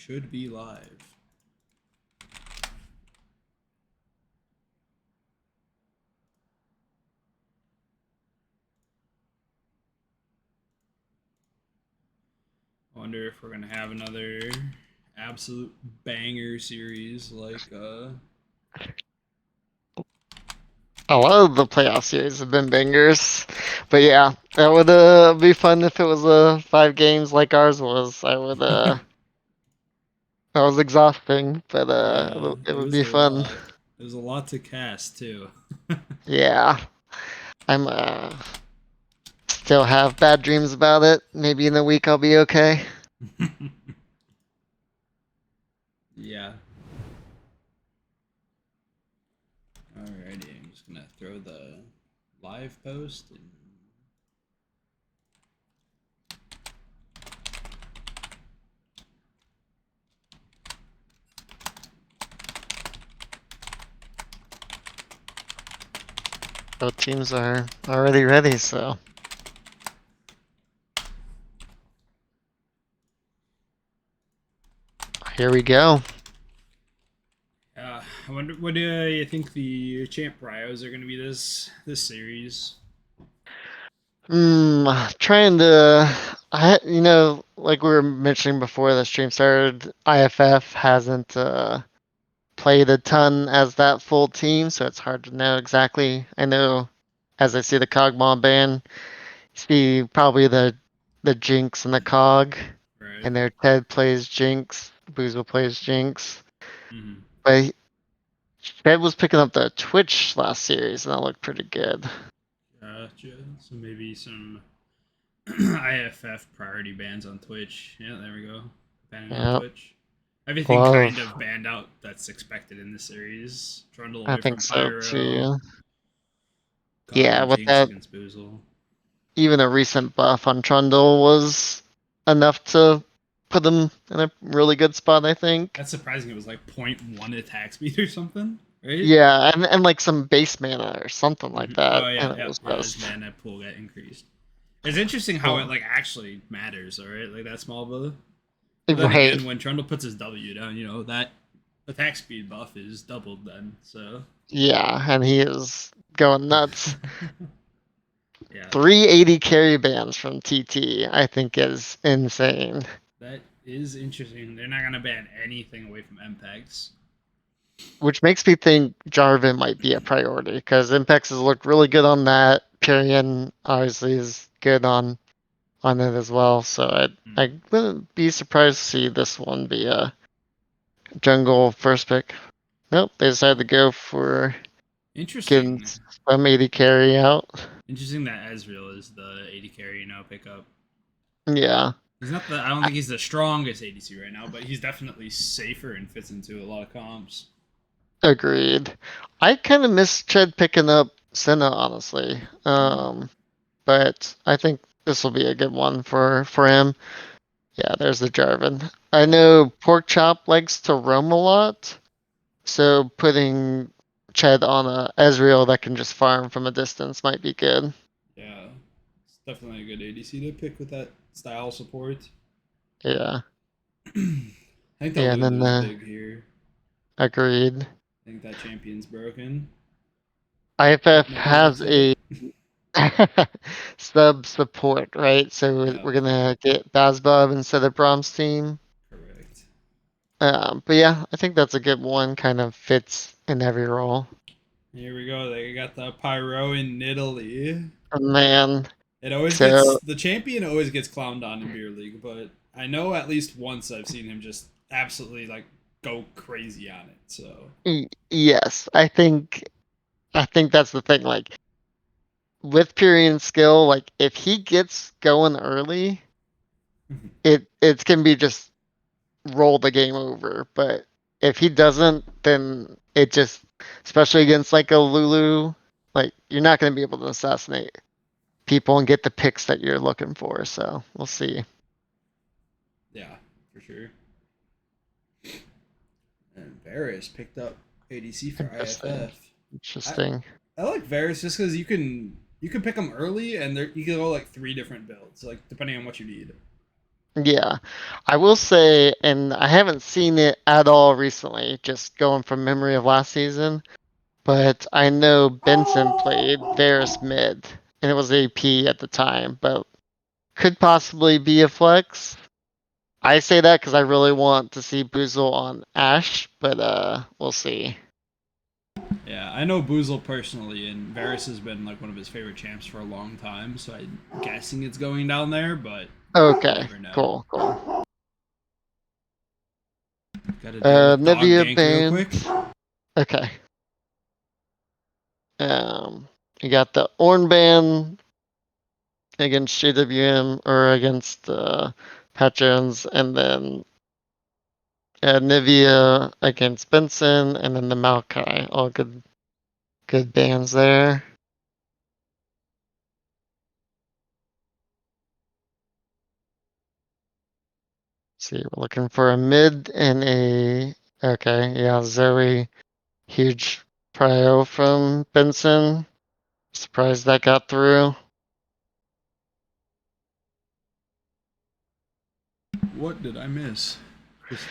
should be live. I wonder if we're gonna have another absolute banger series like A lot of the playoff series have been bangers, but yeah, that would be fun if it was 5 games like ours was. That was exhausting, but yeah, it it would was be a fun. lot. It was a lot to cast too. Yeah, I'm still have bad dreams about it. Maybe in a week I'll be okay. Yeah. Alrighty, I'm just gonna throw the live post and Both teams are already ready, so here we go. I wonder what do you think the champ Rios are gonna be this series? Trying to, like we were mentioning before the stream started, IFF hasn't played a ton as that full team, so it's hard to know exactly. I know as I see the Cogmon ban, see probably the Jinx and the Cog, Right. and their Ted plays Jinx, Boozle plays Jinx. Mm-hmm. But Ted was picking up the Twitch last series, and that looked pretty good. Gotcha. So maybe some IFF priority bans on Twitch. Yeah, there we go. Banning on Yeah, Twitch. Everything well, kind of banned out that's expected in the series. Trundle I away think from so Pyro. too. Cog Yeah, and with Jinx that, against Boozle. even a recent buff on Trundle was enough to put him in a really good spot, I think. That's surprising. It was like point 0.1 attack speed or something, right? Yeah, and like some base mana or something like that, Oh yeah, and it yeah, was yeah. His just mana pool got increased. It's interesting how it oh, like actually matters, all right? Like that small of a. But then right. again, when Trundle puts his W down, that attack speed buff is doubled then. So Yeah, and he is going nuts. yeah, 380 carry bans from TT, I think is insane. that is interesting. They're not gonna ban anything away from Impacts. Which makes me think Jarvan might be a priority because Impex has looked really good on that. Pyrian obviously is good on it as well. So I Hmm. wouldn't be surprised to see this one be a jungle first pick. Nope, they decided to go for getting Interesting. some 80 carry out. Interesting that Ezreal is the 80 carry pickup. Yeah, He's not the. I don't think he's the strongest ADC right now, but he's definitely safer and fits into a lot of comps. agreed. I kind of miss Ched picking up Senna, honestly. Hmm. But I think this will be a good one for him. Yeah, there's the Jarvan. I Yeah, know Pork Chop likes to roam a lot, so putting Ched on a Ezreal that can just farm from a distance might be good. yeah. It's definitely a good ADC to pick with that style support. Yeah, I think the yeah, and then Lulu's big here. agreed. I think that champion's broken. Hope IFF nobody looks has at it. a sub support, right? So Yeah, we're gonna get Bazbub instead of Brahms team. correct. But yeah, I think that's a good one. Kind of fits in every role. Here we go. They got the Pyro in Italy. Man, It always gets so the champion always gets clowned on in beer league, but I know at least once I've seen him just absolutely like go crazy on it. So yes, I think that's the thing. Like with Pyrian skill, like if he gets going early, it can be just roll the game over. But if he doesn't, then it just, especially against like a Lulu, like you're not going to be able to assassinate people and get the picks that you're looking for. So we'll see. yeah, for sure. And Varus picked up ADC for Interesting. IFF. I Interesting. I like Varus just because you can pick them early and you can go like three different builds, like depending on what you need. Yeah. I will say, and I haven't seen it at all recently, just going from memory of last season, but I know Benson played Varus mid, and it was AP at the time, but could possibly be a flex. I say that because I really want to see Boozle on Ash, but we'll see. Yeah, I know Boozle personally, and Varys has been like one of his favorite champs for a long time, so I'm guessing it's going down there, but you Okay, never know. cool, cool. Gotta deal with dog Nivea gank real banned. quick. Okay. You got the Orn ban against JWM or against Pat Jones, and then Nivea against Benson, and then the Maokai. All good bans there. See, we're looking for a mid and a. Okay, yeah, Zoe. Huge prio from Benson. Surprised that got through. What did I miss? Just,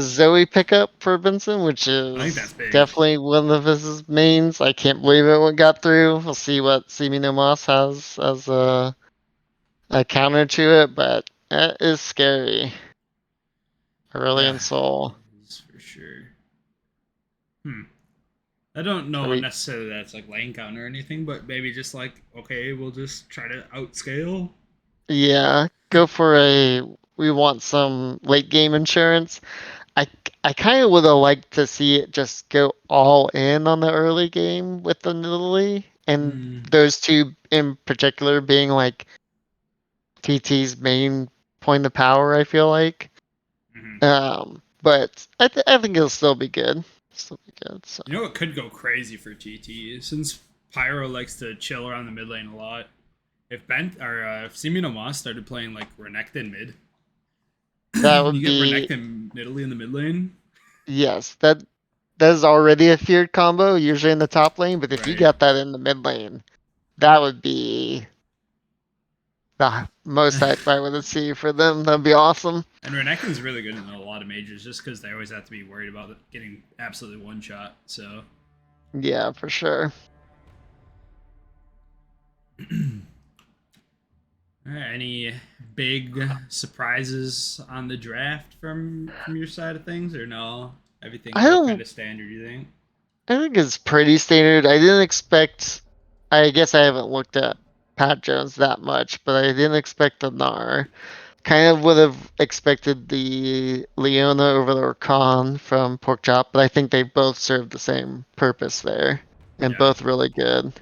Zoe pickup for Benson, which I think that's is big. definitely one of his mains. I can't believe it got through. We'll see what Simi No Moss has as a counter to it, but that is scary. Yeah, Aurelion Soul. is for sure. Hmm. I don't So know we, necessarily that it's like lane count or anything, but maybe just like, okay, we'll just try to outscale. yeah, go for a. We want some late game insurance. I I kind of would have liked to see it just go all in on the early game with the Nidalee, and Mm, those two in particular being like TT's main point of power. I feel like, hmm but I think it'll still be good. Still be good. So You know what could go crazy for TT since Pyro likes to chill around the mid lane a lot. If Bent or if Simino Moss started playing like Renekton mid, that you would get be Renekton Italy in the mid lane, yes. That is already a feared combo, usually in the top lane. But if you right? got that in the mid lane, that would be the most hype I would see for them. That'd be awesome. And Renekton's really good in a lot of majors just because they always have to be worried about getting absolutely one shot. So, Yeah, for sure. any big surprises on the draft from your side of things, or no? Everything I go kind don't. of standard, you think? I think it's pretty standard. I didn't expect. I guess I haven't looked at Pat Jones that much, but I didn't expect the Gnar. Kind of would have expected the Leona over the Rakan from Pork Chop, but I think they both serve the same purpose there, and Yeah, both really good.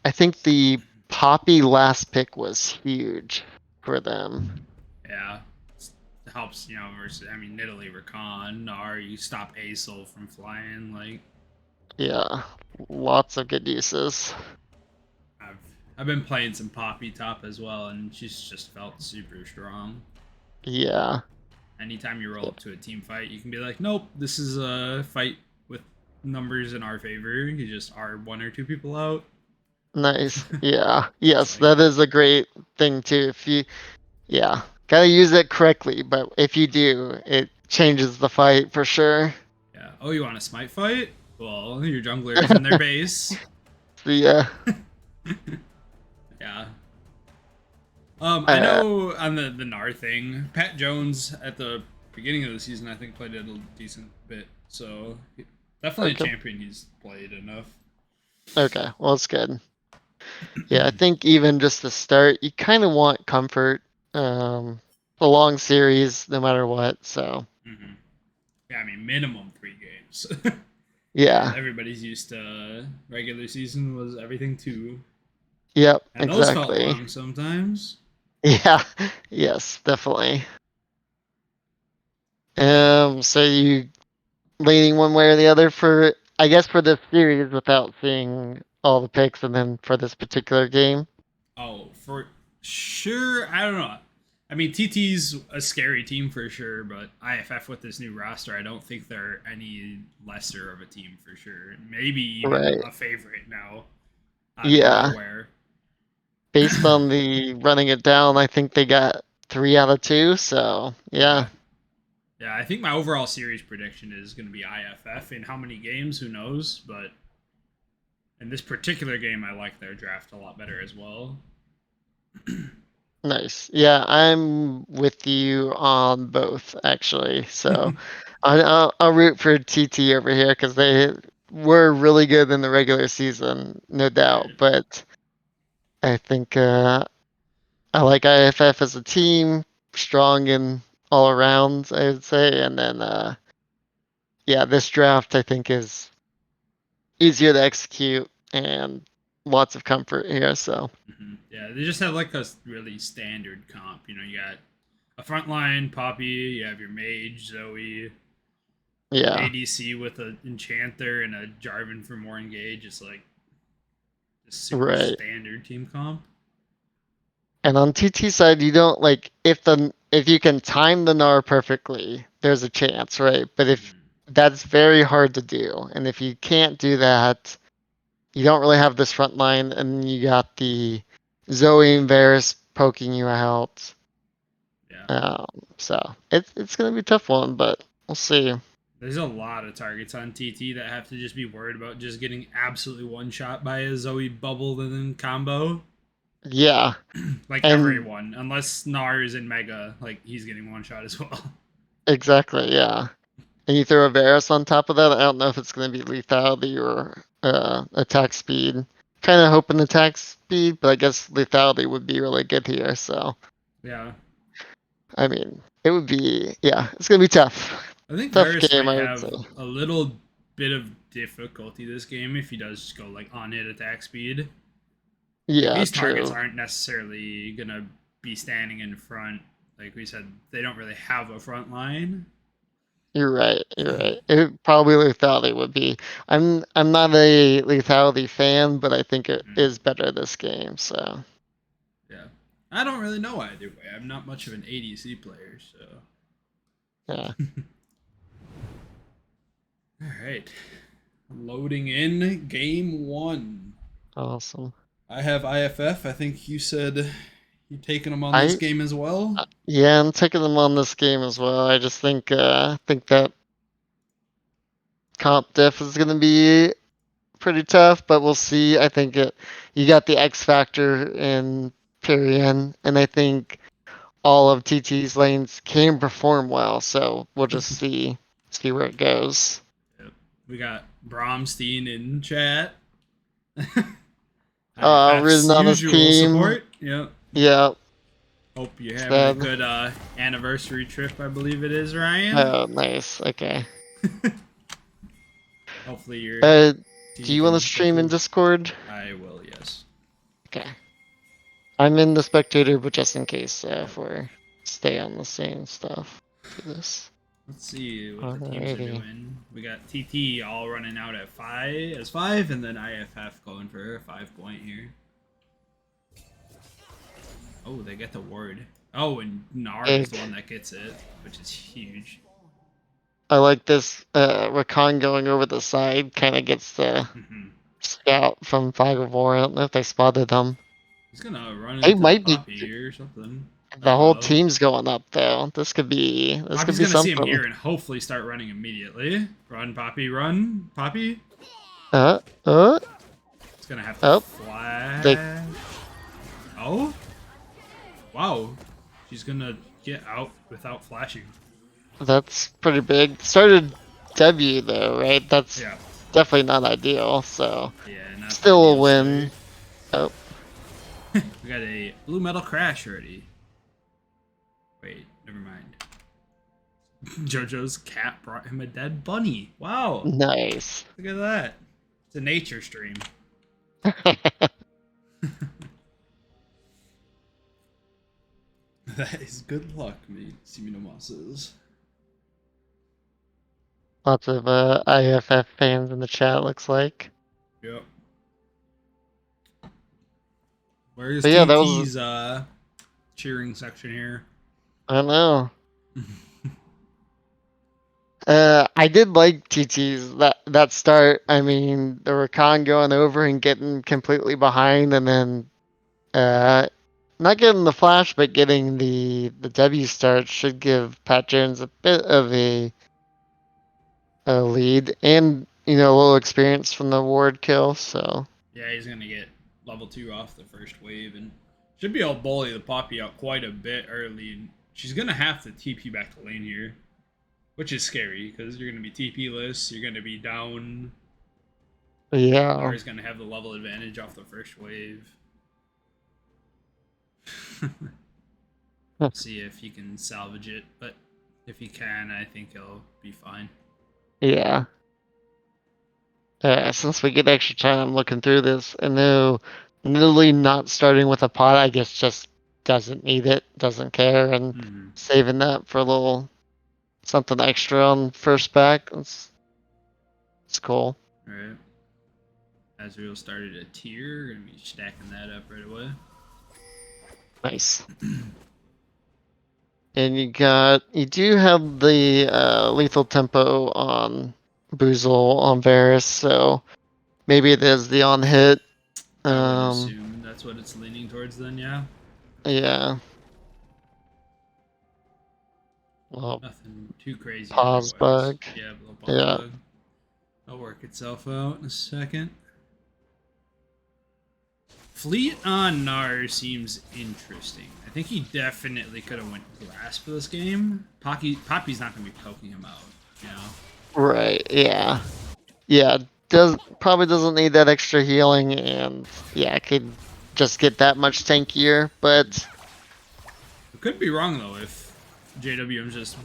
I think the Poppy last pick was huge for them. yeah. It helps, versus I mean Italy Rakan, or you stop Asol from flying. Like Yeah, lots of good uses. I've I've been playing some Poppy top as well, and she's just felt super strong. Yeah. Anytime you roll up to a team fight, you can be like, nope, this is a fight with numbers in our favor. You just are one or two people out. Nice. Yeah. It's Yes, like, that is a great thing too. If you, yeah, gotta use it correctly, but if you do, it changes the fight for sure. yeah, oh, you want a smite fight? Well, your jungler's in their base. Yeah. Yeah. I Uh, know on the Gnar thing, Pat Jones at the beginning of the season, I think played it a decent bit. So definitely a okay. champion he's played enough. Okay. Well, it's good. Yeah, I think even just to start, you kind of want comfort. A long series, no matter what. So hmm Yeah, I mean minimum 3 games. And yeah. everybody's used to regular season was everything too, Yep. and those felt Exactly. long sometimes. Yeah. Yes. Definitely. So you leaning one way or the other for, I guess, for this series without seeing all the picks, and then for this particular game. Oh, for sure. I don't know. I mean, TT's a scary team for sure, but IFF with this new roster, I don't think they're any lesser of a team for sure. Maybe even Right. a favorite now out of Yeah. nowhere. Based on the running it down, I think they got 3 out of 2. So yeah, Yeah, I think my overall series prediction is going to be IFF. In how many games, who knows? But in this particular game, I like their draft a lot better as well. nice. Yeah, I'm with you on both actually. So I'll root for TT over here because they were really good in the regular season, no doubt. Right. But I think I like IFF as a team, strong and all around, I would say. And then yeah, this draft I think is easier to execute and lots of comfort here. So Yeah, they just have like a really standard comp. You know, you got a frontline Poppy, you have your mage Zoe, an yeah, ADC with an enchanter and a Jarvan for more engage. It's like just super right. standard team comp. And on TT side, you don't like if you can time the Gnar perfectly, there's a chance, right? But if Mhm. that's very hard to do, and if you can't do that, you don't really have this front line, and you got the Zoe and Varus poking you out. Yeah, Um, so it's gonna be a tough one, but we'll see. there's a lot of targets on TT that have to just be worried about just getting absolutely one shot by a Zoe bubble and then combo. Yeah, Like and everyone, unless Gnar is in Mega, like he's getting one shot as well. exactly, yeah. And you throw a Varus on top of that. I don't know if it's gonna be lethality or attack speed. Kind of hoping attack speed, but I guess lethality would be really good here. So Yeah, I mean, it would be yeah, it's gonna be tough. I think Tough Varus game, might I would have say. a little bit of difficulty this game if he does go like on hit attack speed. Like Yeah, these targets true. aren't necessarily gonna be standing in front. Like we said, they don't really have a front line. You're right. You're right. It probably lethality would be. I'm not a lethality fan, but I think it Mhm. is better this game. So Yeah, I don't really know either way. I'm not much of an ADC player, so. yeah, All right, loading in game one. awesome. I have IFF. I think you said you're taking them on this I game as well. yeah, I'm taking them on this game as well. I just think that comp diff is gonna be pretty tough, but we'll see. I think you got the X factor in Pyrian, and I think all of TT's lanes can perform well. So we'll just see where it goes. Yep. We got Bromstein in chat. IFF's Ridden on his usual team. support. Yep. Yeah, Hope you're having a said. good anniversary trip, I believe it is, Ryan. Oh, nice. Okay. Hopefully your Uh, do team you want to can get stream in through. Discord? I will, yes. Okay. I'm in the spectator, but just in case, Yep. if we're stay on the same stuff. Do this. Let's see what the teams are Alrighty. doing. We got TT all running out at five, and then IFF going for a 5 point here. Oh, they get the ward. Oh, and Gnar is Big. the one that gets it, which is huge. I like this. Rakan going over the side kind of gets the Mhm. scout from Fog of War. I don't know if they spotted him. He's gonna run They into the might be. Poppy or something. The Uh whole oh. team's going up though. This could Poppy's be gonna see him something. here and hopefully start running immediately. Run, Poppy, run, Poppy. Uh, uh, It's gonna have to oh, they flash. Oh, wow. She's gonna get out without flashing. That's pretty big. Started W though, right? That's Yeah, definitely not ideal. So yeah, not the still a ideal win. start. Oh, We got a blue metal crash already. Wait, never mind. JoJo's cat brought him a dead bunny. Wow, nice. look at that. It's a nature stream. That is good luck, mate. Siminomases. Lots of IFF fans in the chat. Looks like. Yep. Where's But yeah, that was. TT's cheering section here? I don't know. I did like TT's that start. I mean, the Rakan going over and getting completely behind, and then uh not getting the flash, but getting the W start should give Pat Jones a bit of a lead, and a little experience from the ward kill. So Yeah, he's gonna get level 2 off the first wave and should be able to bully the Poppy out quite a bit early. And she's gonna have to TP back to lane here, which is scary because you're gonna be TP-less. You're gonna be down. yeah, Nara's gonna have the level advantage off the first wave. See if he can salvage it, but if he can, I think he'll be fine. yeah. Since we get extra time looking through this, I know Nidalee not starting with a pot, I guess just doesn't need it, doesn't care, and saving that for a little something extra on first back. It's cool. All right. Azrael started a tier, gonna be stacking that up right away. Nice. And you do have the lethal tempo on Boozle on Varus, so maybe it is the on hit. I would assume that's what it's leaning towards then, yeah. Yeah. Well, Nothing too crazy pause otherwise. bug. Yeah, a little pause Yeah. bug. It'll work itself out in a second. Fleet on Gnar seems interesting. I think he definitely could have went Grasp for this game. Poppy's not going to be poking him out, you know? Right, yeah. Yeah, probably doesn't need that extra healing, and yeah, could just get that much tankier, but I could be wrong, though, if JWM's just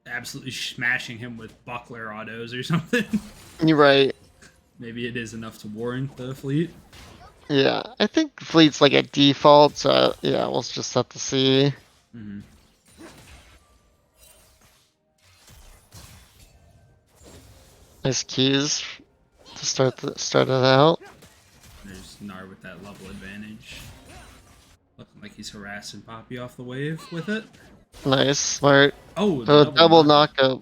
absolutely smashing him with buckler autos or something. you're right. Maybe it is enough to warrant the fleet. Yeah, I think Fleet's like a default, so yeah, we'll just have to see. Mm-hmm. Nice keys to start it out. There's Gnar with that level advantage. Looking like he's harassing Poppy off the wave with it. Nice, smart. Oh, Oh, the double knockup.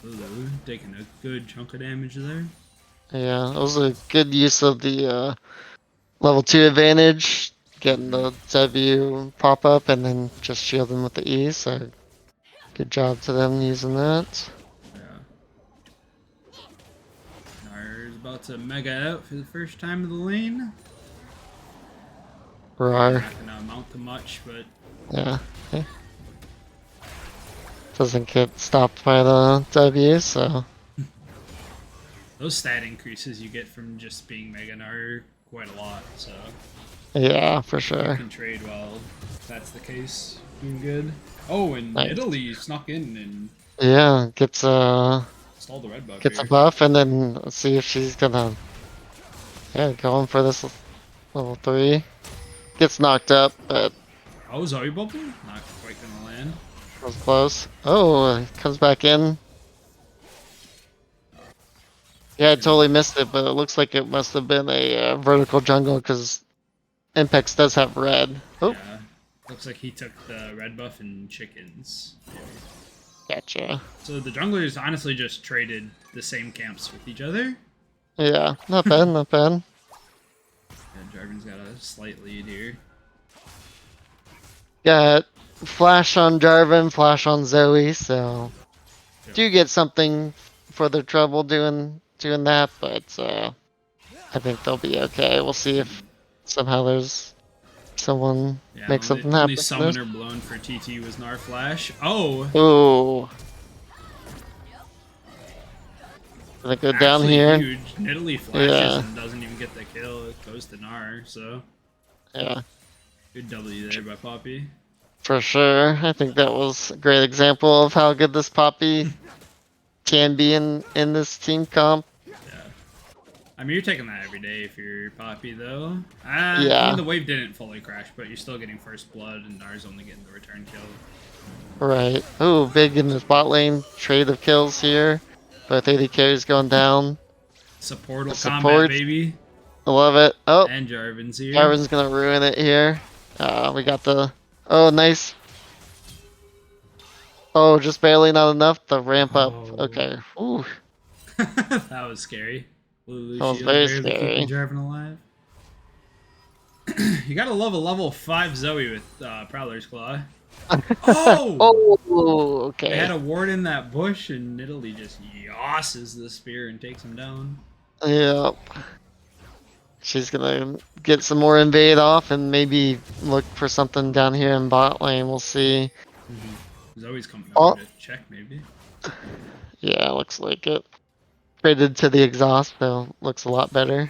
Ooh, taking a good chunk of damage there. Yeah, that was a good use of the level 2 advantage, getting the W pop up and then just shielding with the E, so good job to them using that. Yeah. Gnar's about to mega out for the first time in the lane. Rar. Not gonna amount to much, but Yeah. Okay. Doesn't get stopped by the W, so those stat increases you get from just being Mega Gnar are quite a lot, so yeah, for you sure. can trade well if that's the case. Doing good. Oh, and Nice. Italy snuck in and Yeah, gets stalled the red buff a here. buff, and then let's see if she's gonna going for this level 3. Gets knocked up, but Oh, Zoe Bubble? Not quite gonna land. was close. Oh, comes back in. Yeah, I totally missed it, but it looks like it must have been a vertical jungle because Impex does have red. Oh, Yeah. Looks like he took the red buff and chickens. gotcha. So the junglers honestly just traded the same camps with each other. Yeah, not bad, not bad. Yeah, Jarvan's got a slight lead here. Got flash on Jarvan, flash on Zoe, so Yep. do get something for their trouble doing that, but I think they'll be okay. We'll see if somehow there's someone make something only happen. summoner blown for TT was Gnar Flash. Oh, Ooh. Gonna go down actually here. huge. Nidalee flashes Yeah. and doesn't even get the kill. It goes to Gnar, so Yeah, good W there by Poppy. for sure. I think that was a great example of how good this Poppy can be in this team comp. Yeah. I mean, you're taking that every day if you're Poppy, though. Yeah. I mean, the wave didn't fully crash, but you're still getting first blood, and Gnar's only getting the return kill. Right. Ooh, big in the bot lane. Trade of kills here. Both AD carries going down. Supportal Support. combat, baby. I love it. Oh, And Jarvan's here. Jarvan's gonna ruin it here. We got the... Oh, nice. Oh, just barely not enough to ramp up. Oh. Okay. Ooh. That was scary. Lulu That was shield very barely scary. keeping Jarvan alive. You gotta love a level 5 Zoe with Prowler's Claw. Oh! Oh, They had okay. a ward in that bush, and Italy just yosses the spear and takes him down. Yep. She's gonna get some more invade off and maybe look for something down here in bot lane. We'll see. Zoe's coming over Oh, to check, maybe. yeah, looks like it. Traded to the exhaust, though. Looks a lot better.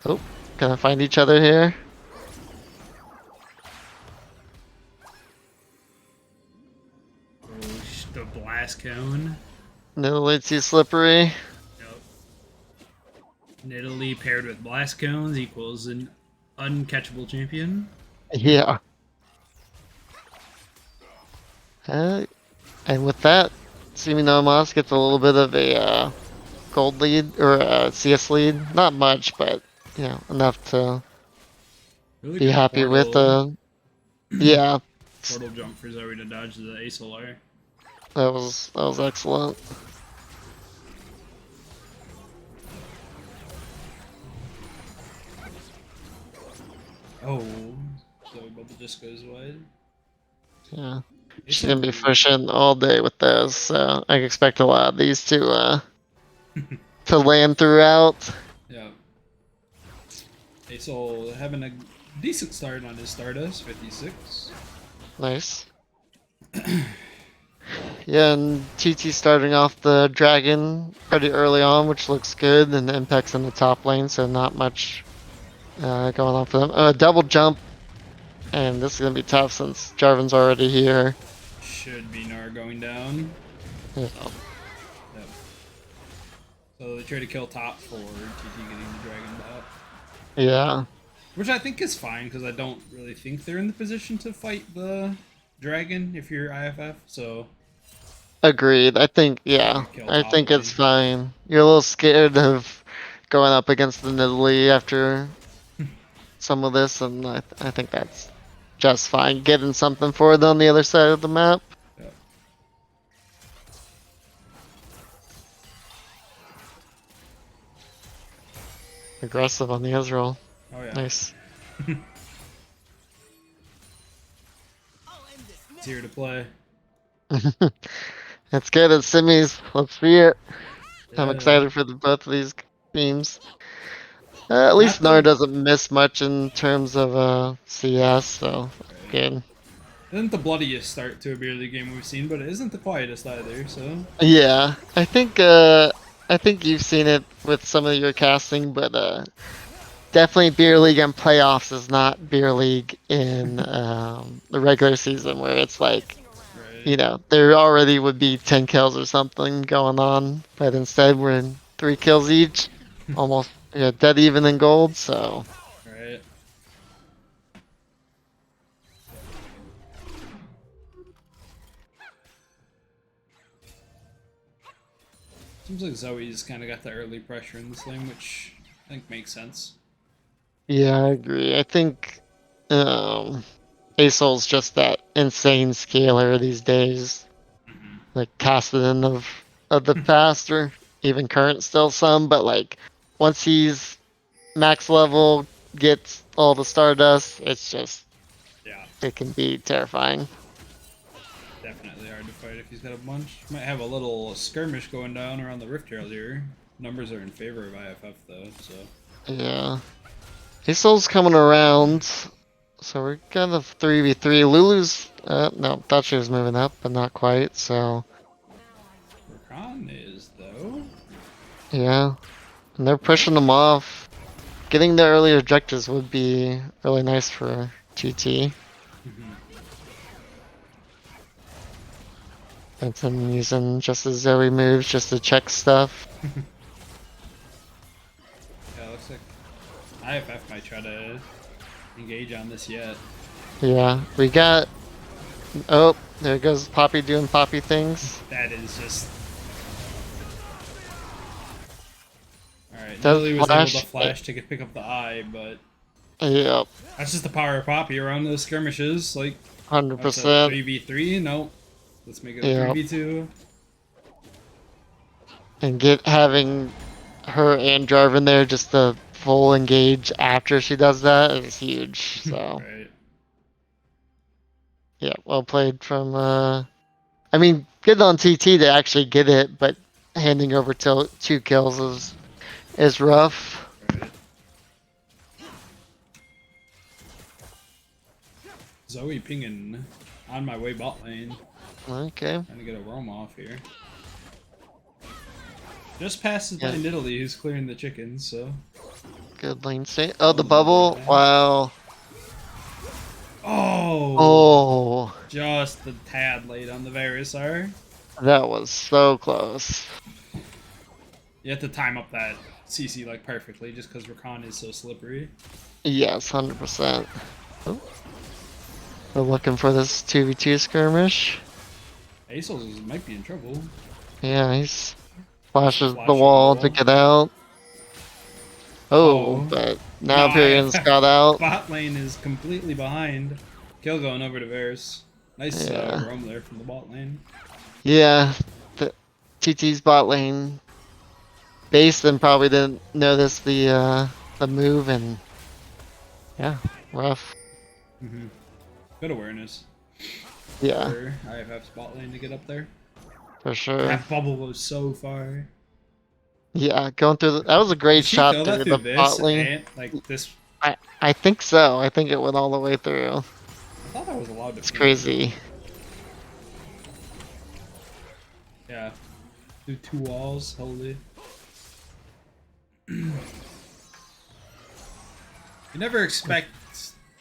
Oh, gonna find each other here. Oh, the blast cone. Nidalee too slippery. Nope. Nidalee paired with blast cones equals an uncatchable champion. Yeah. And with that, Simi no Mas gets a little bit of a gold lead or a CS lead. Not much, but you know enough to Really be good happy with. portal. Yeah, Portal jump for Zoe to dodge the Asolar. that was excellent. Oh, Zoe bubble just goes wide. Yeah, she's Aesol gonna be really, pushing all day with those, so I expect a lot of these to land throughout. yeah. Aesol having a decent start on his Stardust, 56. Nice. Yeah, and TT starting off the dragon pretty early on, which looks good, and Impact's in the top lane, so not much going on for them. Double jump, and this is gonna be tough since Jarvan's already here. Should be Nar going down. Yeah. Yep. So they try to kill top for TT getting the dragon bot. Yeah. Which I think is fine, because I don't really think they're in the position to fight the dragon if you're IFF, so Agreed. I think, you yeah, kill I top think it's lane. fine. You're a little scared of going up against the Nidalee after some of this, and I think that's just fine. Getting something for it on the other side of the map. Yep. Aggressive on the Ezreal. Oh yeah. Nice. It's here to play. It's good at Simmy's. Let's see it. I'm Yeah. excited for both of these teams. At least Not Nar the doesn't miss much in terms of CS, so right. good. Isn't the bloodiest start to a beer league game we've seen, but it isn't the quietest either, so Yeah, I think you've seen it with some of your casting, but definitely beer league and playoffs is not beer league in the regular season where it's like right. you know there already would be 10 kills or something going on, but instead we're in 3 kills each, almost dead even in gold. So Right. Seems like Zoe's kind of got the early pressure in this lane, which I think makes sense. yeah, I agree. I think Asol's just that insane scaler these days. Like Cassidy of the past or even current still some, but like once he's max level, gets all the stardust, it's just Yeah, it can be terrifying. definitely hard to fight if he's got a bunch. Might have a little skirmish going down around the Rift Herald here. Numbers are in favor of IFF though, so Yeah. Asol's coming around. So we're kind of 3v3. Lulu's no, thought she was moving up, but not quite, so Rakan is though. yeah. And they're pushing them off. Getting the early objectives would be really nice for GT. Benson using just as Zoe moves just to check stuff. Yeah, looks like IFF might try to engage on this yet. Yeah, we got. Oh, there goes Poppy doing Poppy things. That is just. Alright, Does Lily was able to flash. flash to pick up the eye, but Yep, that's just the power of Poppy around those skirmishes. Like, that's a 100%. 3v3? No. Let's make it a Yep. 3v2. And having her and Jarvan there just to full engage after she does that is huge. So Right. yeah, well played from. I mean, good on TT to actually get it, but handing over to 2 kills is rough. Right. Zoe pinging on my way bot lane. Okay. Trying to get a roam off here. Just passes by Yeah. Nidalee, who's clearing the chickens, so. Good lane state. Oh, the Oh, bubble. nice. Wow. Oh! Oh, Just a tad late on the Verisar. that was so close. You have to time up that CC like perfectly just because Rakan is so slippery. Yes, 100%. Oh. We're looking for this 2v2 skirmish. Asos might be in trouble. Yeah, he's flashes the Flash on the wall to wall. get out. Oh, Oh. but now No, Pyrian's IFF got out. bot lane is completely behind. Kill going over to Varus. Nice Yeah. roam there from the bot lane. Yeah, the TT's bot lane base then probably didn't notice the move, and yeah, rough. Mm-hmm. Good awareness Yeah, for IFF's bot lane to get up there. for sure. That bubble was so far. Yeah, going through that was a great Did she shot throw through that the through this bot lane. and like this? I think so. I think it went all the way through. I thought that was allowed to. It's finish. crazy. Yeah. Through 2 walls, holy. You never expect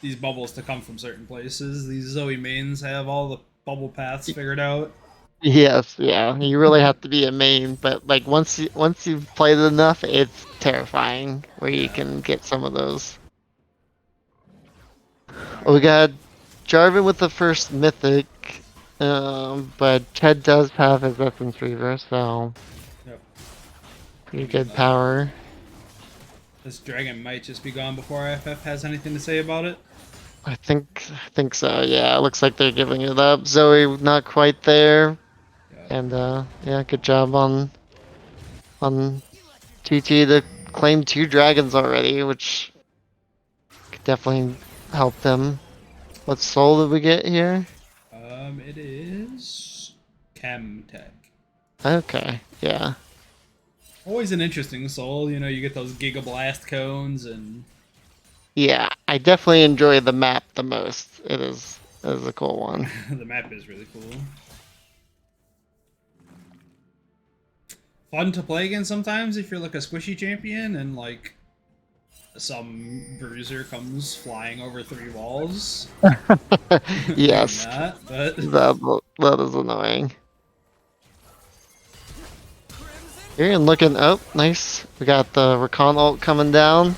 these bubbles to come from certain places. These Zoe mains have all the bubble paths figured out. Yes, yeah. You really have to be a main, but like once you've played it enough, it's terrifying where you Yeah. can get some of those. All Well, we right. got Jarvan with the first mythic, but Ted does have his Essence Reaver, so Yep. pretty good power. This dragon might just be gone before IFF has anything to say about it. I think so. Yeah, it looks like they're giving it up. Zoe not quite there, Yeah. and yeah, good job on TT to claim 2 dragons already, which could definitely help them. What soul did we get here? It is Chemtech. Okay, yeah. Always an interesting soul. You know, you get those Giga Blast cones and Yeah, I definitely enjoy the map the most. It is a cool one. the map is really cool. Fun to play against sometimes if you're like a squishy champion and like some bruiser comes flying over 3 walls. Yes, But that is annoying. Here and looking, oh, nice. We got the Recon ult coming down.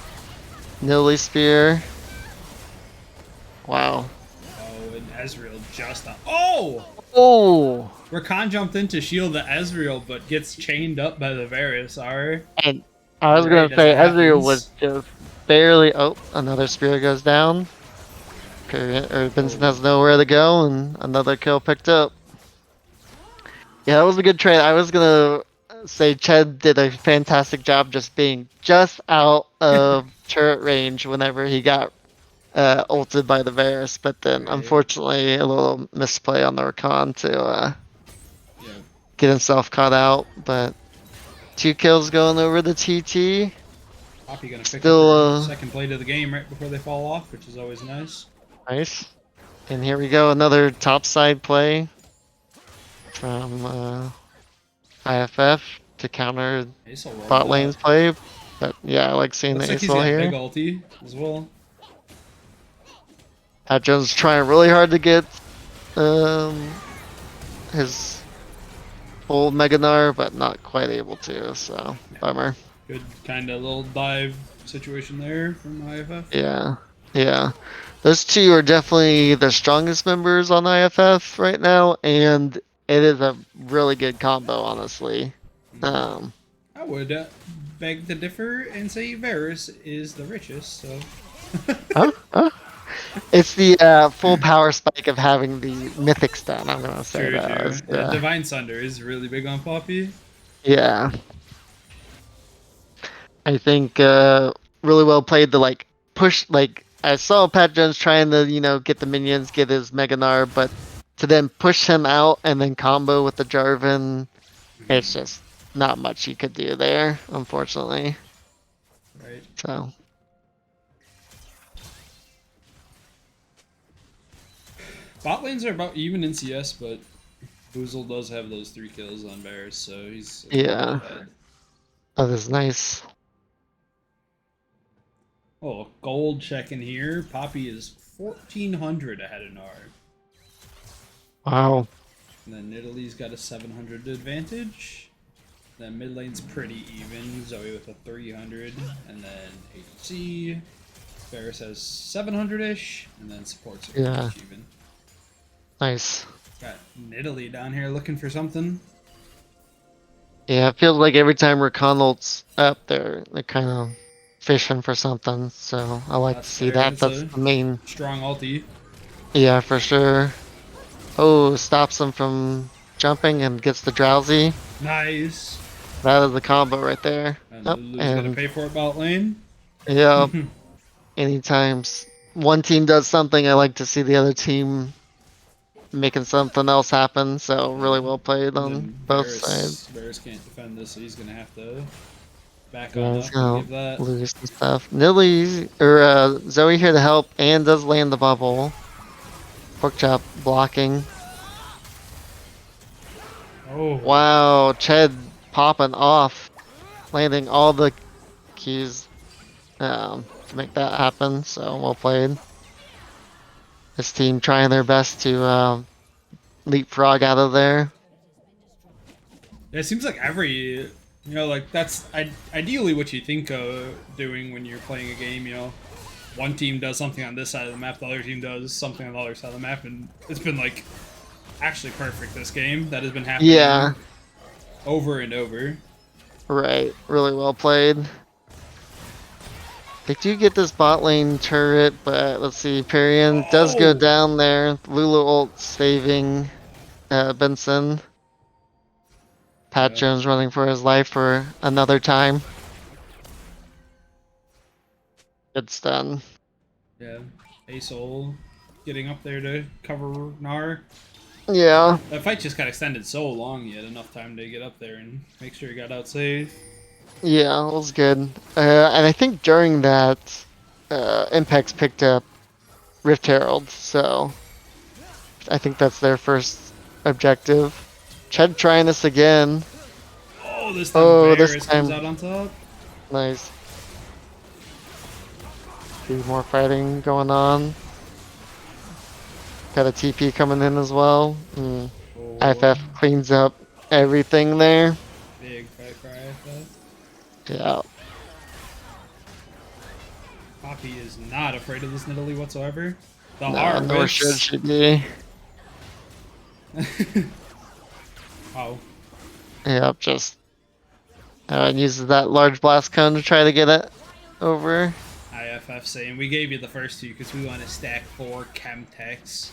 Nilly Spear. Wow. oh, and Ezreal just oh! Oh! Rakan jumped in to shield the Ezreal, but gets chained up by the Verisar. And I was Right gonna as say it Ezreal happens. was just barely. Oh, another spear goes down. Vincent has nowhere to go, and another kill picked up. Yeah, that was a good trade. I was gonna say Ched did a fantastic job just being just out of turret range whenever he got ulted by the Varus, but then Right. unfortunately a little misplay on the Rakan to Yeah. get himself caught out. But 2 kills going over the TT. Poppy gonna pick Still, up her second plate of the game right before they fall off, which is always nice. Nice. And here we go, another topside play from IFF to counter Aesol rolled bot up. lane's play. But yeah, I like seeing Looks the like he's Aesol got here. big ulti as well. Jones trying really hard to get um, his full Meganar, but not quite able to, so bummer. Good kind of little dive situation there from IFF. Yeah, yeah. Those 2 are definitely the strongest members on IFF right now, and it is a really good combo, honestly. Um, I would beg to differ and say Varus is the richest, so. huh? It's the full power spike of having the mythic stun. I'm gonna say True, that. true. Was, Yeah, Divine Sunder is really big on Poppy. yeah. I think really well played to like push. Like I saw Pat Jones trying to get the minions, get his Mega Gnar, but to then push him out and then combo with the Jarvan, it's just not much you could do there, unfortunately. Right. So Bot lanes are about even in CS, but Boozle does have those 3 kills on Bears, so he's a little yeah, bit ahead. that is nice. Oh, gold check in here. Poppy is 1,400 ahead of Nar. Wow. And then Italy's got a 700 advantage. Then mid lane's pretty even. Zoe with a 300, and then HC. Ferris has 700-ish, and then supports are pretty Yeah. much even. Nice. Got Italy down here looking for something. Yeah, it feels like every time Rakanolt's up there, they're kind of fishing for something. So I like to That's see fair. that. It's That's a the main. strong ulti. Yeah, for sure. Oh, stops him from jumping and gets the drowsy. Nice. That is the combo right there. And Up Lulu's gonna and pay for it bot lane. yeah. Anytime one team does something, I like to see the other team making something else happen. So really well played And on then both sides. Varus can't defend this, so he's gonna have to back Yeah, on he's up and gonna give that. lose some stuff. Nilly or Zoe here to help and does land the bubble. Pork chop blocking. Oh, Wow, Ched popping off, landing all the keys to make that happen. So well played. This team trying their best to leapfrog out of there. yeah, it seems like every like that's ideally what you think of doing when you're playing a game. One team does something on this side of the map, the other team does something on the other side of the map, and it's been like actually perfect this game. That has been happening Yeah, over and over. right. Really well played. They do get this bot lane turret, but let's see. Perion does go Oh, down there. Lulu ult saving Benson. Pat yeah, Jones running for his life for another time. Good stun. yeah. Asol getting up there to cover Gnar. Yeah, That fight just got extended so long, he had enough time to get up there and make sure he got out safe. yeah, it was good. And I think during that, Impact's picked up Rift Herald, so I think that's their first objective. Ched trying this again. Oh, this time Oh, this Varus comes time, out on top. nice. See more fighting going on. Got a TP coming in as well. Oh, IFF cleans up everything there. big fight for IFF. Yeah. Poppy is not afraid of this Nidalee whatsoever. The No, R nor should whips. she be. Oh, Yep, just uses that large blast cone to try to get it over. IFF saying we gave you the first two because we want to stack 4 Chemtechs.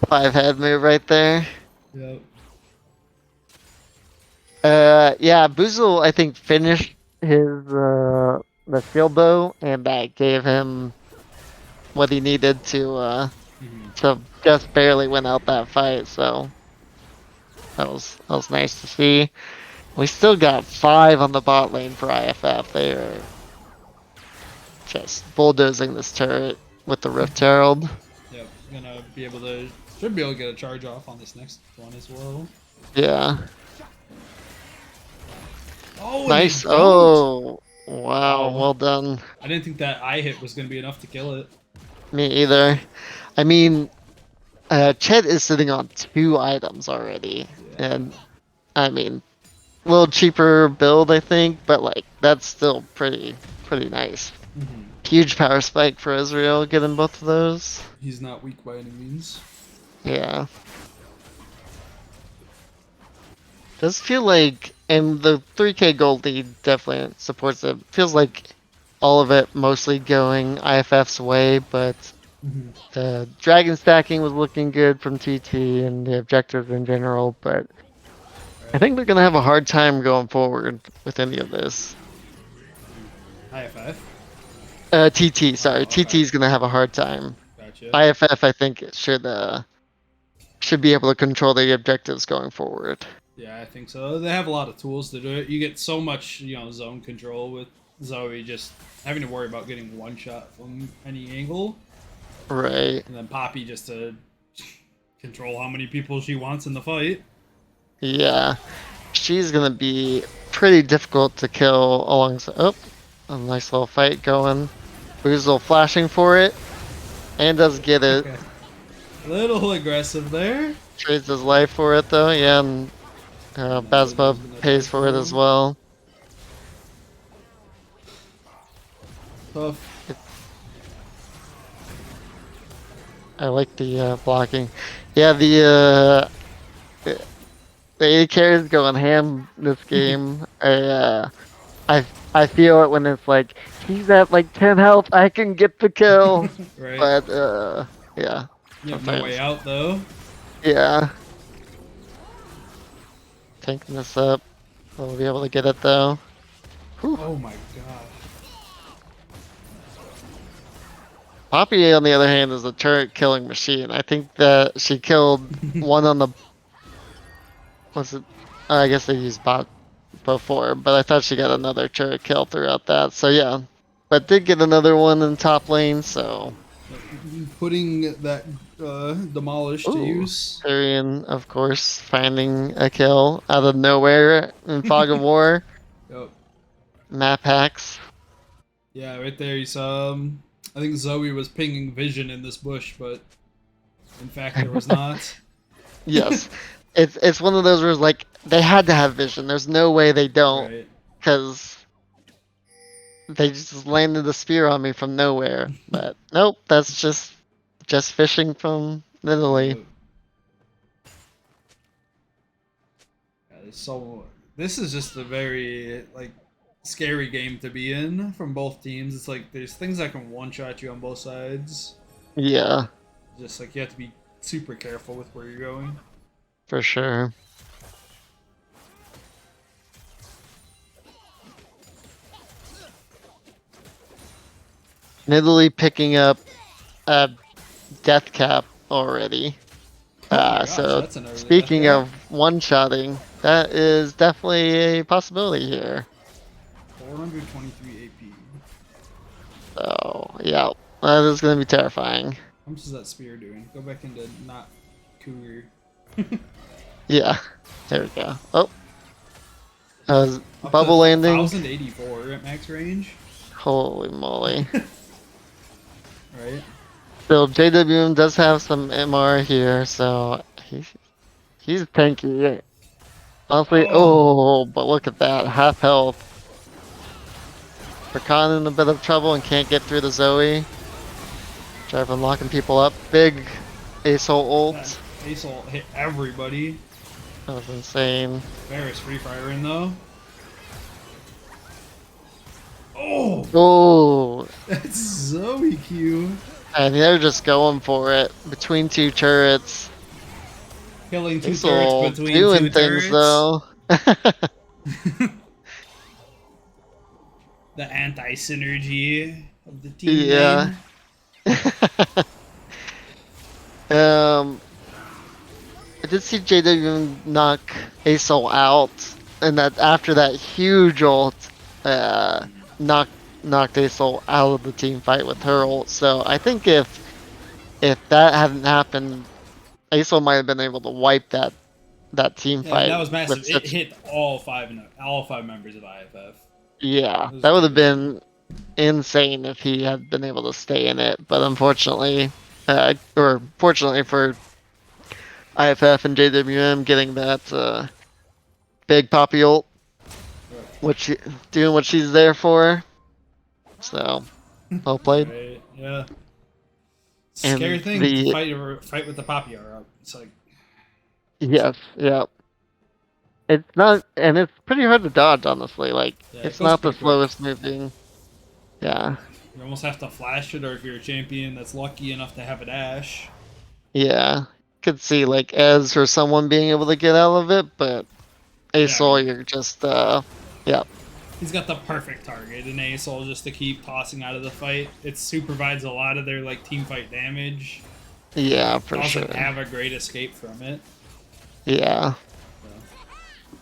5 head move right there. Yep. Yeah, Boozle I think finished his the shield bow, and that gave him what he needed to just barely win out that fight. So that was nice to see. We still got 5 on the bot lane for IFF. They are just bulldozing this turret with the Rift Herald. Yep. Gonna be able to should be able to get a charge off on this next one as well. Yeah. Oh, and Nice. they don't. Oh, wow. Wow. Well done. I didn't think that I hit was gonna be enough to kill it. Me either. I mean, Chet is sitting on 2 items already. Yeah. And, I mean, a little cheaper build, I think, but, like, that's still pretty nice. Huge power spike for Israel, getting both of those. He's not weak by any means. Yeah. Does feel like, and the 3K gold lead definitely supports it. Feels like all of it mostly going IFF's way, but the dragon stacking was looking good from TT and the objectives in general, but I think they're gonna have a hard time going forward with any of this. IFF. TT, sorry. Oh, okay. TT's gonna have a hard time. Gotcha. IFF, I think, should be able to control the objectives going forward. Yeah, I think so. They have a lot of tools to do it. You get so much, zone control with Zoe just having to worry about getting one shot from any angle, Right. and then Poppy just to control how many people she wants in the fight. Yeah. She's gonna be pretty difficult to kill alongside. Oh, a nice little fight going. Boozle flashing for it, and does get it. Okay. Little aggressive there. Trades his life for it though. Yeah, and And then Bazba Jojo's gonna pays die for it for as him. well. Tough. I like the blocking. Yeah, the A carry is going ham this game. I feel it when it's like he's at like 10 health. I can get the kill, Right. but yeah, You have no way sometimes out though. yeah. Tanking this up. We'll be able to get it though. Whew. Oh my god. Poppy, on the other hand, is a turret killing machine. I think that she killed one on the. Was it? I guess they used bot before, but I thought she got another turret kill throughout that. So yeah, but did get another one in top lane. So Putting that demolish to ooh, use. Tyrion, of course, finding a kill out of nowhere in Fog of War. Yep. Map hacks. Yeah, right there you saw. I think Zoe was pinging vision in this bush, but in fact there was not. Yes, it's one of those where it's like they had to have vision. There's no way they don't, Right. because they just landed a spear on me from nowhere. But nope, that's just fishing from Italy. Yep. Yeah, so this is just a very scary game to be in from both teams. It's like there's things that can one shot you on both sides. Yeah, Just like you have to be super careful with where you're going. for sure. Italy picking up a death cap already. Oh my gosh, So that's an early death speaking cap. of one-shotting, that is definitely a possibility here. 423 AP. So yeah, that is going to be terrifying. How much is that spear doing? Go back into not cougar. Yeah, there we go. Oh, Up bubble to landing. 1084 at max range. Holy moly. Right? So JWM does have some MR here, so he's tanky. Honestly, Oh, oh, but look at that, half health. Rakan in a bit of trouble and can't get through the Zoe. Driving, locking people up. Big ASOL ult. that Aesol hit everybody. That was insane. Varus free firing though. Oh, Oh, that's Zoe Q. and they're just going for it between two turrets. Killing two ASOL turrets between doing two things turrets. though. The anti synergy of the team Yeah. name. um, I did see JW knock ASOL out, and that after that huge ult, knocked ASOL out of the team fight with her ult. So I think if that hadn't happened, ASOL might have been able to wipe that team Yeah, that fight was massive. with It such. hit all five members of IFF. Yeah, It was that would have crazy. been insane if he had been able to stay in it. But unfortunately, or fortunately for IFF and JWM getting that big poppy ult, doing what she's there for. So well played. Right? Yeah. Scary And thing to the fight with the Poppy R up. It's like yes, yeah. It's not, and it's pretty hard to dodge, honestly. Like yeah, it it's goes not the pretty quick. slowest moving. Yeah, You almost have to flash it, or if you're a champion that's lucky enough to have a dash. yeah. Could see like Ez or someone being able to get out of it, but Yeah, ASOL, you're just yeah. He's got the perfect target in Asol just to keep tossing out of the fight. It provides a lot of their like team fight damage. Yeah, for Doesn't sure. have a great escape from it. Yeah. So.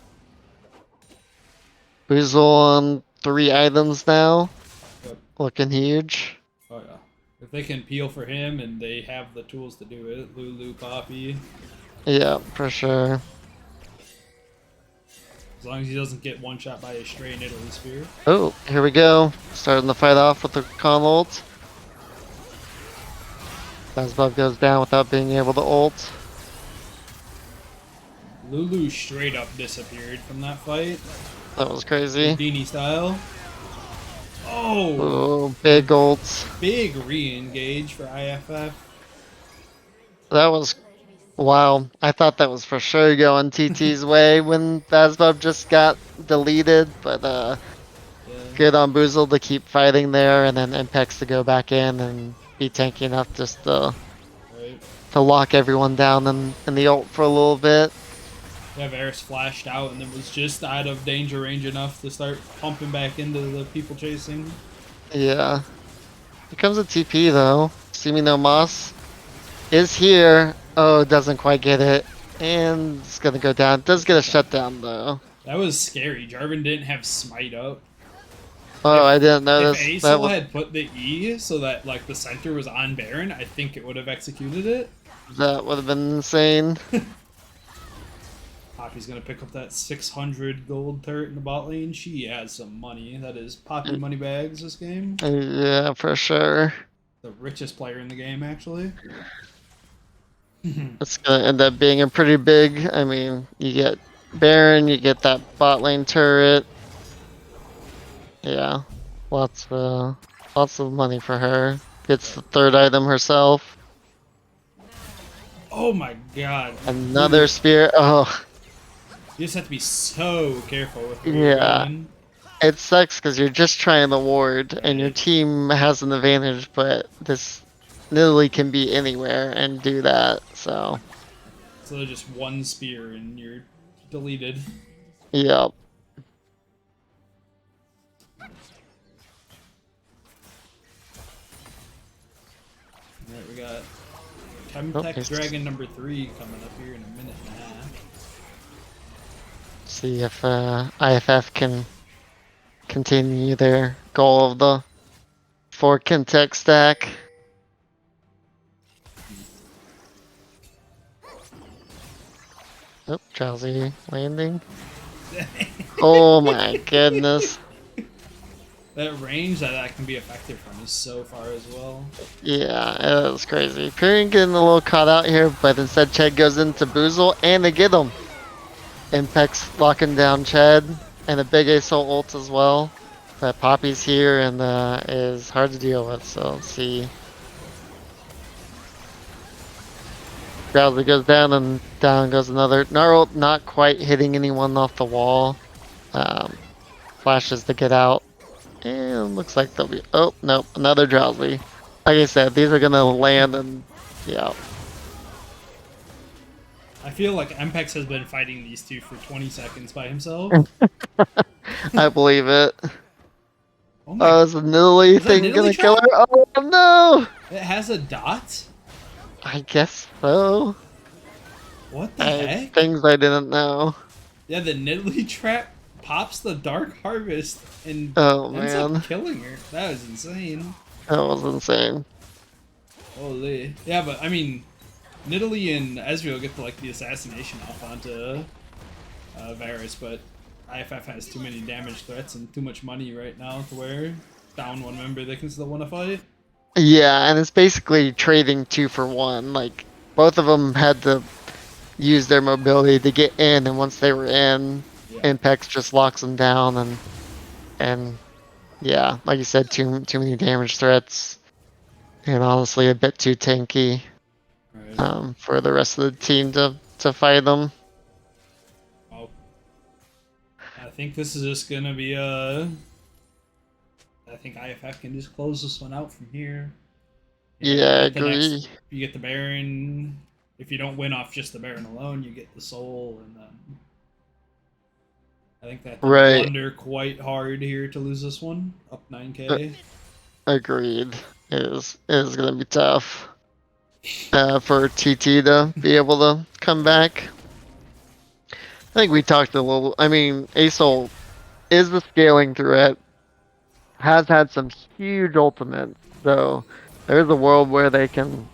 Boozle on 3 items now. Yep. Looking huge. Oh yeah. If they can peel for him and they have the tools to do it, Lulu, Poppy. Yeah, for sure. As long as he doesn't get one shot by a stray Italy spear. Oh, here we go. Starting the fight off with the con ult. Bezbub goes down without being able to ult. Lulu straight up disappeared from that fight. That was crazy. Houdini style. Oh! Oh, big ults. Big re-engage for IFF. That was wow. I thought that was for sure going TT's way when Bezbub just got deleted, but Yeah. good on Boozle to keep fighting there, and then Impex to go back in and be tanky enough just Right. to lock everyone down in the ult for a little bit. Yeah, Varus flashed out and then was just out of danger range enough to start pumping back into the people chasing. Yeah. Here comes a TP though. Seeming no Moss is here. Oh, doesn't quite get it. And it's gonna go down. Does get a shutdown though. That was scary. Jarvan didn't have smite up. Oh, I didn't If notice. That Asol was, had put the E so that like the center was on Baron, I think it would have executed it. that would have been insane. Poppy's gonna pick up that 600 gold turret in the bot lane. She has some money. That is Poppy money bags this game. Yeah, for sure. The richest player in the game, actually. It's gonna end up being a pretty big. I mean, you get Baron, you get that bot lane turret. Yeah, lots of money for her. Gets the 3rd item herself. Oh my god. Another spear. Oh, You just have to be so careful with where you're yeah. going. It sucks because you're just trying the ward, and your Right. team has an advantage, but this literally can be anywhere and do that. So, So just one spear and you're deleted. yep. Alright, we got Oh, Chemtech he's- Dragon number 3 coming up here in a minute and a half. See if IFF can continue their goal of the 4 tech stack. Oh, drowsy landing. Oh my goodness. That range that can be effective from is so far as well. Yeah, it was crazy. Pyrian getting a little caught out here, but instead Ched goes into Boozle and they get him. Impex locking down Ched and a big Assault ult as well. But Poppy's here and is hard to deal with, so let's see. Drowsy goes down and down goes another. Gnarl not quite hitting anyone off the wall. Flashes to get out. And looks like they'll be. Oh, no, another Drowsy. Like I said, these are gonna land and. Yeah. I feel like Mpex has been fighting these two for 20 seconds by himself. I believe it. Oh my, Oh, is the Nidalee is that thing Nidalee gonna kill trap? her? Oh no! It has a dot? I guess so. What the heck? Things I didn't know. Yeah, the Nidalee trap pops the Dark Harvest and Oh ends man, up killing her. That was insane. that was insane. Holy. Yeah, but I mean, Nidalee and Ezreal get like the assassination off onto Varus, but IFF has too many damage threats and too much money right now to where down one member they can still win a fight. Yeah, and it's basically trading 2 for 1. Like both of them had to use their mobility to get in, and once they were in, Yeah. Impex just locks them down, and yeah, like you said, too many damage threats, and honestly a bit too tanky Right. for the rest of the team to fight them. Well, I think this is just gonna be I think IFF can just close this one out from here. Yeah, I get the next- agree. you get the Baron. If you don't win off just the Baron alone, you get the Soul, and then I think they have to Right. blunder quite hard here to lose this one. Up Uh, 9K. Agreed. It is gonna be tough for TT to be able to come back. I think we talked a little. I mean, Asol is the scaling threat. Has had some huge ultimates, so there is a world where they can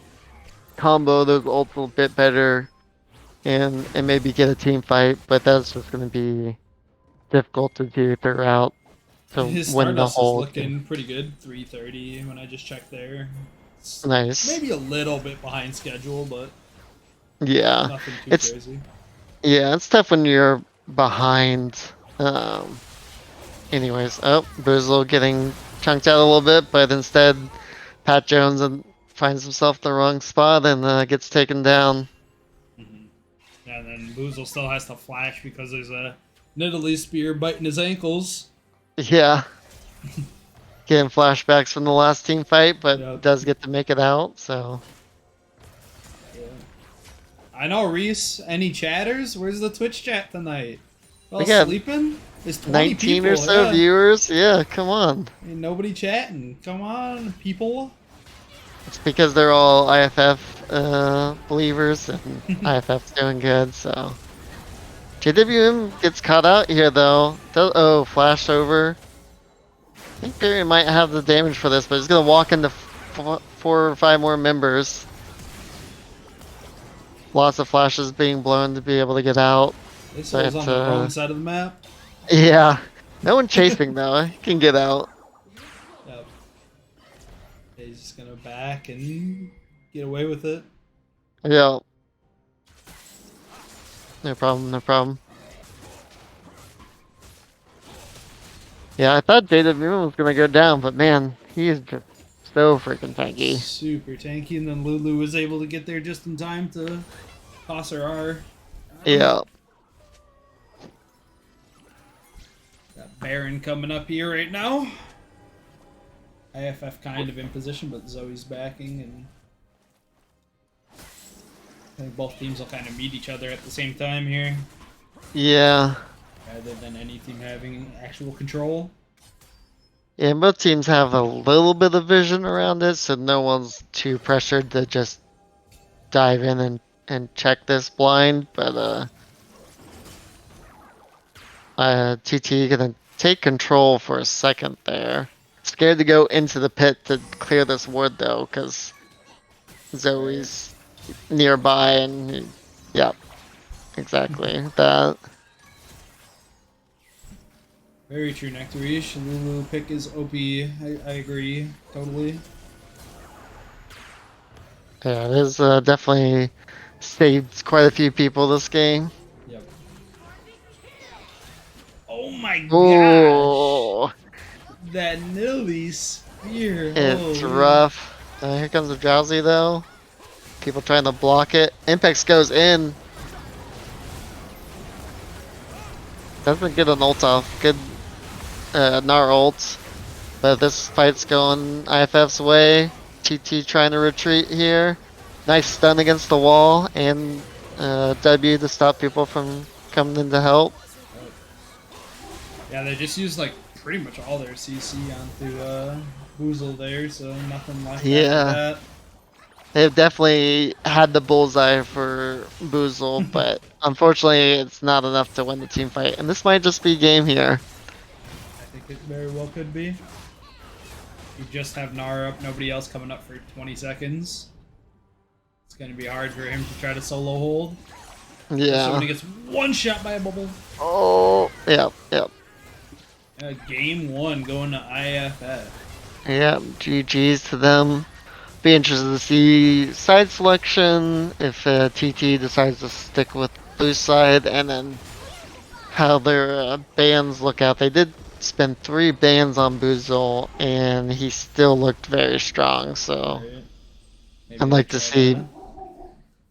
combo those ults a bit better and maybe get a team fight. But that's just gonna be difficult to do throughout to His win the Stardust is whole game. looking pretty good. 330 when I just checked there. It's Nice. maybe a little bit behind schedule, but Yeah. nothing too It's crazy. yeah, it's tough when you're behind. Um anyways, oh, Boozle getting chunked out a little bit, but instead Pat Jones finds himself in the wrong spot and gets taken down. Mm-hmm. And then Boozle still has to flash because there's a Nidalee spear biting his ankles. Yeah, getting flashbacks from the last team fight, but Yep. does get to make it out, so. Yeah. I know, Reese. Any chatters? Where's the Twitch chat tonight? We All got sleeping? There's 20 19 people, or so yeah. viewers. Yeah, come on. Ain't nobody chatting. Come on, people. It's because they're all IFF believers, and IFF's doing good, so. JWM gets caught out here, though. Oh, flash over. I think Barry might have the damage for this, but he's gonna walk into 4 or 5 more members. Lots of flashes being blown to be able to get out. This But one's on the wrong side of the map. yeah, no one chasing though. He can get out. Yep. He's just gonna back and get away with it. Yeah, no problem, no problem. Yeah, I thought JWM was gonna go down, but man, he is just so freaking tanky. Super tanky, and then Lulu was able to get there just in time to toss her R. Yeah. Got Baron coming up here right now. IFF kind of in position, but Zoe's backing, and I think both teams will kind of meet each other at the same time here, Yeah. rather than any team having actual control. Yeah, both teams have a little bit of vision around it, so no one's too pressured to just dive in and check this blind, but TT gonna take control for a second there. Scared to go into the pit to clear this ward though, because Zoe's nearby and yeah, exactly that. Very true, Nectarish. Lulu pick is OP. I agree totally. Yeah, it is definitely saved quite a few people this game. Yep. Oh my gosh! Oh, That Nilly spear. it's Holy. rough. Here comes the Drowsy though. People trying to block it. Impex goes in. Doesn't get an ult off. Good Gnar ult. But this fight's going IFF's way. TT trying to retreat here. Nice stun against the wall and W to stop people from coming in to help. Yeah, they just used like pretty much all their CC onto Boozle there, so nothing left Yeah. after that. They've definitely had the bullseye for Boozle, but unfortunately it's not enough to win the team fight. And this might just be game here. I think it very well could be. You just have Nara up, nobody else coming up for 20 seconds. It's going to be hard for him to try to solo hold. Yeah. So when he gets one shot by a bubble. Oh, yep, yep. Game 1 going to IFF. Yep, GG's to them. Be interested to see side selection if TT decides to stick with blue side, and then how their bans look out. They did spend 3 bans on Boozle, and he still looked very strong. So Right. Maybe I'd like they to try see.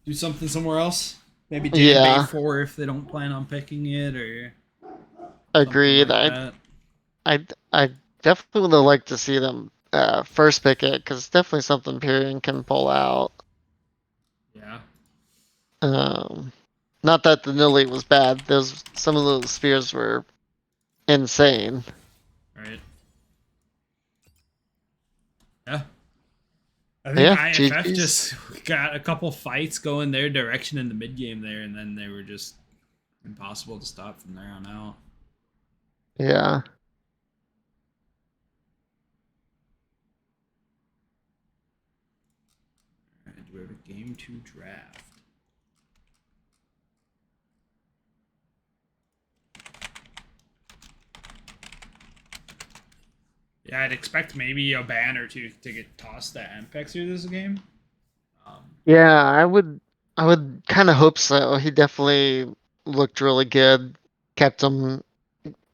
do something somewhere else. Maybe jam Yeah. bait 4 if they don't plan on picking it, or Agreed. something like that. I definitely would have liked to see them first pick it, because it's definitely something Pyrion can pull out. Yeah. Not that the Nilly was bad. Those some of those spears were insane. Right. Yeah. I But think yeah, IFF GG's. just got a couple fights going their direction in the mid game there, and then they were just impossible to stop from there on out. Yeah. All right, do we have a game two draft? Yeah, I'd expect maybe a ban or two to get tossed at Ampex through this game. Um, Yeah, I would kind of hope so. He definitely looked really good. Kept him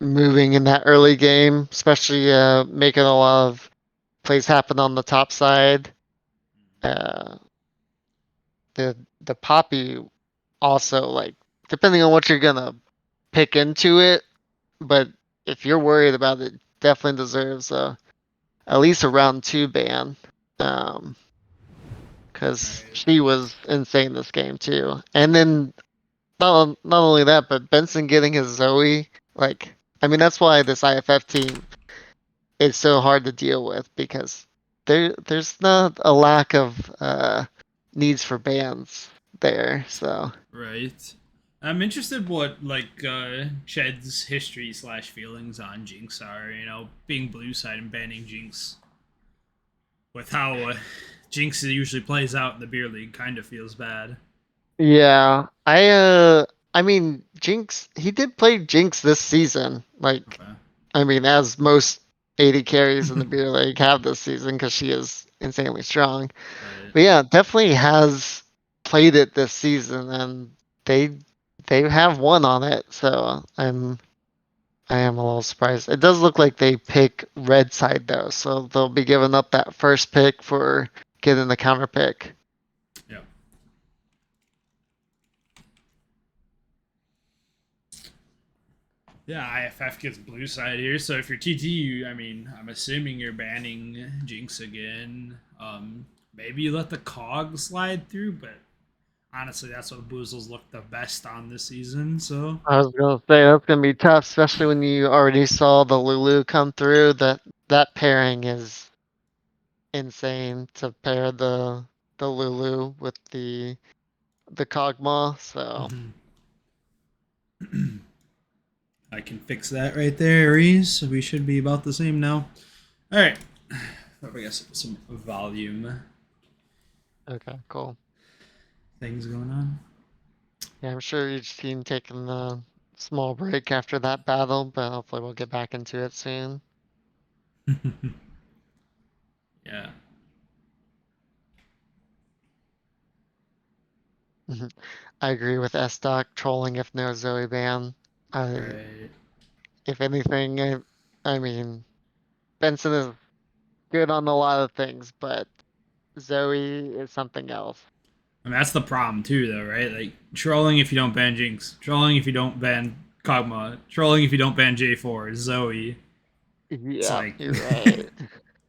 moving in that early game, especially making a lot of plays happen on the top side. Uh, the Poppy also, like, depending on what you're gonna pick into it, but if you're worried about it, definitely deserves at least a round two ban. Um, because right, she was insane this game too. And then not only that, but Benson getting his Zoe, like, I mean, that's why this IFF team is so hard to deal with, because there's not a lack of needs for bans there. So right. I'm interested what like Ched's history slash feelings on Jinx are. You know, being blue side and banning Jinx with how Jinx usually plays out in the beer league, kind of feels bad. yeah, I mean, Jinx, he did play Jinx this season. Like, Okay. I mean, as most 80 carries in the beer league have this season, because she is insanely strong. Right. But yeah, definitely has played it this season, and they they have won on it. So I am a little surprised. It does look like they pick red side though, so they'll be giving up that first pick for getting the counter pick. Yeah. Yeah, IFF gets blue side here. So if you're TT, I mean, I'm assuming you're banning Jinx again. Maybe you let the Cog slide through, but honestly, that's what Boozles looked the best on this season. So I was gonna say that's gonna be tough, especially when you already saw the Lulu come through. That pairing is insane to pair the Lulu with the Kog'Maw. So I can fix that right there, Reese. We should be about the same now. All right. I guess some volume okay, cool. things going on. Yeah, I'm sure each team taking a small break after that battle, but hopefully we'll get back into it soon. Yeah. I agree with S-Doc trolling if no Zoe ban. I, Right. if anything, I mean, Benson is good on a lot of things, but Zoe is something else. I mean, that's the problem too, though, right? Like trolling if you don't ban Jinx, trolling if you don't ban Kog'Maw, trolling if you don't ban J4, Zoe. It's Yeah, like you're right.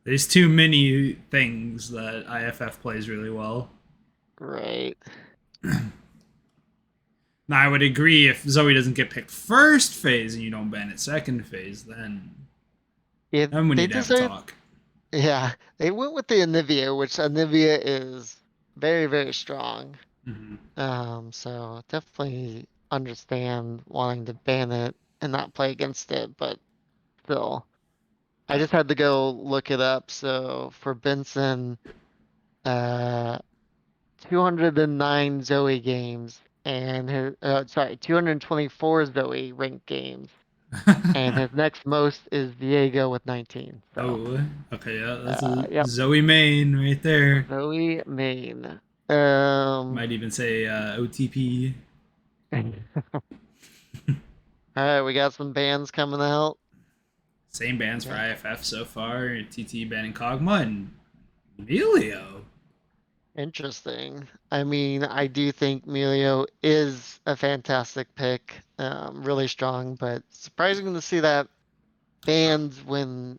there's too many things that IFF plays really well. Right. Now, I would agree if Zoe doesn't get picked first phase and you don't ban it second phase, Yeah, then we they need to have a deserve. talk. Yeah, they went with the Anivia, which Anivia is very, very strong. Hmm. So definitely understand wanting to ban it and not play against it, but still, I Yeah. just had to go look it up. So for Benson, uh, 209 Zoe games, and his, sorry, 224 Zoe ranked games, and his next most is Diego with 19. So, Oh, okay, yeah, that's a yep, Zoe main right there. Zoe main. Um, Might even say OTP. all right, we got some bands coming out. Same bands for Yeah, IFF so far. TT banning Kog'Maw and Melio. interesting. I mean, I do think Melio is a fantastic pick, really strong, but surprising to see that banned when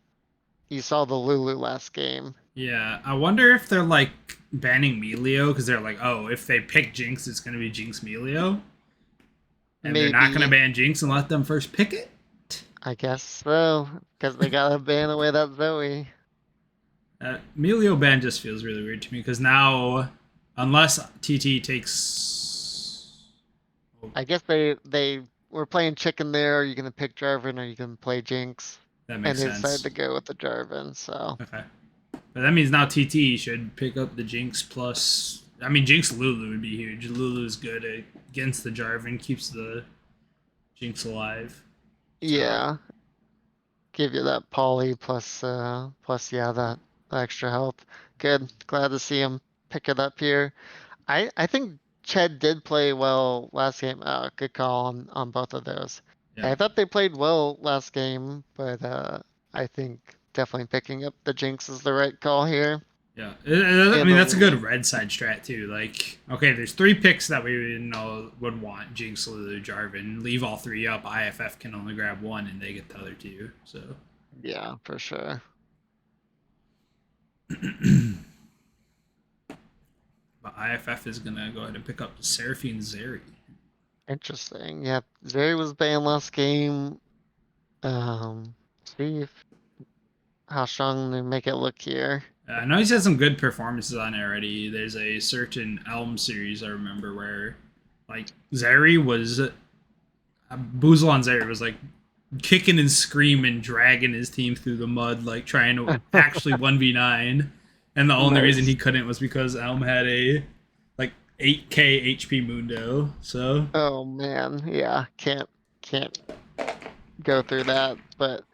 you saw the Lulu last game. Yeah, I wonder if they're like banning Melio because they're like, oh, if they pick Jinx, it's gonna be Jinx Melio, and they're not gonna Maybe. ban Jinx and let them first pick it. I guess so, because they gotta ban away that Zoe. Emilio ban just feels really weird to me because now, unless TT takes, oh, I guess they were playing chicken there. Are you gonna pick Jarvan or are you gonna play Jinx? that And makes they decided sense. to go with the Jarvan, so Okay, but that means now TT should pick up the Jinx plus. I mean, Jinx Lulu would be huge. Lulu's good against the Jarvan, keeps the Jinx alive. So yeah, give you that poly plus yeah, that extra health. Good. Glad to see him pick it up here. I think Ched did play well last game. Good call on both of those. yeah, I thought they played well last game, but I think definitely picking up the Jinx is the right call here. yeah. I And mean, the that's a good Lulu. red side strat too. Like, okay, there's three picks that we know would want: Jinx, Lulu, Jarvan. Leave all three up. IFF can only grab one, and they get the other two. So, Yeah, for sure. but IFF is gonna go ahead and pick up Seraphine Zeri. Interesting. Yeah, Zeri was banned last game. See if how strong they make it look here. I know he's had some good performances on it already. There's a certain Elm series I remember where, like, Zeri was Boozle on Zeri was like kicking and screaming, dragging his team through the mud, like trying to actually 1v9. And the only reason he Nice. couldn't was because Elm had a like 8k HP Mundo. So Oh man, yeah, can't go through that, but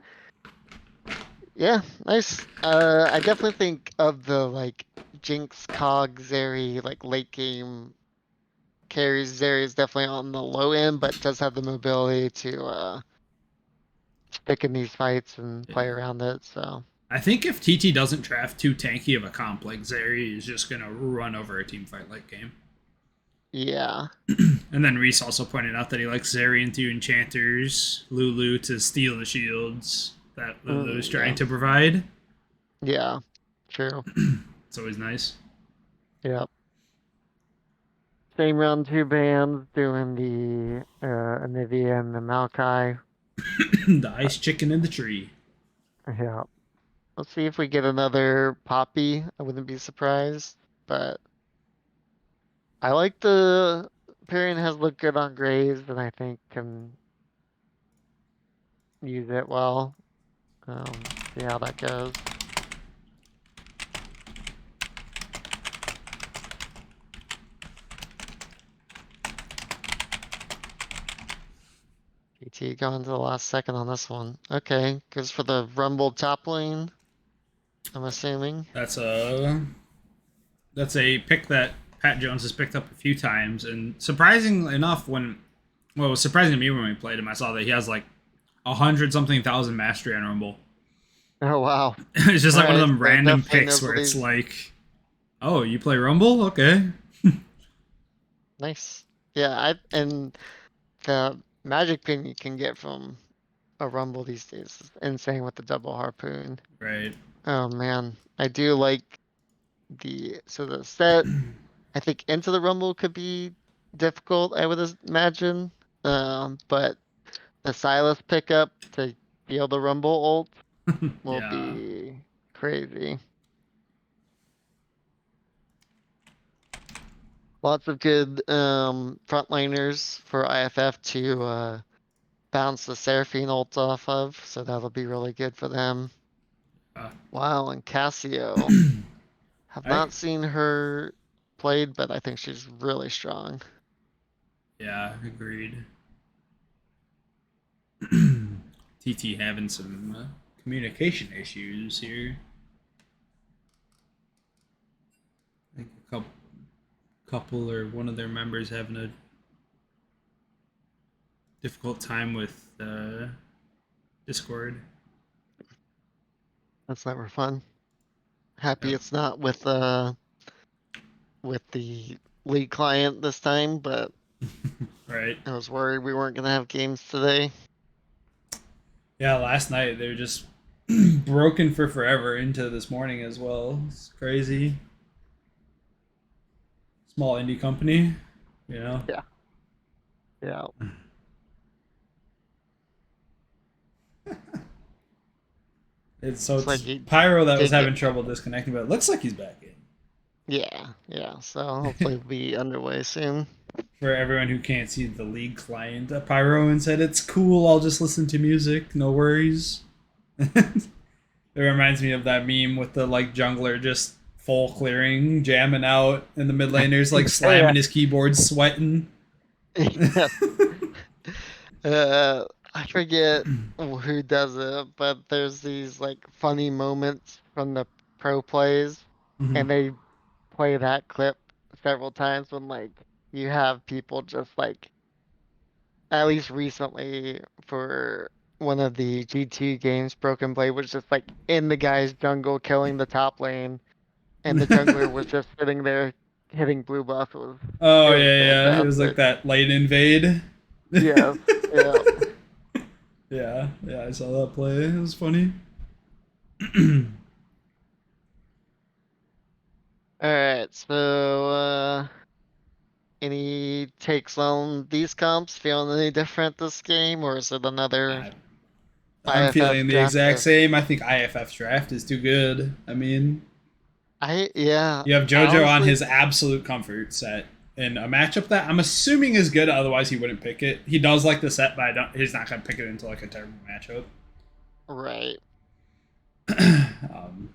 yeah, nice. I definitely think of the like Jinx, Cog, Zeri, like late game carries. Zeri is definitely on the low end, but does have the mobility to stick in these fights and yeah. play around it. So I think if TT doesn't draft too tanky of a comp, like Zeri is just gonna run over a team fight like game. yeah, And then Reese also pointed out that he likes Zeri into enchanters, Lulu to steal the shields that Lulu's trying yeah, to provide. yeah, true. It's always nice. Yeah. Same round two bands doing the Anivia and the Maokai. The Uh, ice chicken in the tree. yeah. Let's see if we get another Poppy. I wouldn't be surprised, but I like the Perion has looked good on Graves, and I think can use it well. See how that goes. PT going to the last second on this one. Okay, goes for the Rumble top lane, I'm assuming. That's a pick that Pat Jones has picked up a few times, and surprisingly enough, it was surprising to me when we played him, I saw that he has like 100 something thousand mastery on Rumble. Oh wow. It's just like one of Alright, them so random definitely picks knows where what it's he's like, oh, you play Rumble, okay. nice. Yeah, I and the magic pin you can get from a Rumble these days is insane with the double harpoon. Right. Oh man, I do like the set. I think into the Rumble could be difficult, I would imagine. But the Silas pickup to deal the Rumble ult will Yeah. be crazy. Lots of good frontliners for IFF to bounce the Seraphine ult off of, so that'll be really good for them. Uh, Wow, and Cassio. Have I not seen her played, but I think she's really strong. yeah, agreed. TT having some communication issues here. I think a couple or one of their members having a difficult time with Discord. That's never fun. Happy Yep. it's not with the league client this time, but Right. I was worried we weren't gonna have games today. Yeah, last night they were just broken for forever into this morning as well. It's crazy. Small indie company, you know. Yeah. Yeah. It's It's like he Pyro that was did having get back trouble in. disconnecting, but it looks like he's back in. Yeah, yeah. So hopefully we'll be underway soon. For everyone who can't see the League client, Pyro and said it's cool. I'll just listen to music, no worries. It reminds me of that meme with the like jungler just full clearing, jamming out, and the mid laner's like Yeah, slamming his keyboard, sweating. yeah. I forget who does it, but there's these like funny moments from the pro plays, Mhm. and they play that clip several times when like you have people just like at least recently for one of the G2 games, Broken Blade was just like in the guy's jungle killing the top lane, and the jungler was just sitting there hitting blue buff. It Oh was yeah, yeah. It was like fantastic. that late invade. Yes, yeah. Yeah, yeah. I saw that play. It was funny. All right, so any takes on these comps? Feeling any different this game, or is it another I, I'm IFF feeling the draft exact of? same. I think IFF's draft is too good. I mean, Yeah, you have I JoJo on honestly, his absolute comfort set in a matchup that I'm assuming is good. Otherwise, he wouldn't pick it. He does like the set, but I don't. He's not gonna pick it into like a terrible matchup. right.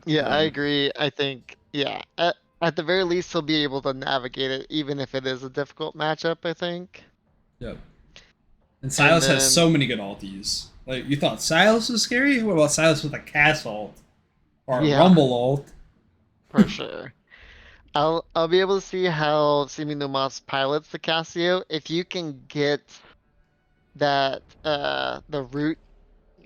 Yeah, I And agree. I think, yeah, at the very least, he'll be able to navigate it, even if it is a difficult matchup, I think. yep. And And Silas has so then, many good ulties. Like you thought Silas was scary. What about Silas with a cast ult or a yeah, Rumble ult? for sure. I'll be able to see how Simi Numas pilots the Casio. If you can get that the root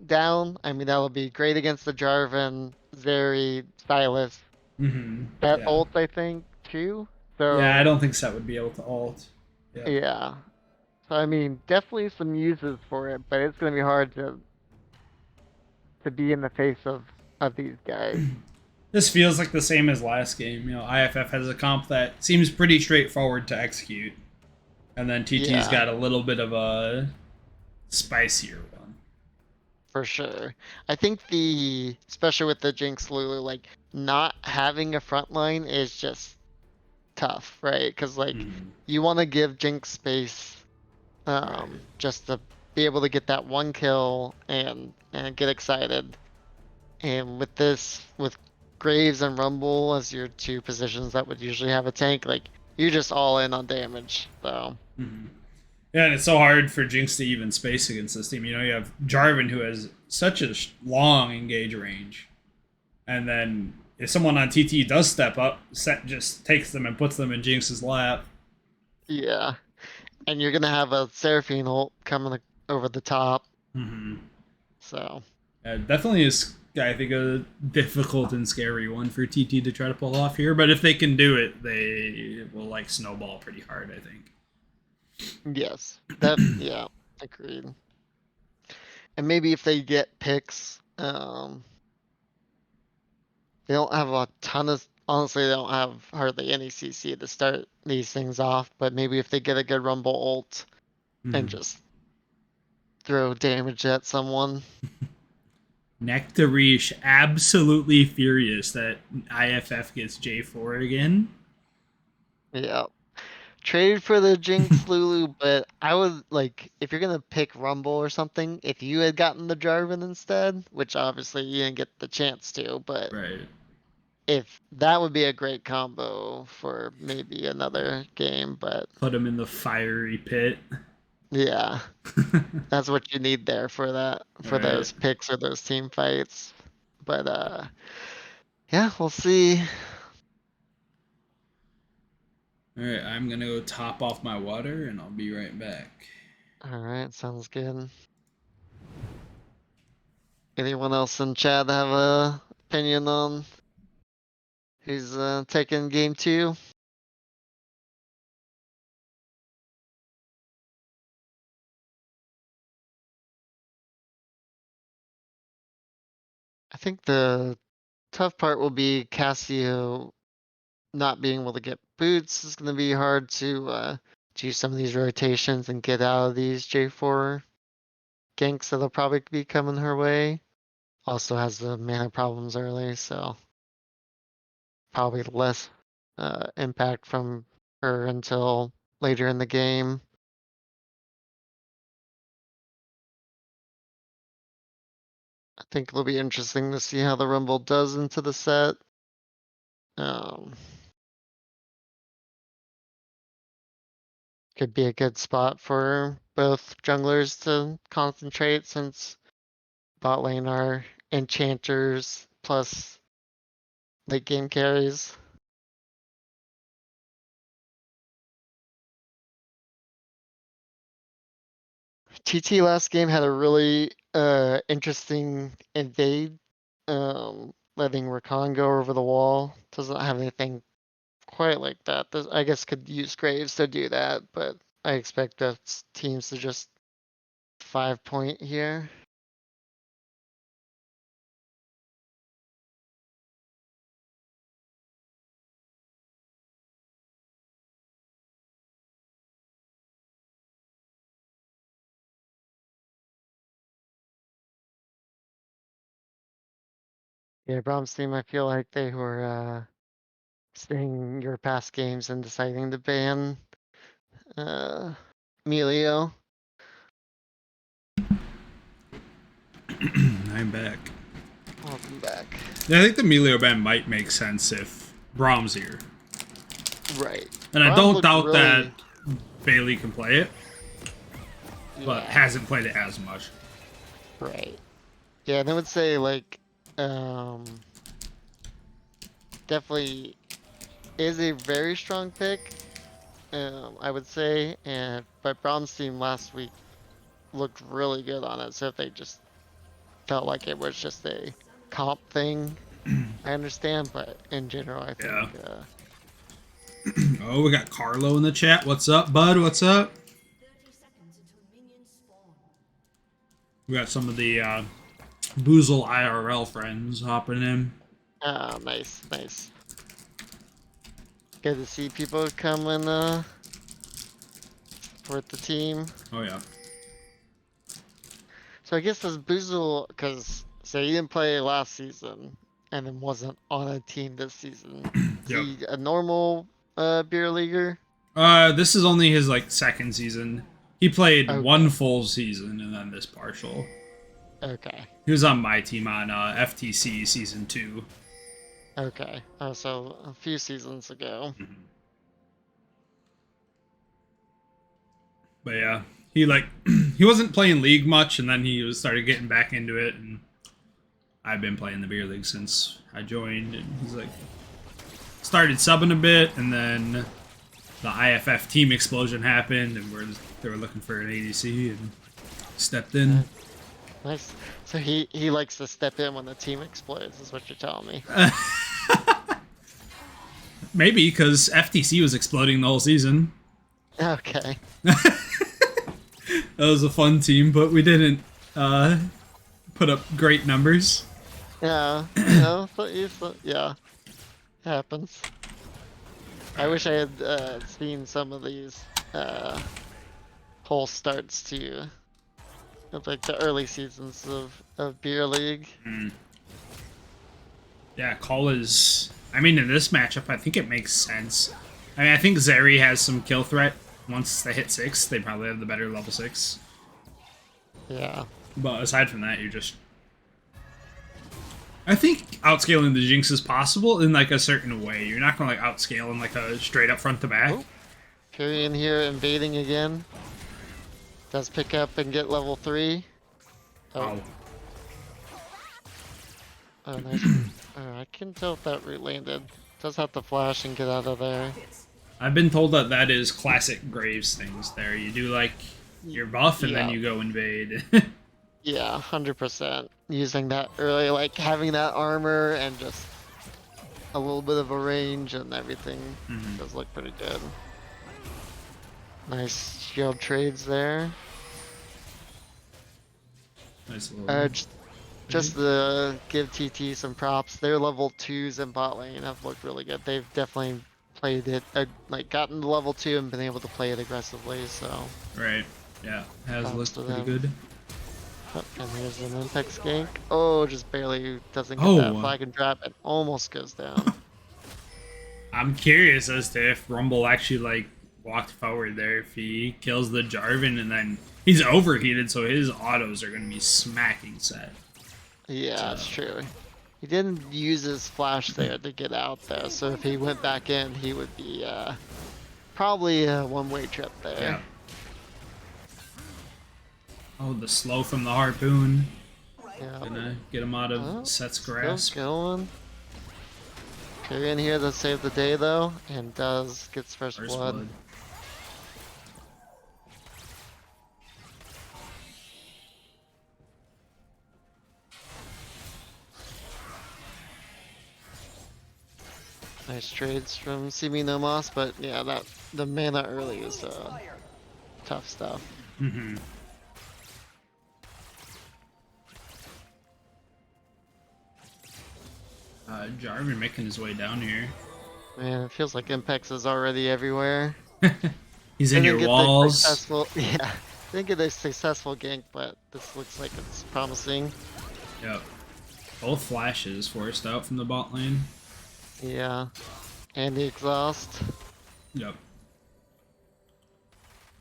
down, I mean that'll be great against the Jarvan, Zeri, Silas. Mm-hmm. That Yeah. ult, I think, too. Yeah, I So don't think Set would be able to ult. Yep. yeah. So I mean, definitely some uses for it, but it's gonna be hard to be in the face of these guys. This feels like the same as last game. You know, IFF has a comp that seems pretty straightforward to execute, and then TT's Yeah, got a little bit of a spicier one. for sure. I think especially with the Jinx Lulu, like not having a front line is just tough, right? Because like Mm-hmm. you want to give Jinx space, Right. just to be able to get that one kill and get excited. And with with Graves and Rumble as your two positions that would usually have a tank, like you're just all in on damage. So Mm-hmm. Yeah, and it's so hard for Jinx to even space against this team. You know, you have Jarvan who has such a long engage range, and then if someone on TT does step up, Set just takes them and puts them in Jinx's lap. yeah, and you're gonna have a Seraphine ult coming over the top. Mm-hmm. So Definitely is, I think, a difficult and scary one for TT to try to pull off here. But if they can do it, they will like snowball pretty hard. I think. yes, that yeah, agreed. And maybe if they get picks, they don't have a ton of. Honestly, they don't have hardly any CC to start these things off. But maybe if they get a good Rumble ult and Mm-hmm. just throw damage at someone. Nectarish absolutely furious that IFF gets J4 again. Yeah. Traded for the Jinx Lulu, but I would like if you're gonna pick Rumble or something, if you had gotten the Jarvan instead, which obviously you didn't get the chance to, but Right. if that would be a great combo for maybe another game, but Put him in the fiery pit. yeah, that's what you need there for Right. those picks or those team fights. But yeah, we'll see. All right. I'm gonna go top off my water, and I'll be right back. All right, sounds good. Anyone else in chat have a opinion on who's taking game two? I think the tough part will be Casio not being able to get boots is going to be hard to do some of these rotations and get out of these J4 ganks that'll probably be coming her way. also has the mana problems early, so probably less impact from her until later in the game. I think it'll be interesting to see how the Rumble does into the set. Could be a good spot for both junglers to concentrate since bot lane are enchanters plus late game carries. TT last game had a really interesting invade, letting Rakan go over the wall. Doesn't have anything quite like that. I guess could use Graves to do that, but I expect the teams to just 5-point here. Yeah, Brahms team, I feel like they were staying your past games and deciding to ban Melio. I'm back. Welcome back. Yeah, I think the Melio ban might make sense if Brahm's here. Right. And I Braum don't looked doubt really, that Bailey can play it, but yeah, hasn't played it as much. right. Yeah, and I would say like definitely is a very strong pick. I would say, and but Braum's team last week looked really good on it. So if they just felt like it was just a comp thing, I understand. But in general, I think Yeah. Oh, we got Carlo in the chat. What's up, bud? What's up? We got some of the Boozle IRL friends hopping in. nice, nice. Good to see people come and support the team. Oh yeah. So I guess this Boozle, because so he didn't play last season and then wasn't on a team this season. Is Yep. he a normal beer leaguer? This is only his like second season. He played Okay, one full season and then this partial. okay, He was on my team on FTC season 2. okay. So a few seasons ago. But yeah, he like he wasn't playing League much, and then he was started getting back into it, and I've been playing the beer league since I joined, and he's like started subbing a bit, and then the IFF team explosion happened, and they were looking for an ADC, and stepped in. Nice. So he likes to step in when the team explodes, is what you're telling me. Maybe because FTC was exploding the whole season. Okay. That was a fun team, but we didn't put up great numbers. Yeah. Yeah. Happens. I wish I had seen some of these whole starts to of like the early seasons of Beer League. Yeah, Call is. I mean, in this matchup, I think it makes sense. I mean, I think Zeri has some kill threat. Once they hit 6, they probably have the better level 6. Yeah. But aside from that, you're just. I think outscaling the Jinx is possible in like a certain way. You're not gonna like outscale in like a straight up front to back. Oh. Tyrion here invading again. Does pick up and get level 3. Oh. Oh, nice. I can tell if that root landed. Does have to flash and get out of there. I've been told that that is classic Graves things there. You do like your buff and then Yeah. you go invade. Yeah, 100%. Using that early, like having that armor and just a little bit of a range and everything does look pretty good. Nice shield trades there. Nice little. Just to give TT some props, their level 2s in bot lane have looked really good. They've definitely played it, like gotten to level 2 and been able to play it aggressively, so. Right. Yeah. Has Props looked to pretty them. good. Oh, and here's an Impex gank. Oh, just barely doesn't get that Oh, flag and drop and almost goes down. I'm curious as to if Rumble actually like walked forward there. If he kills the Jarvan and then he's overheated, so his autos are going to be smacking set. Yeah, So, that's true. He didn't use his flash there to get out though, so if he went back in, he would be probably a one-way trip there. yeah. Oh, the slow from the harpoon. Yeah. Gonna get him out of Oh, Set's still grasp. going. Carry in here to save the day though, and gets first blood. Nice trades from CB No Moss, but yeah, that the mana early is tough stuff. Mm-hmm. Jarvan making his way down here. Man, it feels like Impex is already everywhere. He's in your walls. Yeah, didn't get a successful gank, but this looks like it's promising. Yep. Both flashes forced out from the bot lane. Yeah, and the exhaust. Yep.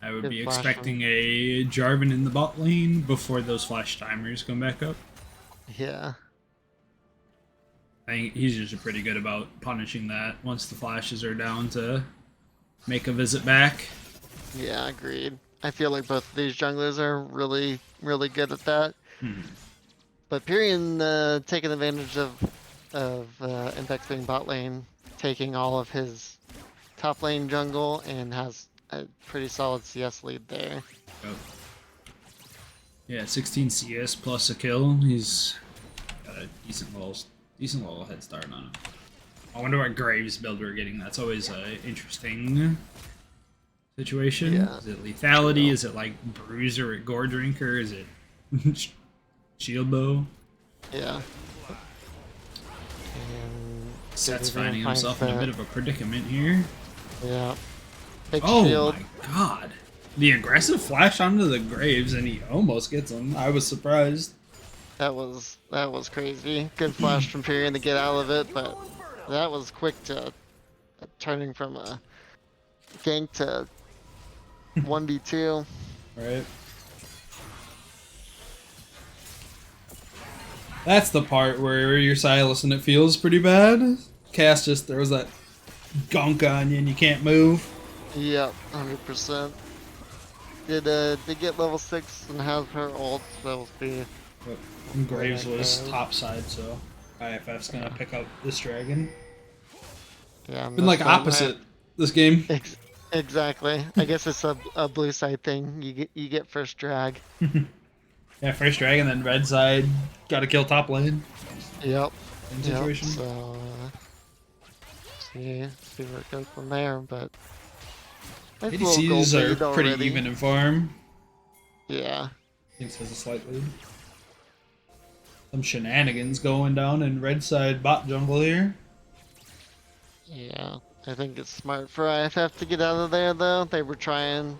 I would Good be flash expecting a Jarvan in the bot lane before those flash timers come back up. Yeah. I think he's usually pretty good about punishing that once the flashes are down to make a visit back. Yeah, agreed. I feel like both of these junglers are really, really good at that. But Pyrion taking advantage of Impex being bot lane, taking all of his top lane jungle, and has a pretty solid CS lead there. Yep. Yeah, 16 CS plus a kill. He's got a decent little head start on him. I wonder what Graves build we're getting. That's always an interesting situation. Yeah. Is it lethality? Is it like bruiser or gore drinker? Is it shield bow? Yeah. And Set's finding himself in a bit of a predicament here. Yeah. Big Oh shield. my god. The aggressive flash onto the Graves and he almost gets him. I was surprised. That was crazy. Good flash from Pyrion to get out of it, but that was quick to turning from a gank to 1v2. Right. That's the part where you're Silas and it feels pretty bad. Cass just throws that gunk on you and you can't move. Yep, 100%. Did get level 6 and have her ult, so we'll see. And Graves was top side, so IFF's gonna pick up this dragon. Yeah, Been like opposite this game. Exactly. I guess it's a blue side thing. You get first drag. Yeah, first dragon, then red side. Got to kill top lane. Yep. Situation. So see where it goes from there, but ADCs are pretty even in farm. Yeah. Thinks has a slight lead. Some shenanigans going down in red side bot jungle here. Yeah. I think it's smart for IFF to get out of there though. They were trying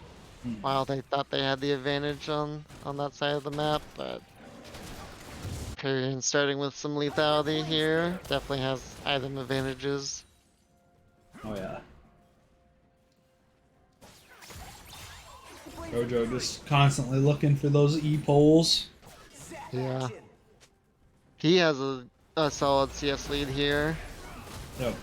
while they thought they had the advantage on that side of the map, but Pyrion starting with some lethality here definitely has item advantages. Oh yeah. Jojo just constantly looking for those E-poles. Yeah. He has a solid CS lead here. Yep.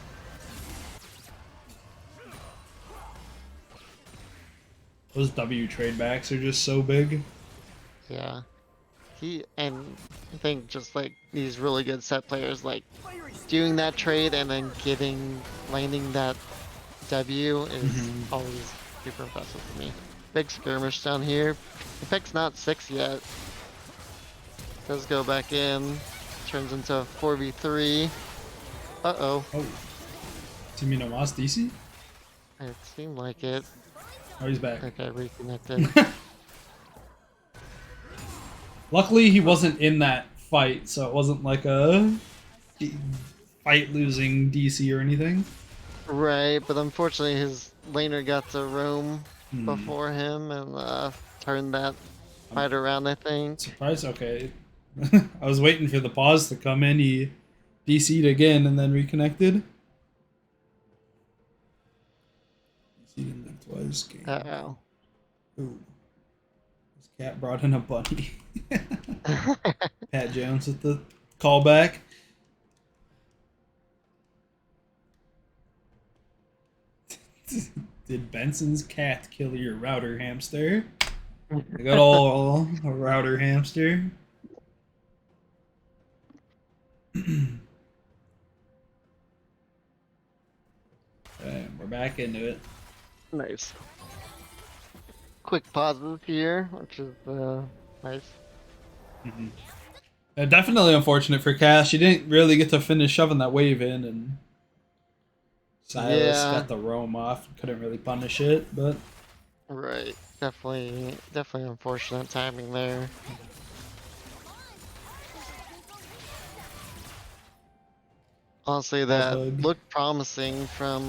Those W trade backs are just so big. Yeah. I think just like these really good set players, like doing that trade and then landing that W is always super impressive for me. Big skirmish down here. The pick's not 6 yet. Does go back in. Turns into 4v3. Uh-oh. Oh. Do you mean a lost DC? It seemed like it. Oh, he's back. Okay, reconnected. Luckily, he wasn't in that fight, so it wasn't like a fight-losing DC or anything. Right, but unfortunately his laner got to roam before him and turned that right around, I think. Surprise. Okay. I was waiting for the pause to come in. He DC'd again and then reconnected. DC'd and then twice. Game. Uh-oh. Ooh. This cat brought in a bunny. Pat Jones with the callback. Did Benson's cat kill your router hamster? I got all a router hamster. And we're back into it. Nice. Quick pauses here, which is nice. Definitely unfortunate for Cass. She didn't really get to finish shoving that wave in, and Silas got the roam off. Couldn't really punish it, but right, definitely unfortunate timing there. Honestly, that looked promising from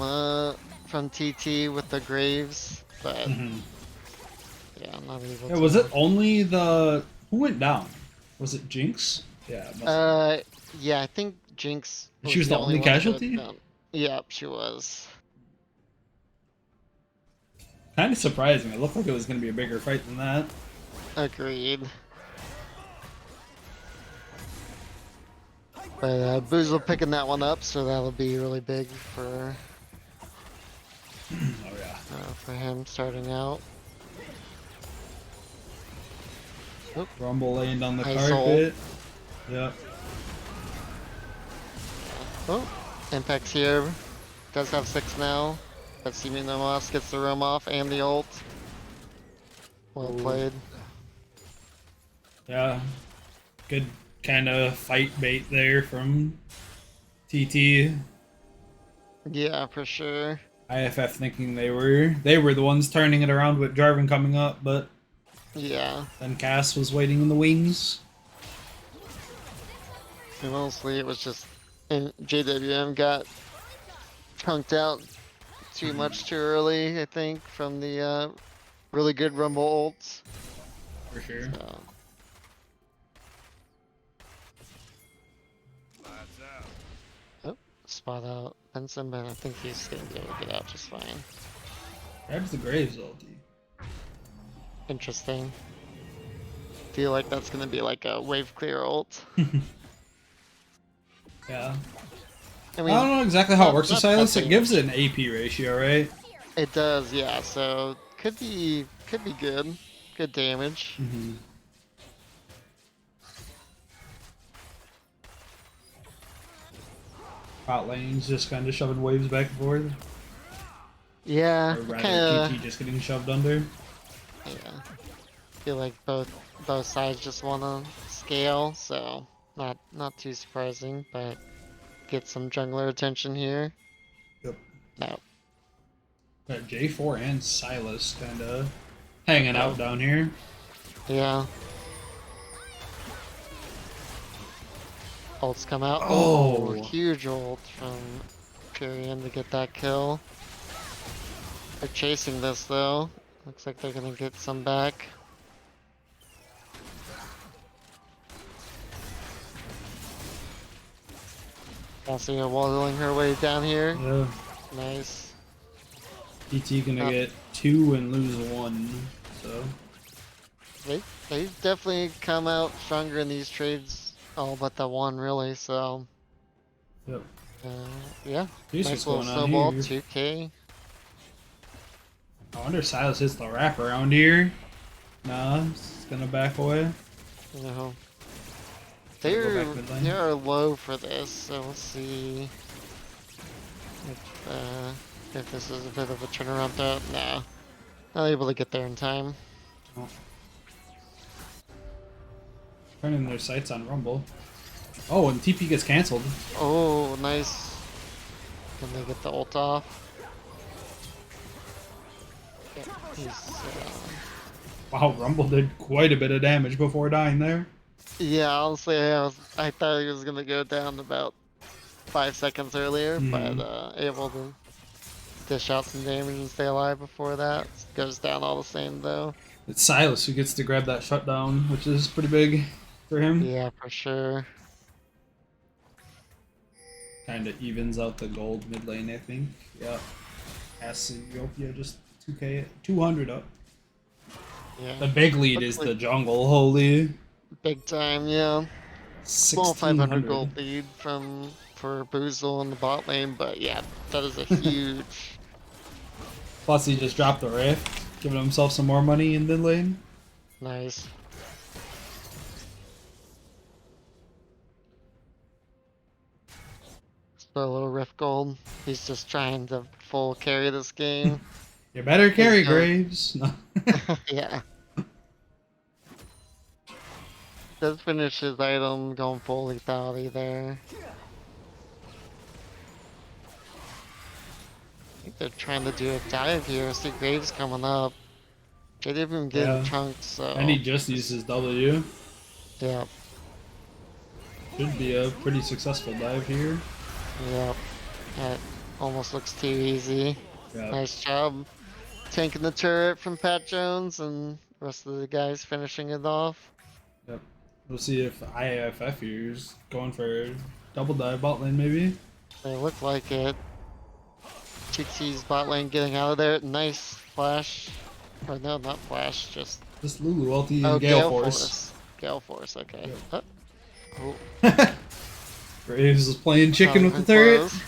TT with the Graves, but yeah, I'm not able to. Was it only the who went down? Was it Jinx? Yeah. Yeah, I think Jinx. She was the only casualty? Yep, she was. Kind of surprising. It looked like it was going to be a bigger fight than that. Agreed. But Boozle picking that one up, so that'll be really big for. Oh yeah. For him starting out. Oop. Rumble laying on the carpet. Yep. Oh, Impact's here. Does have 6 now. But Simi Nomos gets the roam off and the ult. Well played. Yeah. Good kind of fight bait there from TT. Yeah, for sure. IFF thinking they were the ones turning it around with Jarvan coming up, but yeah. Then Cass was waiting in the wings. And mostly it was just JWM got chunked out too much too early, I think, from the really good Rumble ults. For sure. So. Oh, spot out Benson, but I think he's gonna be able to get out just fine. Grabs the Graves ulti. Interesting. Feel like that's gonna be like a wave clear ult. Yeah. I don't know exactly how it works with Silas. It gives it an AP ratio, right? It does, yeah. So could be good. Good damage. Bot lane's just kind of shoving waves back and forth. Yeah, or rather, TT just getting shoved under. Yeah. Feel like both sides just want to scale, so not too surprising, but get some jungler attention here. Yep. No. Got J4 and Silas kind of hanging out down here. Yeah. Ults come out. Oh, huge ult from Tyrion to get that kill. They're chasing this though. Looks like they're gonna get some back. Cassia waddling her way down here. Yeah. Nice. TT gonna get 2 and lose 1, so. They've definitely come out stronger in these trades, all but the one really, so. Yep. Yeah. Jeez, nice what's little going on snowball, here? 2k. I wonder if Silas hits the wrap around here. Nah, it's gonna back away. No. They're low for this, so we'll see if this is a bit of a turnaround though. No. Not able to get there in time. Oh. Turning their sights on Rumble. Oh, and TP gets cancelled. Oh, nice. Can they get the ult off? Yeah, Wow, Rumble did quite a bit of damage before dying there. Yeah, honestly, I thought he was gonna go down about 5 seconds earlier, but able to dish out some damage and stay alive before that. Goes down all the same though. It's Silas who gets to grab that shutdown, which is pretty big for him. Yeah, for sure. Kind of evens out the gold mid lane, I think. Yeah. Ethiopia just 2k, 200 up. Yeah. The big lead Looks is like the jungle. Holy. big time, yeah. Small 500 1600. gold lead for Boozle in the bot lane, but yeah, that is a huge. Plus, he just dropped the rift, giving himself some more money in mid lane. Nice. So a little Rift Gold. He's just trying to full carry this game. You better carry go- Graves. No. Yeah. Does finish his item, going full lethality there. I think they're trying to do a dive here. See Graves coming up. They didn't even get Yeah. chunked, so. And he just used his W. Yeah. Should be a pretty successful dive here. Yep. That almost looks too easy. Yeah. Nice job tanking the turret from Pat Jones and the rest of the guys finishing it off. Yep. We'll see if IFF here's going for a double dive bot lane maybe. They look like it. Chixi's bot lane getting out of there. Nice flash. Or no, not flash, just. Just Lulu ulti Oh, and Gale Force. Gale Force, okay. Yep. Oh. Graves is playing chicken Not with the even turret. close.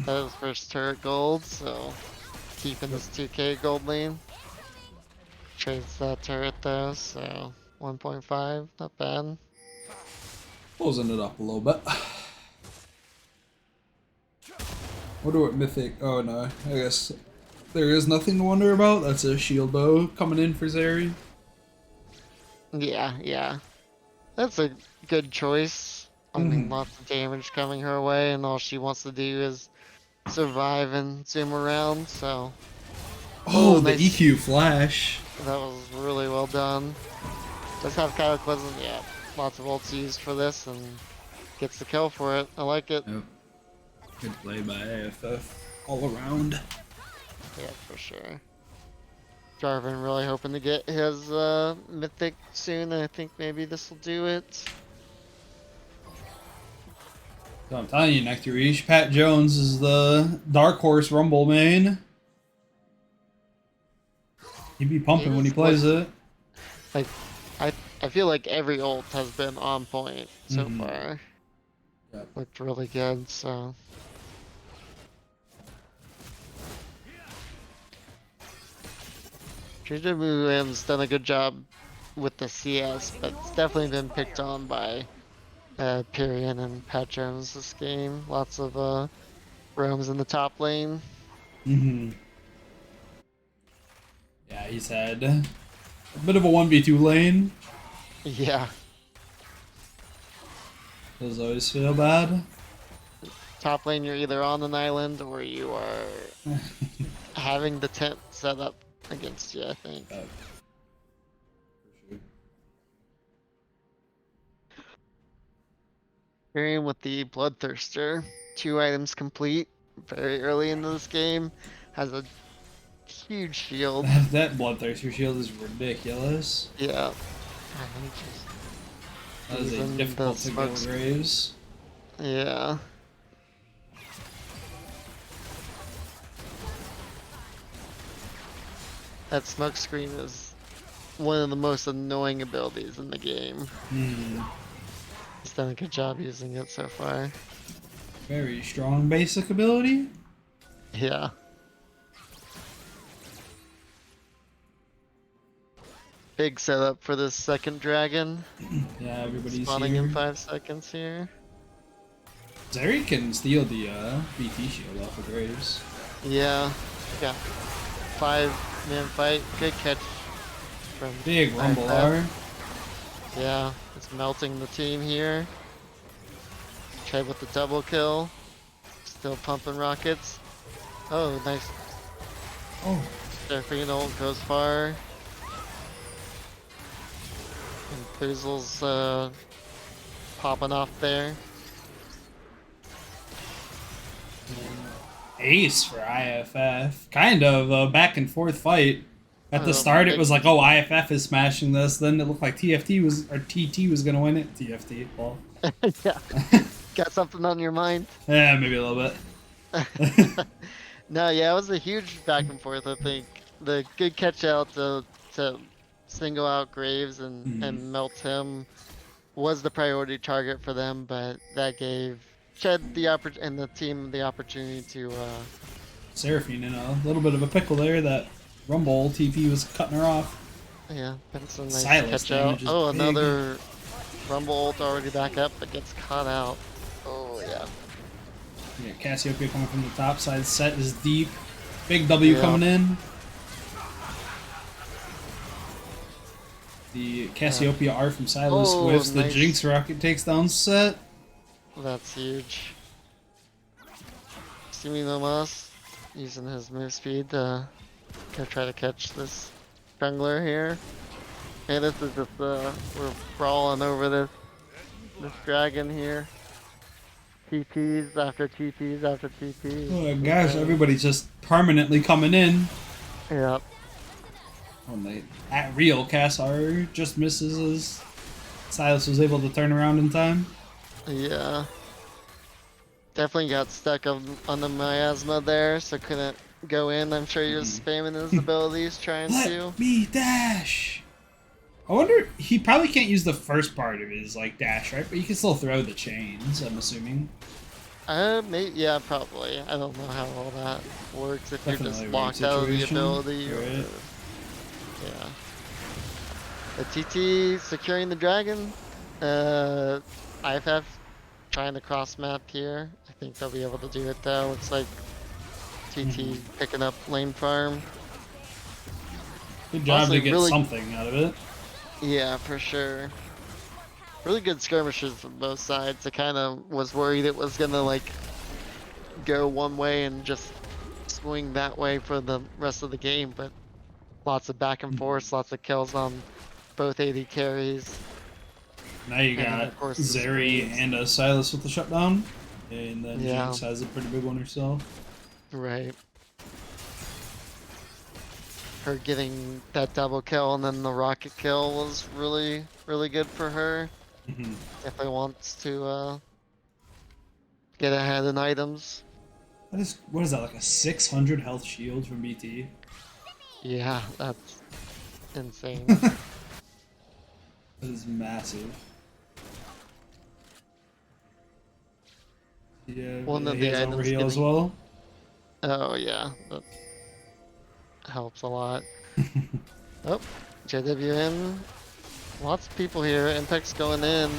That is first turret gold, so keeping this 2k gold lane. Trades that turret though, so 1.5, not bad. Closing it up a little bit. Wonder what mythic. Oh no, I guess there is nothing to wonder about. That's a shield bow coming in for Zeri. Yeah. That's a good choice. I mean, lots of damage coming her way, and all she wants to do is survive and zoom around, so. Oh, the nice. EQ flash. That was really well done. Does have Cataclysm, yeah. Lots of ults used for this, and gets the kill for it. I like it. Yep. Good play by IFF all around. Yeah, for sure. Jarvan really hoping to get his mythic soon, and I think maybe this will do it. So I'm telling you, Nectarish, Pat Jones is the dark horse Rumble main. He'd be pumping when he plays it. Like, I feel like every ult has been on point so far. Yep. Looked really good, so. JWM's done a good job with the CS, but it's definitely been picked on by Pyrian and Pat Jones this game. Lots of roams in the top lane. Yeah, he's had a bit of a 1v2 lane. Yeah. Those always feel bad. Top lane, you're either on an island or you are having the tent set up against you, I think. For sure. Pyrian with the Bloodthirster, 2 items complete very early into this game, has a huge shield. That Bloodthirster shield is ridiculous. Yeah. That is a Even difficult the to kill smokes- Graves. Yeah. That smokescreen is one of the most annoying abilities in the game. He's done a good job using it so far. Very strong basic ability. Yeah. Big setup for this second dragon. Yeah, everybody's Spawning here. in 5 seconds here. Zeri can steal the BT shield off of Graves. Yeah. Got 5-man fight. Good catch from Big Rumble R. Yeah, it's melting the team here. Tried with the double kill. Still pumping rockets. Oh, nice. Oh, Surfing ult goes far. And Boozle's popping off there. ace for IFF. Kind of a back and forth fight. At the Um, start, it it, was like, oh, IFF is smashing this. Then it looked like TFT was, or TT was going to win it. TFT, well. yeah, got something on your mind? Yeah, maybe a little bit. No, yeah, it was a huge back and forth. I think the good catch out to single out Graves Hmm. and melt him was the priority target for them, but that gave Ched the and the team the opportunity to Seraphine in a little bit of a pickle there. That Rumble TP was cutting her off. yeah, that's a nice Silas catch out. damage is Oh, big. another Rumble ult already back up, but gets caught out. Oh yeah, Yeah, Cassiopeia coming from the top side. Set is deep. Big W yeah. coming in. The Cassiopeia R from Silas Oh, whiffs. The nice. Jinx rocket takes down Set. That's huge. Sumi Mas using his move speed to try to catch this jungler here. Hey, this is just we're brawling over this dragon here. TPs after TPs after TPs. Oh my gosh, Insane. everybody's just permanently coming in. Yep. Oh, they at real Cass R just misses as Silas was able to turn around in time. Yeah. Definitely got stuck on the miasma there, so couldn't go in. I'm sure he was spamming his abilities trying to. Let me dash. I wonder, he probably can't use the first part of his like dash, right? But you can still throw the chains, I'm assuming. Maybe, yeah, probably. I don't know how all that works if you're Definitely just a weird locked out of the situation. ability or, Right. yeah. The TT securing the dragon. IFF trying to cross map here. I think they'll be able to do it though. Looks like TT picking up lane farm. Good job Honestly, to get really, something out of it. yeah, for sure. Really good skirmishes from both sides. I kind of was worried it was gonna like go one way and just swing that way for the rest of the game, but lots of back and forth, lots of kills on both AD carries. Now you And then got of course the Zeri screens. and Silas with the shutdown. And then Yeah, Jinx has a pretty big one herself. right. Her getting that double kill and then the rocket kill was really, really good for her. Definitely wants to get ahead in items. That is, what is that, like a 600 health shield from BT? Yeah, that's insane. That is massive. Yeah, One of he the has items overheal as getting. well. Oh yeah, that helps a lot. Oh, JWN. Lots of people here. Impact's going in.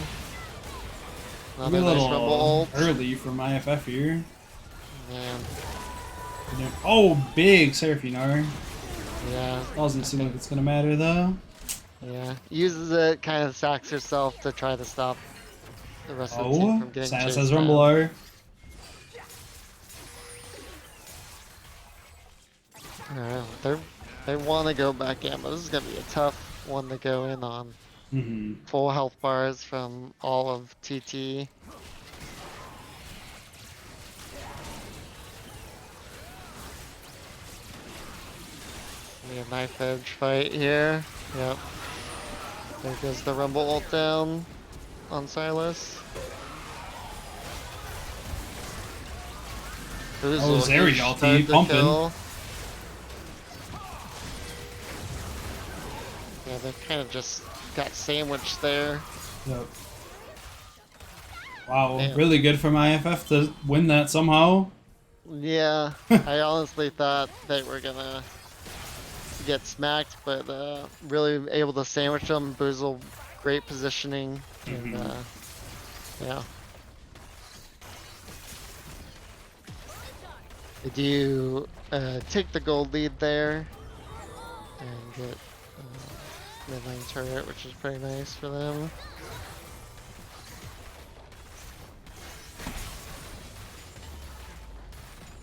Maybe Another a nice little rumble ult. early from IFF here. Man, Oh, big Seraphine R. yeah. Doesn't I seem think, like it's gonna matter though. yeah. Uses it, kind of sacks herself to try to stop the rest of the team Oh, from getting Silas has chased Rumble down. R. They want to go back in, but this is gonna be a tough one to go in on. Full health bars from all of TT. Be a knife edge fight here. Yep. There goes the rumble ult down on Silas. Oh, Zeri ulti pumping. Kill. Yeah, they kind of just got sandwiched there. Yep. Wow, Damn. really good from IFF to win that somehow. Yeah, I honestly thought they were gonna get smacked, but really able to sandwich them. Boozle, great positioning, and yeah. They do take the gold lead there and get mid-lane turret, which is pretty nice for them.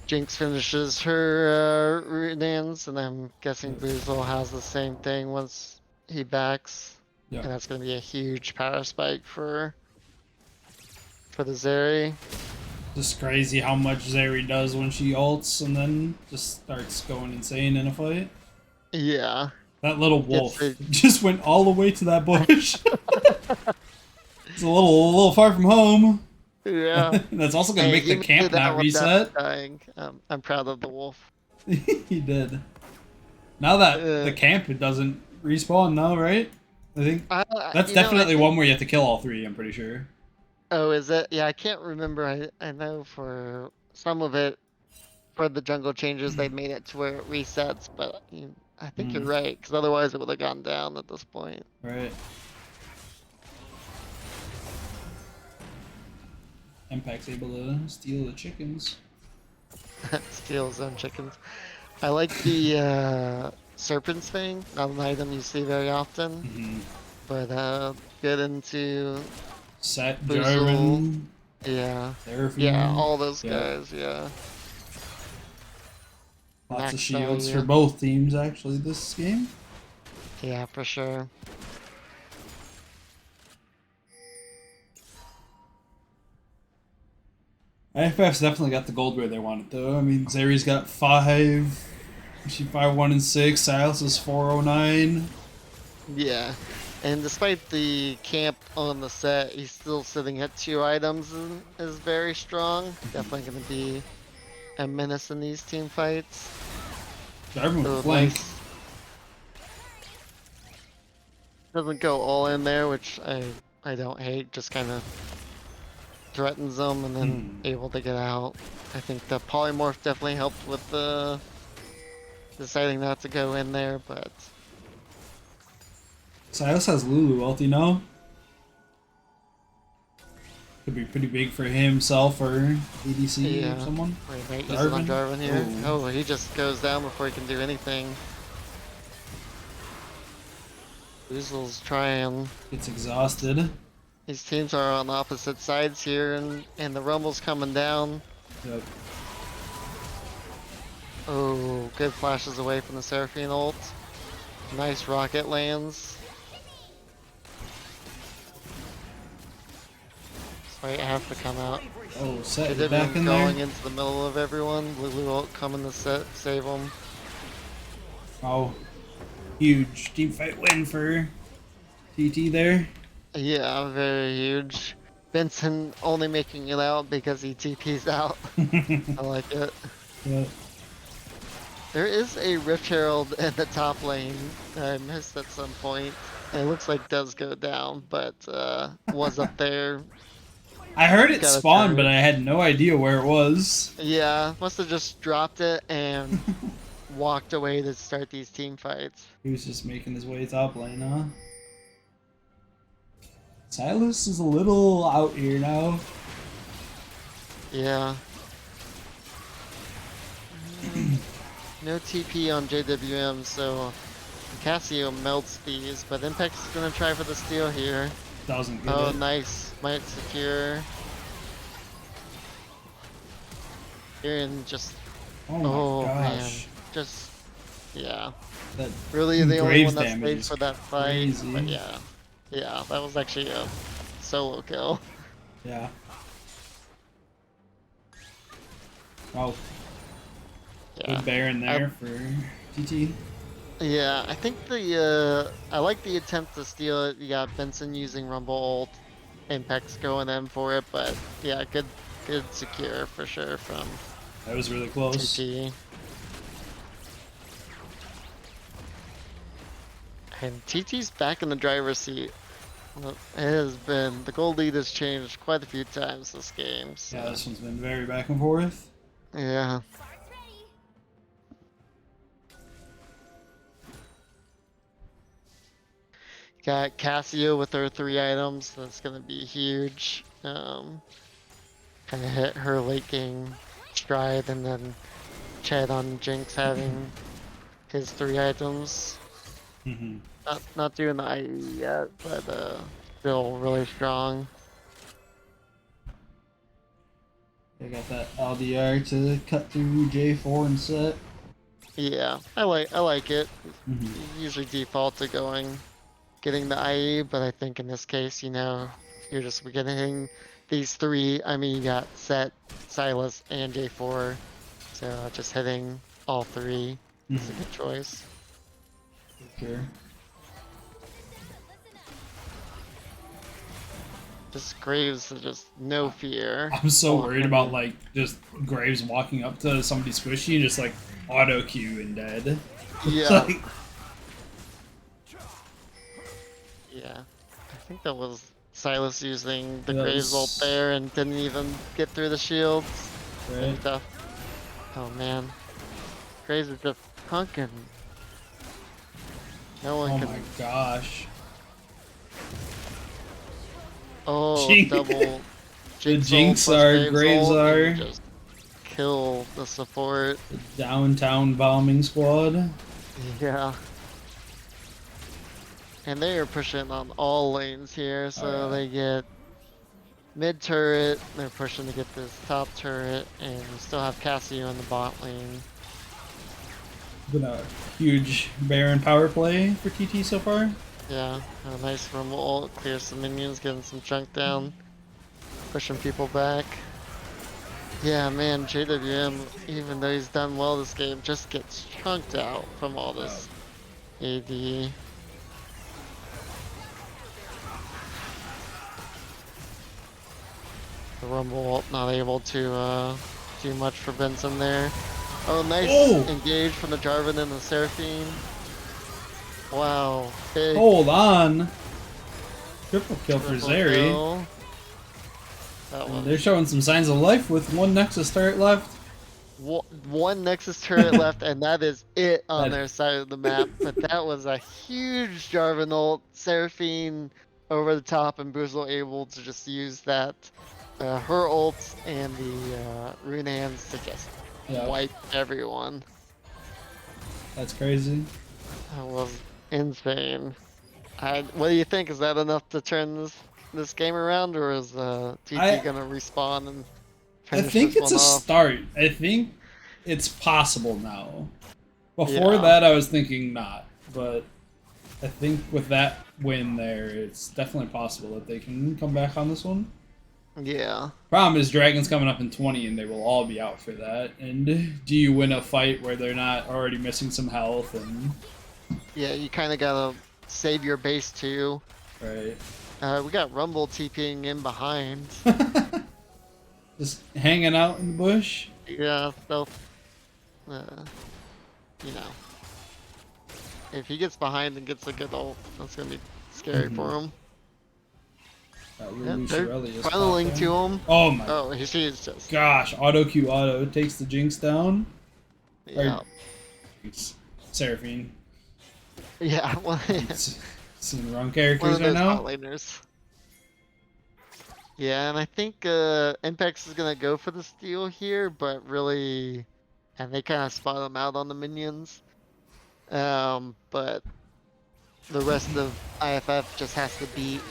Jinx finishes her Runans, and I'm guessing Boozle has the same thing once he backs. Yep. And that's going to be a huge power spike for the Zeri. Just crazy how much Zeri does when she ults and then just starts going insane in a fight. Yeah. That little It's wolf a, just went all the way to that bush. It's a little far from home. yeah. That's also gonna Hey, make he the made camp it out not without reset. dying. I'm proud of the wolf. He did. Now that the Uh, camp it doesn't respawn now, right? I think that's I definitely think. one where you have to kill all three. I'm pretty sure. Oh, is it? Yeah, I can't remember. I know for some of it, for the jungle changes, they made it to where it resets, but I think you're Hmm. right, because otherwise it would have gone down at this point. Right. Impact's able to steal the chickens. Steal his own chickens. I like the serpents thing, not an item you see very often, Mm-hmm. but good into Set, Boozle. Jarvan, Yeah. Yeah, Seraphine. all those Yep. guys, yeah. Lots of Max shields for value. both teams actually this game. Yeah, for sure. IFF's definitely got the gold where they want it though. I mean, Zeri's got 5. She 5-1-6. Silas is 409. Yeah. And despite the camp on the set, he's still sitting at 2 items and is very strong. Definitely going to be a menace in these team fights. Jarvan with the So flank. nice. Doesn't go all in there, which I don't hate. Just kind of threatens them and then Hmm. able to get out. I think the polymorph definitely helped with the deciding not to go in there, but Silas has Lulu ult, you know? Could be pretty big for himself or ADC or yeah. someone. Wait, might use it on Jarvan. Jarvan here. Oh, Oh, he just goes down before he can do anything. Weasel's trying. gets exhausted. These teams are on opposite sides here, and the Rumble's coming down. Yep. Oh, good flashes away from the Seraphine ult. Nice rocket lands. Wait, I have to come out. Oh, set Could it have back been in going there. into the middle of everyone. Lulu ult coming to save them. Oh, huge team fight win for TT there. Yeah, very huge. Benson only making it out because he TP's out. I like it. Yep. There is a Rift Herald in the top lane that I missed at some point. It looks like does go down, but was up there. I heard it Got a spawn, but turret. I had no idea where it was. Yeah, must have just dropped it and walked away to start these team fights. He was just making his way top lane, huh? Silas is a little out here now. Yeah. No TP on JWM, so Cassio melts these, but Impact's gonna try for the steal here. Doesn't get Oh, it. nice. Might secure. Tyrion just. Oh my Oh, man. gosh. Just. Yeah. That Really the only Graves one that damage stayed is for that fight. crazy. But yeah. Yeah, that was actually a solo kill. Yeah. Wow. Yeah. Good Baron there for TT. Yeah, I think the I like the attempt to steal it. You got Benson using Rumble ult, Impact's going in for it, but yeah, good secure for sure from That was really close. TT. And TT's back in the driver's seat. Well, it has been the gold lead has changed quite a few times this game. So. Yeah, this one's been very back and forth. Yeah. Got Cassio with her 3 items. That's gonna be huge. Kind of hit her late game stride, and then Chad on Jinx having his 3 items. Mm-hmm. Not doing the IE yet, but still really strong. They got that LDR to cut through J4 and set. Yeah, I like it. Mm-hmm. Usually default to getting the IE, but I think in this case, you're just these three, I mean, you got Set, Silas, and J4. So just hitting all three is a Mhm, good choice. for sure. Just Graves is just no fear. I'm so Walking worried about in. like just Graves walking up to somebody squishy and just like auto Q and dead. It's Yeah, like, yeah. I think that was Silas using the that Graves ult was there and didn't even get through the shields. Gonna right. be tough. Oh man. Graves is just punking. No one Oh my can. gosh. Oh, Jinx, double the Jinx ult Jinx plus are Graves Graves ult and are just kill the support. the downtown bombing squad. Yeah. And they are pushing on all lanes here, Oh so yeah. they get mid turret, they're pushing to get this top turret, and we still have Cassio in the bot lane. Been a huge Baron power play for TT so far. Yeah, a nice rumble ult, clear some minions, getting some chunk down, pushing people back. Yeah, man, JWM, even though he's done well this game, just gets chunked out from all Oh, this AD. The rumble ult not able to do much for Benson there. Oh, nice oh, engage from the Jarvan and the Seraphine. Wow, big hold on. Triple kill for triple Zeri. kill. That And they're was showing some signs of life with one Nexus turret left. one Nexus turret left, and that is it on That their side of the map. But that was a huge Jarvan ult. Seraphine over the top, and Boozle able to just use that, her ults and the rune hands to just yeah, wipe everyone. that's crazy. That was insane. What do you think? Is that enough to turn this game around, or is TT I gonna respawn and I finish think this it's one a off? start. I think it's possible now. Before Yeah, that, I was thinking not, but I think with that win there, it's definitely possible that they can come back on this one. yeah, Problem is, Dragon's coming up in 20, and they will all be out for that. And do you win a fight where they're not already missing some health? And yeah. You kind of gotta save your base too. right, We got Rumble TPing in behind. just hanging out in the bush. Yeah, so uh, you know, if he gets behind and gets a good ult, that's gonna be scary Mm-hmm. for him. Yeah, Lulu they're Shirelli is funneling to popping. him. Oh my Oh, he's just gosh! Auto Q auto takes the Jinx down. Or yeah, Seraphine. yeah. I'm seeing the wrong One characters of right those now. bot laners. Yeah, and I think Impex is gonna go for the steal here, but really, and they kind of spot him out on the minions. But the rest of IFF just has to be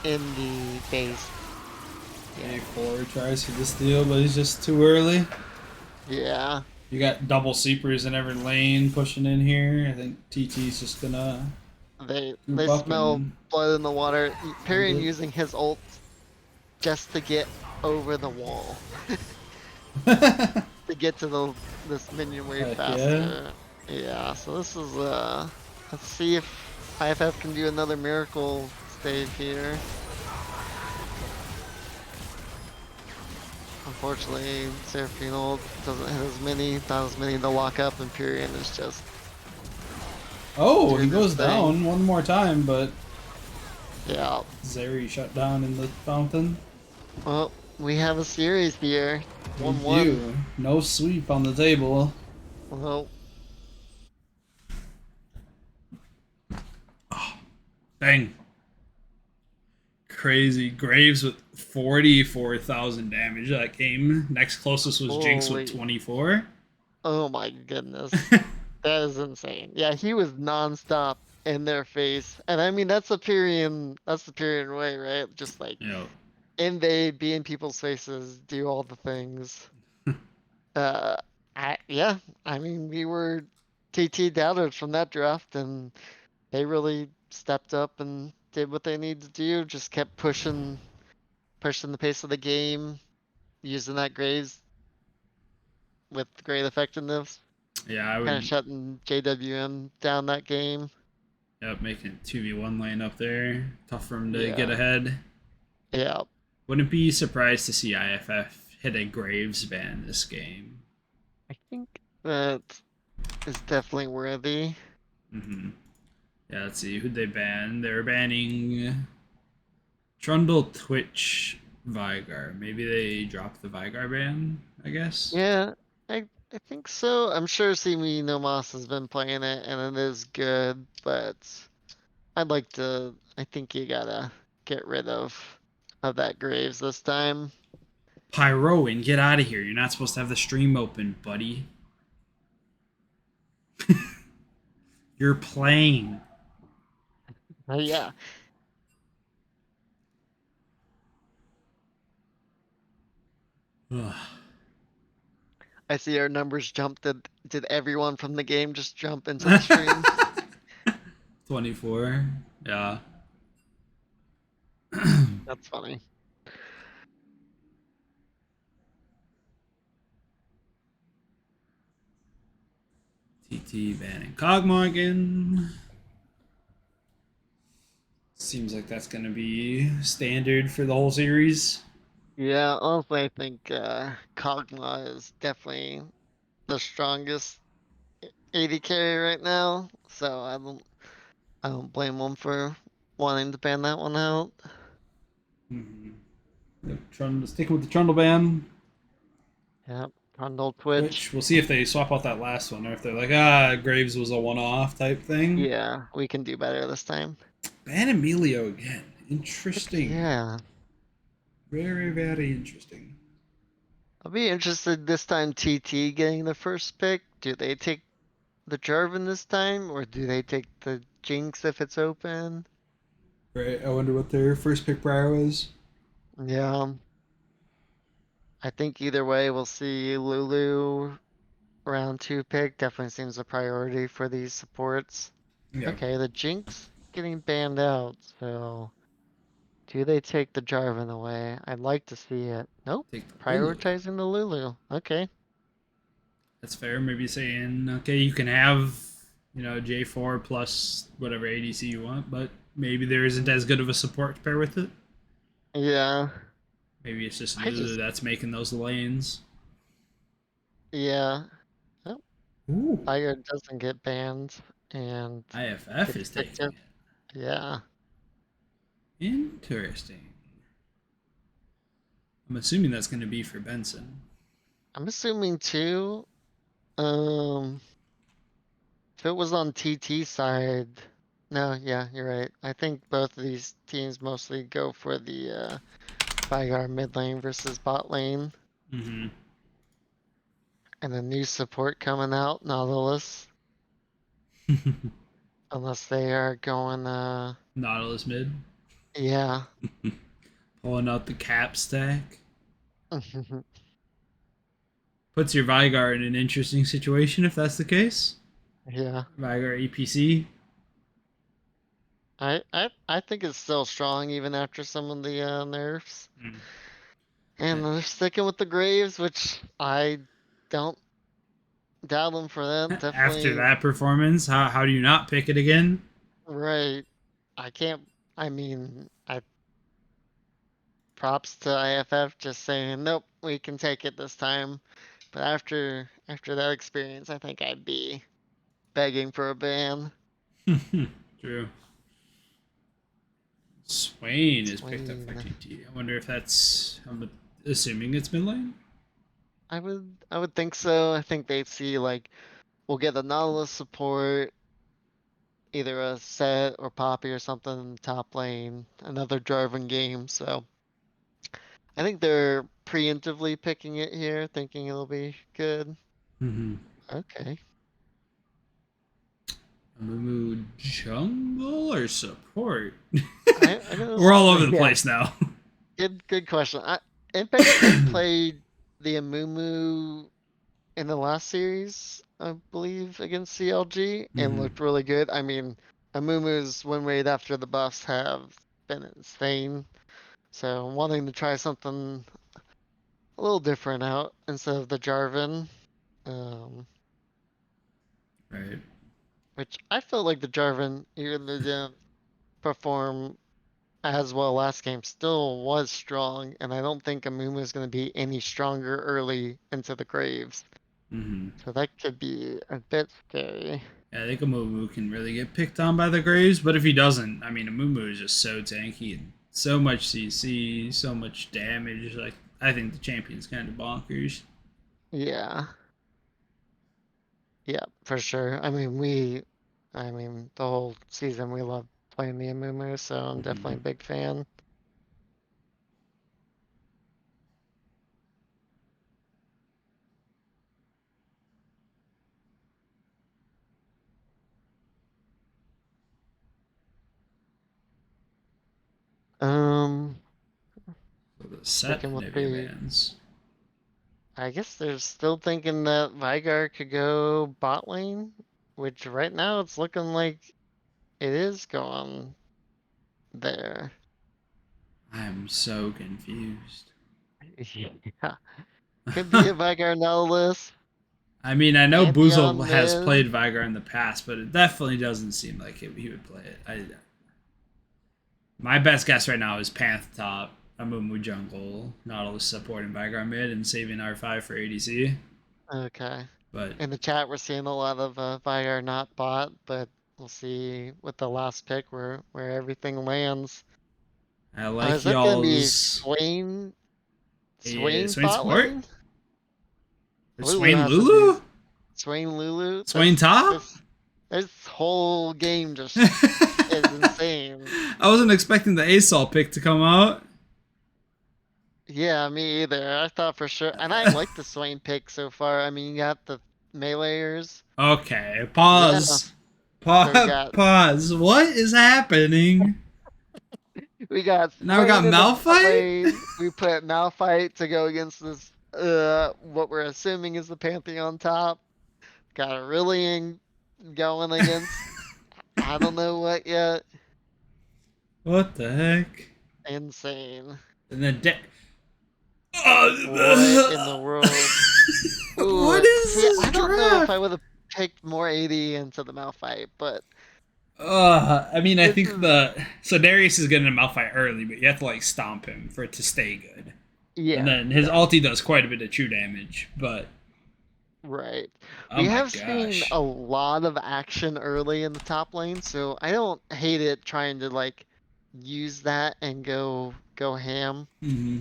in the base. Yeah, A4 tries for the steal, but he's just too early. yeah. You got double Seepers in every lane pushing in here. I think TT's just gonna They group up smell and blood in the water. end Perion it. using his ult just to get over the wall, to get to the this minion wave Heck yeah. faster. Yeah, so this is let's see if IFF can do another miracle save here. Unfortunately, Seraphine ult doesn't hit as many, not as many to lock up, and Pyrian is just Oh, he doing his goes thing. down one more time, but Yeah. Zeri shut down in the fountain. Well, we have a series here. We 1-1. do. No sweep on the table. Well, Bang. Crazy. Graves with 44,000 damage that game. Next closest was Jinx with holy. 24. Oh my goodness. That is insane. Yeah, he was nonstop in their face. And I mean, that's the Pyrian way, right? Just like You know, invade, be in people's faces, do all the things. Uh, yeah, I mean, we were TT doubters from that draft, and they really stepped up and did what they needed to do, just kept pushing pushing the pace of the game, using that Graves with great effectiveness, Yeah, I kind of would. shutting JWM down that game. Yep, making 2v1 lane up there. Tough for him to get Yeah, ahead. yeah. Wouldn't be surprised to see IFF hit a Graves ban this game. I think that is definitely worthy. hmm Yeah, let's see who'd they ban. They're banning Trundle, Twitch, Vigar. Maybe they dropped the Vigar ban. I guess. Yeah, I think so. I'm sure Simi No Moss has been playing it and it is good, but I'd like to. I think you gotta get rid of that Graves this time. Pyroan, get out of here. You're not supposed to have the stream open, buddy. You're playing. Yeah, Ugh. I see our numbers jumped. Did everyone from the game just jump into the stream? 24. Yeah. That's funny. TT banning Kog'Maw again. Seems like that's going to be standard for the whole series. Yeah, honestly, I think Kog'Maw is definitely the strongest AD carry right now, so I don't blame them for wanting to ban that one out. Mm-hmm. Sticking with the Trundle ban. Yep, Trundle Twitch. Twitch. We'll see if they swap out that last one or if they're like, Graves was a one off type thing. Yeah, we can do better this time. Ban Emilio again. Interesting. Yeah, Very, very interesting. I'll be interested this time TT getting the first pick. Do they take the Jarvan this time, or do they take the Jinx if it's open? Right. I wonder what their first pick prior was. Yeah, I think either way we'll see Lulu round 2 pick. Definitely seems a priority for these supports. Yeah. Okay, the Jinx getting banned out, so do they take the Jarvan away? I'd like to see it. Nope, Take the Lulu. prioritizing the Lulu. Okay. That's fair. Maybe saying, okay, you can have, J4 plus whatever ADC you want, but maybe there isn't as good of a support to pair with it. Yeah, Maybe it's just I Lulu just, that's making those lanes. yeah. Oh, Ooh. Fire doesn't get banned and IFF gets is picked taking up. it. Yeah, Interesting. I'm assuming that's going to be for Benson. I'm assuming too. Um, if it was on TT side, no, yeah, you're right. I think both of these teams mostly go for the Veigar mid lane versus bot lane. Mm-hmm. And a new support coming out, Nautilus. Unless they are going, Nautilus mid. yeah. Pulling out the cap stack. Puts your Vigar in an interesting situation if that's the case. Yeah. Vigar APC. I think it's still strong even after some of the nerfs. Mm. And they're sticking with the Graves, which I don't doubt them for that. After Definitely that performance, how do you not pick it again? right. I can't, I mean, I props to IFF just saying, nope, we can take it this time. But after that experience, I think I'd be begging for a ban. True. Swain is picked up for Swain. TT. I wonder if that's. I'm assuming it's mid lane. I would think so. I think they'd see like we'll get the Nautilus support, either a set or Poppy or something in the top lane, another Jarvan game. So I think they're preemptively picking it here, thinking it'll be good. Mm-hmm. Okay. Mumu jungle or support? I know We're all over the yeah, place now. good question. Impex did play the Amumu in the last series, I believe, against CLG, and Mm-hmm. looked really good. I mean, Amumu's win rate after the buffs have been insane. So I'm wanting to try something a little different out instead of the Jarvan. Um, Right. which I felt like the Jarvan, even though it didn't perform as well last game, still was strong, and I don't think Amumu is going to be any stronger early into the Graves. Mm-hmm. So that could be a bit scary. Yeah, I think Amumu can really get picked on by the Graves, but if he doesn't, I mean, Amumu is just so tanky and so much CC, so much damage. Like, I think the champion's kind of bonkers. Yeah. Yeah, for sure. I mean, the whole season we love playing the Amumu, so I'm definitely Mm-hmm. a big fan. Um, So the set Sticking with Nivea the, bans. I guess they're still thinking that Vigar could go bot lane, which right now it's looking like it is going there. I'm so confused. Yeah, could be a Vigar Nautilus, I mean, I know Boozle Pantheon has mid. played Vigar in the past, but it definitely doesn't seem like he would play it. My best guess right now is Panth top, Amumu jungle, Nautilus supporting Vigar mid, and saving R5 for ADC. Okay. But In the chat, we're seeing a lot of Vigar not bot, but we'll see with the last pick where everything lands. I like Is that gonna be y'all's Swain Swain bot support? lane? Or Lulu Swain has to do Lulu? Swain Lulu. Swain top? This whole game just I is insane. wasn't expecting the ASOL pick to come out. Yeah, me either. I thought for sure, and I like the Swain pick so far. I mean, you got the meleeers. Okay, Yeah, pause. so we got Pause. What is happening? we got Now we got Swain in the bot Malphite? lane. We put Malphite to go against this what we're assuming is the Pantheon top. Got Aurelion going against I don't know what yet. What the heck? Insane. And then What in the world? what Ooh, is see, this I don't know if I draft? would have picked more AD into the Malphite, but I mean, I this think is the so Darius is getting a Malphite early, but you have to like stomp him for it to stay good. And yeah, then his yeah, ulti does quite a bit of true damage, but right. oh We my have seen gosh. a lot of action early in the top lane, so I don't hate it trying to like use that and go ham. Hmm.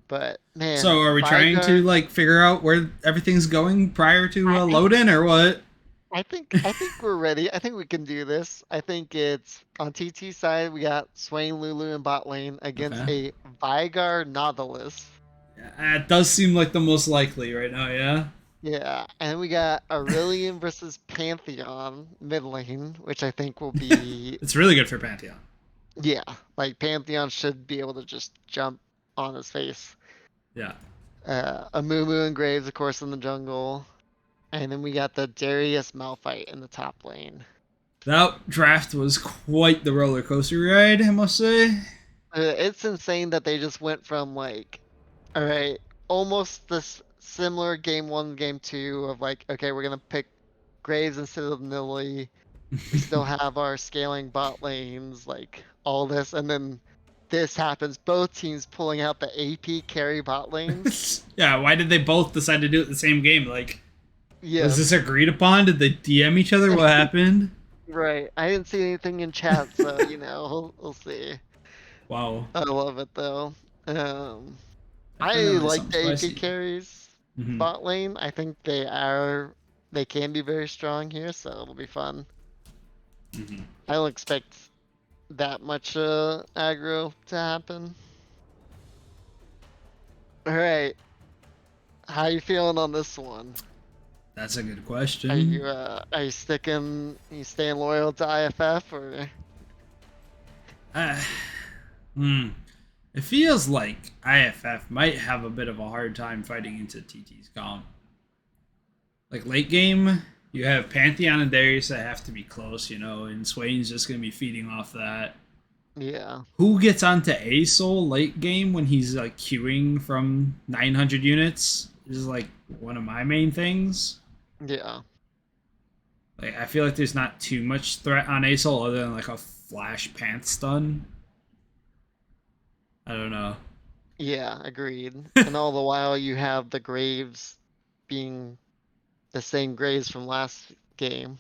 But man, So are we trying to Vigar, like figure out where everything's going prior to I, I load in or what? I think we're ready. I think we can do this. I think it's on TT side we got Swain Lulu in bot lane against Okay. a Vigar Nautilus. Yeah, it does seem like the most likely right now, yeah? Yeah, and we got Aurelion versus Pantheon mid lane, which I think will be It's really good for Pantheon. yeah, like Pantheon should be able to just jump on his face. Yeah. Amumu and Graves, of course, in the jungle. And then we got the Darius Malphite in the top lane. That draft was quite the roller coaster ride, I must say. It's insane that they just went from like, all right, almost this similar game one, game two of like, okay, we're gonna pick Graves instead of Nilly. We still have our scaling bot lanes, like all this, and then this happens. Both teams pulling out the AP carry bot lanes. Yeah, why did they both decide to do it the same game? Like, was Yeah, this agreed upon? Did they DM each other? What happened? right. I didn't see anything in chat, so we'll see. Wow. I love it though. Um, I Definitely like something the AP spicy. carries Hmm. bot lane. I think they can be very strong here, so it'll be fun. Hmm. I don't expect that much aggro to happen. All right, how you feeling on this one? That's a good question. Are you staying loyal to IFF or Uh, hmm. It feels like IFF might have a bit of a hard time fighting into TT's comp. Like late game, you have Pantheon and Darius that have to be close, and Swain's just going to be feeding off that. Yeah. Who gets onto ASOL late game when he's like queuing from 900 units? This is like one of my main things. Yeah. Like I feel like there's not too much threat on ASOL other than like a flash pants stun. I don't know. Yeah, agreed. And all the while you have the graves being the same graves from last game.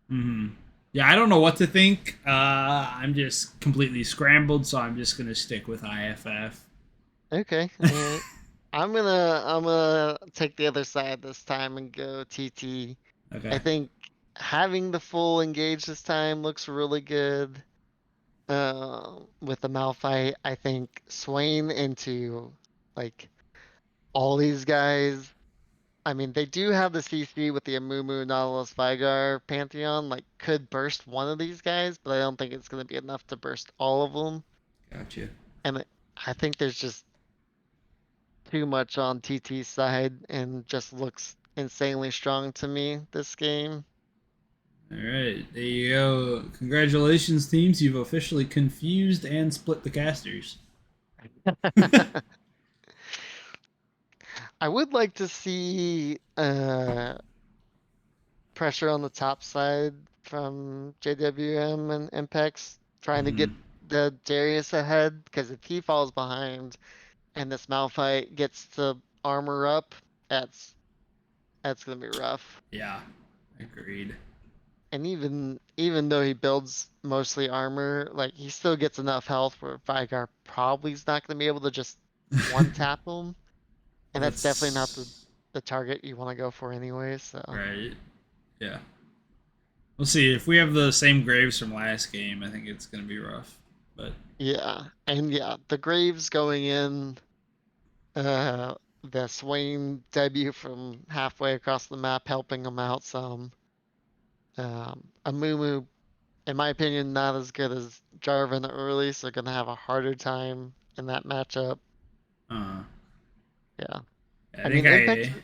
Hmm. Yeah, I don't know what to think. I'm just completely scrambled, so I'm just gonna stick with IFF. Okay, alright. I'm gonna take the other side this time and go TT. I Okay. think having the full engage this time looks really good. With the Malphite, I think swaying into like all these guys. I mean, they do have the CC with the Amumu, Nautilus, Vigar, Pantheon. Like, could burst one of these guys, but I don't think it's gonna be enough to burst all of them. Gotcha. And I think there's just too much on TT's side, and just looks insanely strong to me this game. All right, there you go. Congratulations, teams. You've officially confused and split the casters. I would like to see pressure on the top side from JWM and Impex trying to get Mhm. the Darius ahead, because if he falls behind and this Malphite gets to armor up, that's gonna be rough. Yeah, agreed. And even though he builds mostly armor, like he still gets enough health where Vigar probably is not gonna be able to just one tap him. And that's definitely not Let's. the target you want to go for anyway, so Right. Yeah. We'll see. If we have the same graves from last game, I think it's gonna be rough. But yeah. And yeah, the Graves going in, uh the Swain debut from halfway across the map helping him out some. Amumu, in my opinion, not as good as Jarvan early, so gonna have a harder time in that matchup. uh, Yeah. I I think mean, Impact. I.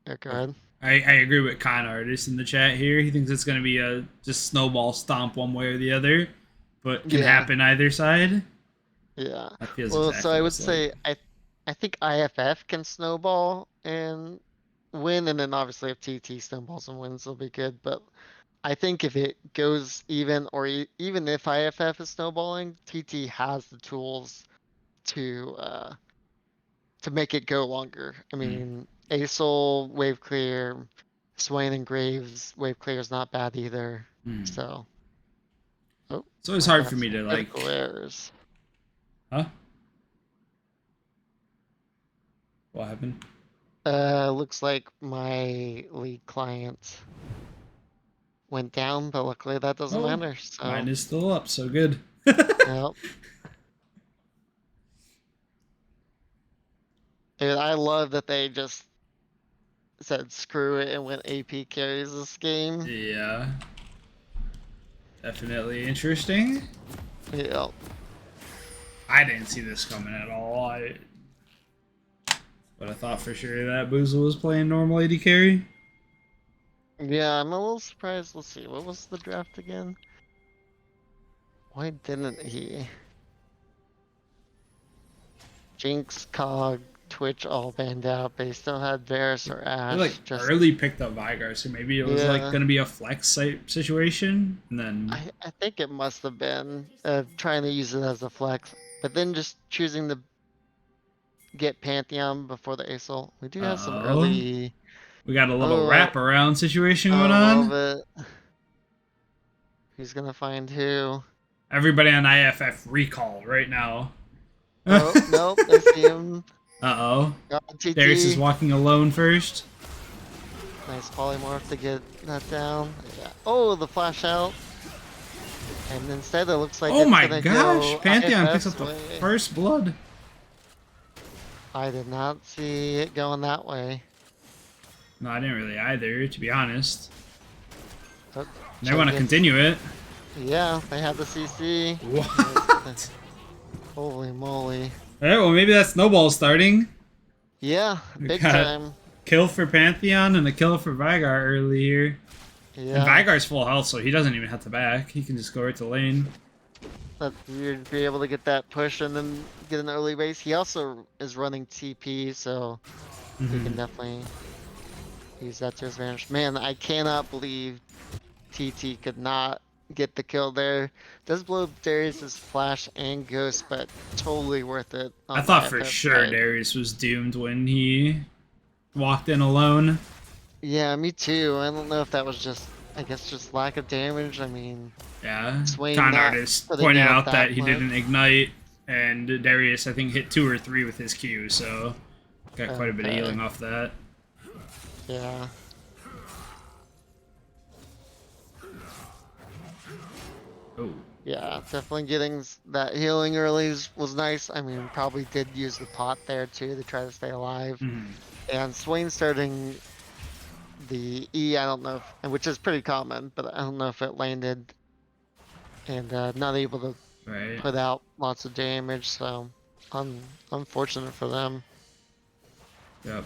Yeah, go Oh, ahead. I agree with Con Artist in the chat here. He thinks it's gonna be a just snowball stomp one way or the other, but can Yeah, happen either side. yeah. That feels Well, so exactly I what would it's like. say I think IFF can snowball and win, and then obviously if TT snowballs and wins, it'll be good. But I think if it goes even, or even if IFF is snowballing, TT has the tools to make it go longer. I Mm. mean, Asol, wave clear, Swain and Graves, wave clear is not bad either. Mm. So, oh, It's always I hard for got me some to critical like. errors. Huh? What happened? Looks like my lead client went down, but luckily that doesn't Oh, matter. mine So, is still up, so good. yeah. And I love that they just said screw it and went AP carries this game. Yeah, definitely interesting. Yeah. I didn't see this coming at all. But I thought for sure that Boozle was playing normal AD carry. Yeah, I'm a little surprised. Let's see, what was the draft again? Why didn't he? Jinx, Cog, Twitch all banned out, but he still had Varus or They like Ashe. Just, early picked up Vigar, so maybe it was like yeah. gonna be a flex type situation, and then I think it must have been trying to use it as a flex, but then just choosing to get Pantheon before the ASOL. We do have some oh, early. we got a little Oh, wraparound situation a going little on. bit. Who's gonna find who? Everybody on IFF recall right now. uh Oh, nope, I see him. oh, Got Darius is TT. walking alone first. Nice polymorph to get that down. Yeah. Oh, the flash out. And instead it looks like Oh it's my gonna gosh, go Pantheon picks up IFF's the way. first blood. I did not see it going that way. No, I didn't really either, to be honest. But They Chen want to gets, continue it. yeah, they have the CC. And it's gonna, What? holy moly. Alright, well maybe that snowball's starting. Yeah, We big got time. kill for Pantheon and a kill for Vigar early here. And Yeah. Vigar's full health, so he doesn't even have to back. He can just go right to lane. that you'd be able to get that push and then get an early base. He also is running TP, so he can definitely use that to his advantage. Man, I cannot believe TT could not get the kill there. Does blow up Darius's flash and ghost, but totally worth it I on the thought for IFF sure side. Darius was doomed when he walked in alone. Yeah, me too. I don't know if that was just, I guess, just lack of damage. I mean, Yeah, Swain con not artist putting pointed out out that that he much. didn't ignite, and Darius I think hit 2 or 3 with his Q, so got quite a bit of Okay. healing off that. Yeah. Oh, Yeah, definitely getting that healing early was nice. I mean, probably did use the pot there too to try to stay alive. And Swain starting the E, I don't know if, and which is pretty common, but I don't know if it landed and not able to right. put out lots of damage. So unfortunate for them. Yep.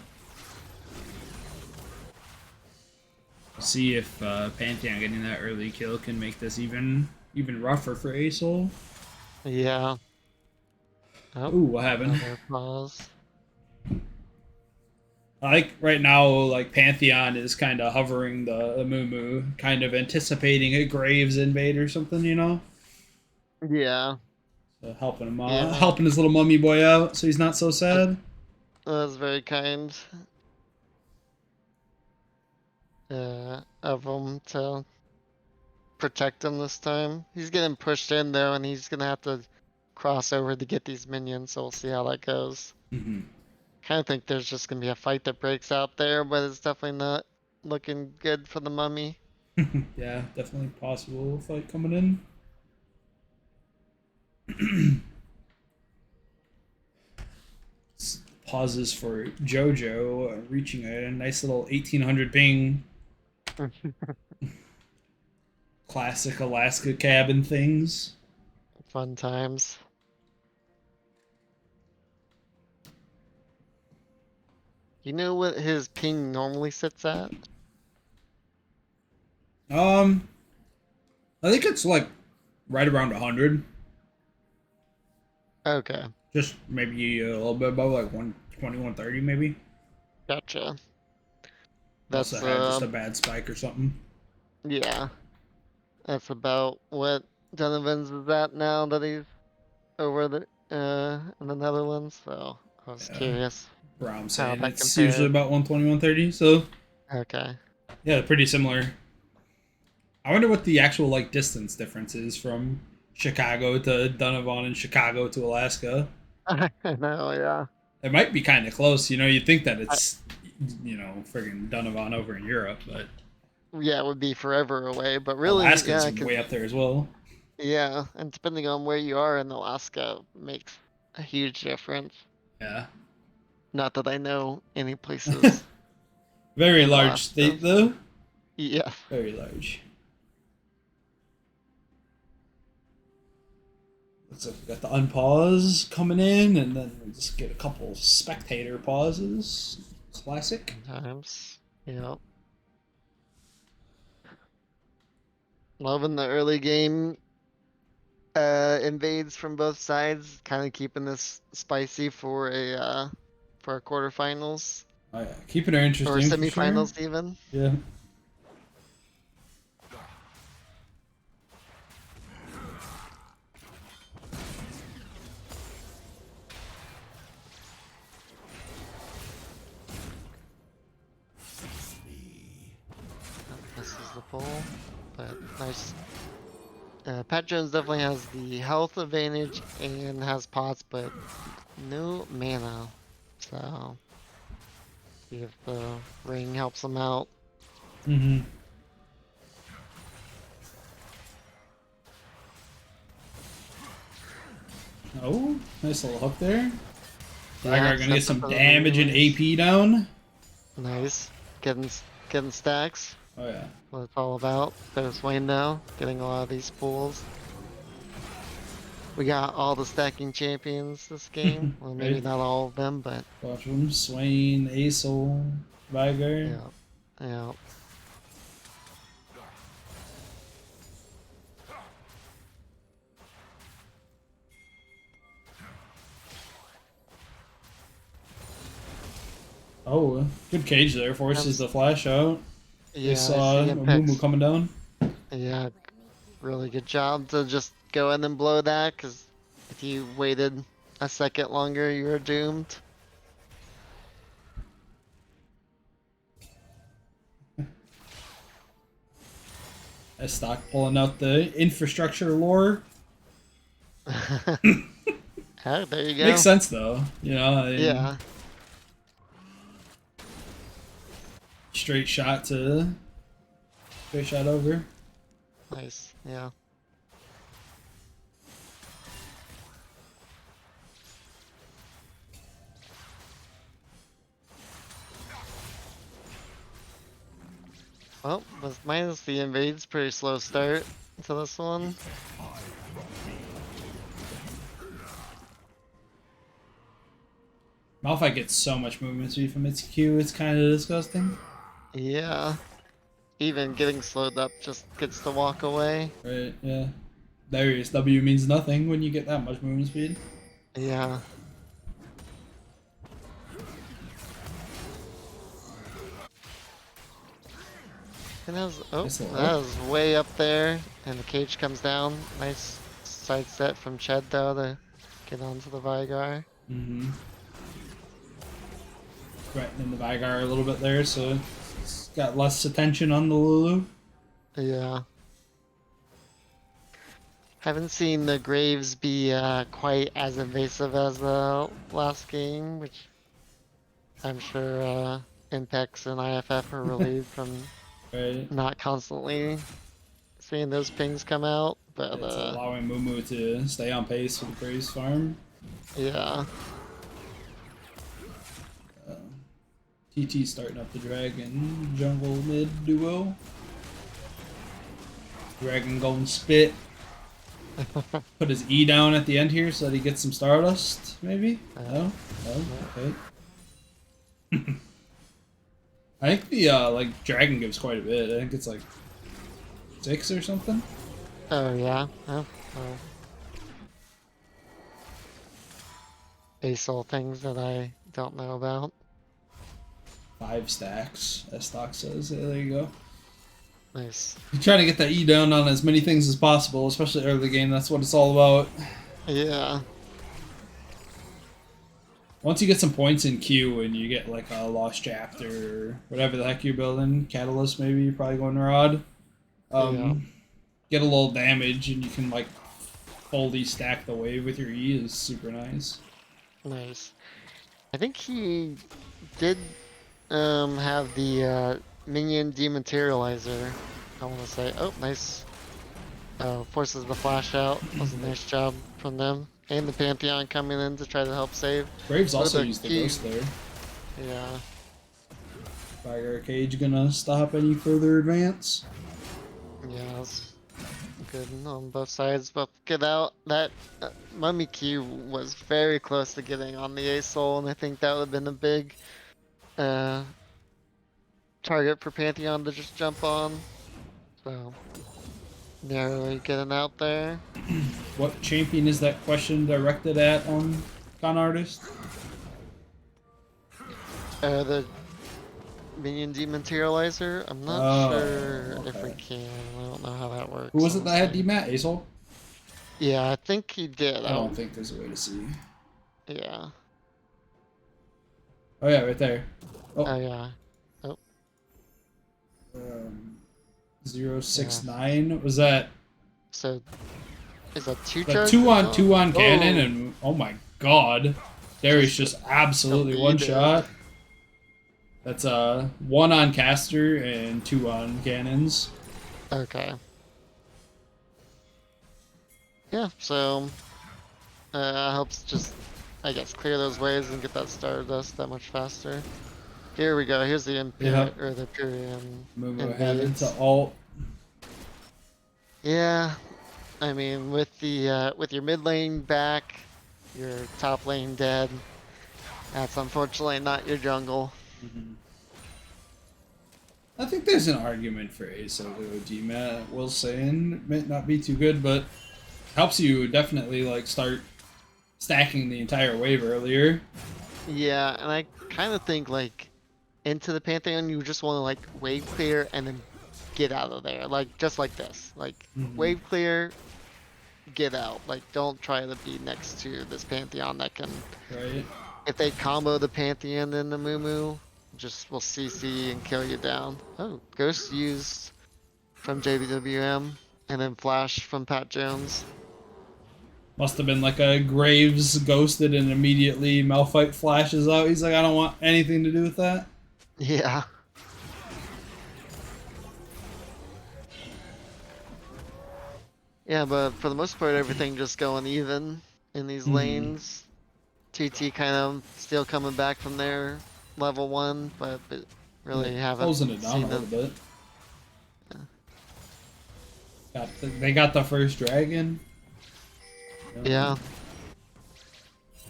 See if Pantheon getting that early kill can make this even rougher for Asol. Yeah. Oh, Ooh, what happened? another pause. I like right now, like Pantheon is kind of hovering the Moo, kind of anticipating a Graves invade or something, you know. Yeah. So helping him, Yeah. helping his little mummy boy out, so he's not so That sad. was very kind of him to protect him this time. He's getting pushed in though, and he's gonna have to cross over to get these minions, so we'll see how that goes. Kind of think there's just gonna be a fight that breaks out there, but it's definitely not looking good for the mummy. Yeah, definitely possible fight coming in. Pauses for JoJo reaching a nice little 1800 ping. Classic Alaska cabin things. Fun times. You know what his ping normally sits at? Um, I think it's like right around 100. Okay, Just maybe a little bit above like 120, 130 maybe. gotcha. Must That's have had just a bad spike or something. yeah, that's about what Donovan's is at now that he's over the in the Netherlands. So I was Yeah. curious Where I'm how saying that it's usually compared. about 120, 130. So Okay. yeah, pretty similar. I wonder what the actual like distance difference is from Chicago to Donovan and Chicago to Alaska. I know, yeah. It might be kind of close. You know, you'd think that I, it's, friggin' Donovan over in Europe, but yeah, it would be forever away, but really, Alaska's yeah, way up there as well. yeah, and depending on where you are in Alaska makes a huge difference. Yeah. Not that I know any places Very in large Alaska. state, though. Yeah. Very large. Looks like we got the unpause coming in, and then we just get a couple spectator pauses. Classic. Sometimes. Yeah. Loving the early game invades from both sides, kind of keeping this spicy for our quarterfinals Oh, yeah. Keeping her or interesting for sure. semifinals even. Yeah. Oh, misses the pull, but nice. Pat Jones definitely has the health advantage and has pots, but no mana. So see if the ring helps him out. Mm-hmm. Oh, nice little hook there. Yeah, Rygar gonna get sets up some another damage and release. AP down. Nice. Getting stacks. Oh yeah. What it's all about. There's Wayne now, getting a lot of these pools. We got all the stacking champions this game. Well, maybe Right. not all of them, but Watch them. Swain, Asol, Rygar. yeah, yeah. Oh, good cage there. Forces Comes, the flash out. They yeah, I saw see a him Mumu picks. coming down. Yeah, really good job to just go in and blow that, because if you waited a second longer, you were doomed. Stock pulling out the infrastructure lore. Oh, there you Makes go. sense though. You know, I mean, Yeah, straight shot to straight shot over. nice. Yeah. Well, with minus the invades, pretty slow start to this one. Malphite gets so much movement speed from its Q. It's kind of disgusting. Yeah. Even getting slowed up just gets to walk away. Right? Yeah. Darius W means nothing when you get that much movement speed. Yeah. And Nice little that hook. was way up there, and the cage comes down. Nice side set from Ched though to get onto the Vigar. Mm-hmm. Threatening the Vigar a little bit there, so it's got less attention on the Lulu. Yeah. Haven't seen the Graves be quite as invasive as the last game, which I'm sure Impex and IFF are relieved from Right? not constantly seeing those pings come out. But It's allowing Mumu to stay on pace with the Graves farm. yeah, TT starting up the Dragon jungle mid duo. Dragon going spit. Put his E down at the end here so that he gets some Stardust, maybe? No? No? Okay. I think the like Dragon gives quite a bit. I think it's like 6 or something. oh yeah, oh, well, ASOL things that I don't know about. 5 stacks, as stock says. Yeah, there you go. Nice. You're trying to get that E down on as many things as possible, especially early game. That's what it's all about. Yeah, Once you get some points in Q and you get like a Lost Chapter or whatever the heck you're building, Catalyst maybe, you're probably going Rod. yeah, Get a little damage and you can like fully stack the wave with your E is super nice. nice. I think he did have the minion dematerializer. I want to say, oh, nice. Forces the flash out. That was a nice job from them. And the Pantheon coming in to try to help save. Graves With also a used the key. ghost there. Yeah, Fire Cage gonna stop any further advance. yeah, that's good on both sides. But get out. That Mummy Q was very close to getting on the ASOL, and I think that would have been a big uh, target for Pantheon to just jump on. So, narrowly getting out there. What champion is that question directed at on Con Artist? The Minion Dematerializer? I'm not sure Oh, if we okay. can. I don't know how that works, Who was it that had honestly. DMAT? Asol? Yeah, I think he did. I don't think there's a way to see. Yeah. Oh yeah, right there. Oh, Oh, yeah. Oh, um, yeah. 069. Was that So, is that two the charges 2-on-2 on? on cannon? Oh, And oh my god, Darius just just absolutely one deleted. shot. That's 1 on caster and 2 on cannons. Okay. Yeah, so, helps just, I guess, clear those waves and get that Stardust that much faster. Here we go. Here's the Yep. or the Imperium Mumu headed to invades. alt. Yeah, I mean, with your mid lane back, your top lane dead. That's unfortunately not your jungle. I think there's an argument for ASO to DMAT. Will saying it might not be too good, but helps you definitely like start stacking the entire wave earlier. Yeah, and I kind of think like into the Pantheon, you just want to like wave clear and then get out of there, like just like this, like wave clear, get out. Like don't try to be next to this Pantheon that can, Right. if they combo the Pantheon and the Moo, just will CC and kill you down. Oh, Ghost used from JBWM and then Flash from Pat Jones. Must have been like a Graves ghosted and immediately Malphite flashes out. He's like, I don't want anything to do with that. Yeah. Yeah, but for the most part, everything just going even in these lanes. TT kind of still coming back from their level 1, but really haven't Closing it down seen a little them. bit. They got the first dragon. Yeah.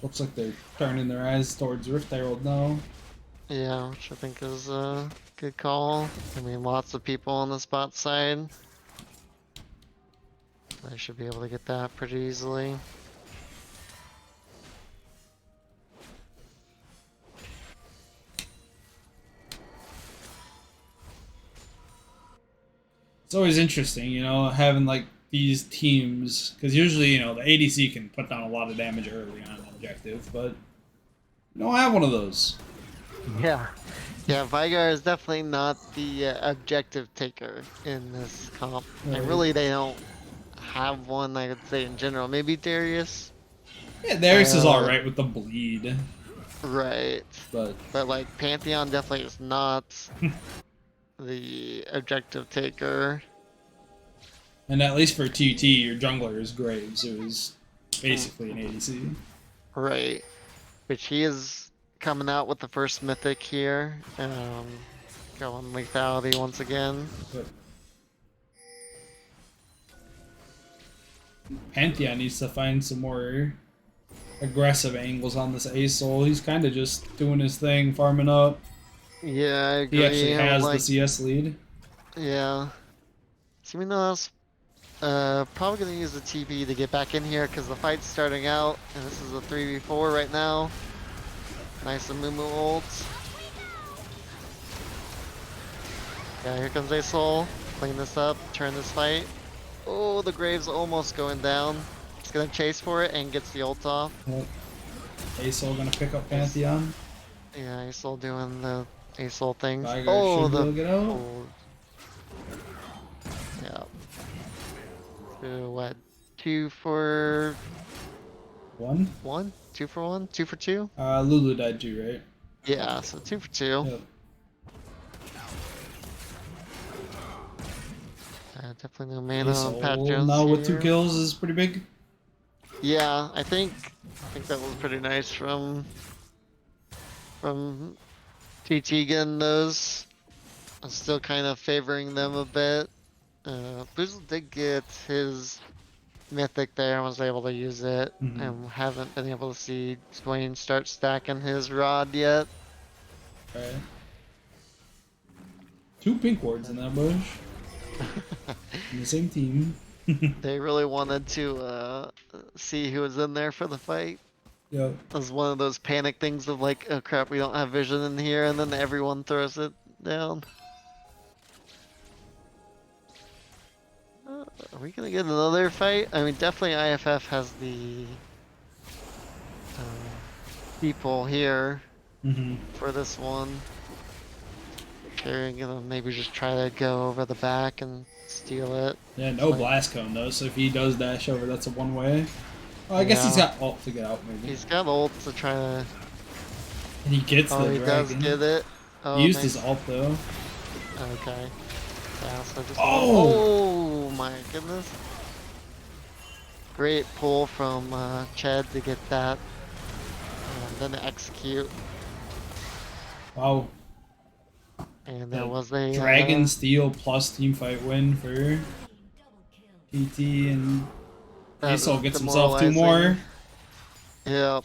Looks like they're turning their eyes towards Rift Herald now. Yeah, which I think is a good call. I mean, lots of people on the spot side. I should be able to get that pretty easily. It's always interesting, you know, having like these teams, because usually, you know, the ADC can put down a lot of damage early on an objective, but you don't have one of those. Yeah. Yeah, Vigar is definitely not the objective taker in this comp. Right. And really, they don't have one, I would say, in general. Maybe Darius. Yeah, Darius is alright with the bleed. Right. But like, Pantheon definitely is not the objective taker. And at least for TT, your jungler is Graves, who is basically an ADC. Right. Which he is coming out with the first mythic here. Going lethality once again. But Pantheon needs to find some more aggressive angles on this Asol. He's kind of just doing his thing, farming up. Yeah, I agree. He actually has the CS lead. Yeah. Siminos, probably gonna use the TP to get back in here because the fight's starting out, and this is a 3v4 right now. Nice Amumu ults. Yeah, here comes Asol. Clean this up, turn this fight. Oh, the Graves almost going down. He's gonna chase for it and gets the ult off. Yep. Asol gonna pick up Pantheon. Yeah, Asol doing the Asol things. Vigar Oh, should be able the to get out. oh. Yeah. So what? 2 for 1? 1? 2 for 1? 2 for 2? Lulu died too, right? Yeah, so 2 for 2. Yep. Definitely no mana on Pat Asol Jones now with 2 here. kills is pretty big. Yeah, I think that was pretty nice from TT getting those. I'm still kind of favoring them a bit. Boozle did get his mythic there and was able to use it. And haven't been able to see Dwayne start stacking his rod yet. Right. 2 pink wards in that bush. In the same team. They really wanted to see who was in there for the fight. Yep. It was one of those panic things of like, oh crap, we don't have vision in here, and then everyone throws it down. Are we gonna get another fight? I mean, definitely IFF has the people here for this one. They're gonna maybe just try to go over the back and steal it. Yeah, no blast cone though, so if he does dash over, that's a one-way. Oh, I guess he's got ult to get out, maybe. He's got ult to try to... And he gets the he dragon. does get it. Oh, He used nice. his ult though. Okay. Yeah, so just Oh! oh my goodness. Great pull from Ched to get that. And then execute. Wow. And there was a Dragon Steel plus team fight win for PT, and Asol gets himself 2 more. Yep.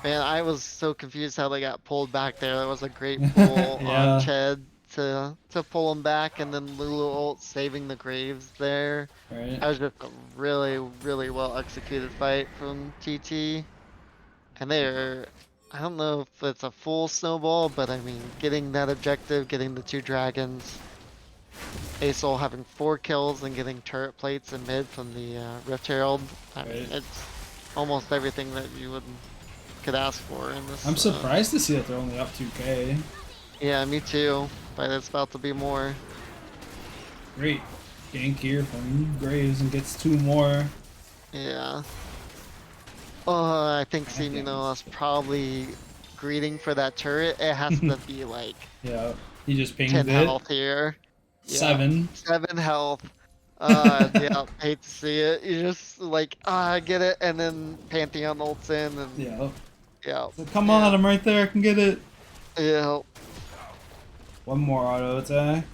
Man, I was so confused how they got pulled back there. That was a great pull Yeah. on Ched to pull him back, and then Lulu ult saving the Graves there. Right. That was just a really, really well executed fight from TT. And they're I don't know if it's a full snowball, but I mean, getting that objective, getting the 2 dragons, Asol having 4 kills and getting turret plates in mid from the Rift Herald. I mean, Right. it's almost everything that you could ask for in this. I'm surprised to see that they're only up 2K. Yeah, me too. But it's about to be more. Great. Gank here from Graves and gets 2 more. Yeah. I think Simino is probably greeting for that turret. It has to be like Yeah, he just 10 pinged it. health here. Yeah, 7. 7 health. Yeah, hate to see it. You just like, I get it, and then Pantheon ults in, and Yeah. yeah, So come yeah, on, I'm right there. I can get it. yeah. One more auto attack.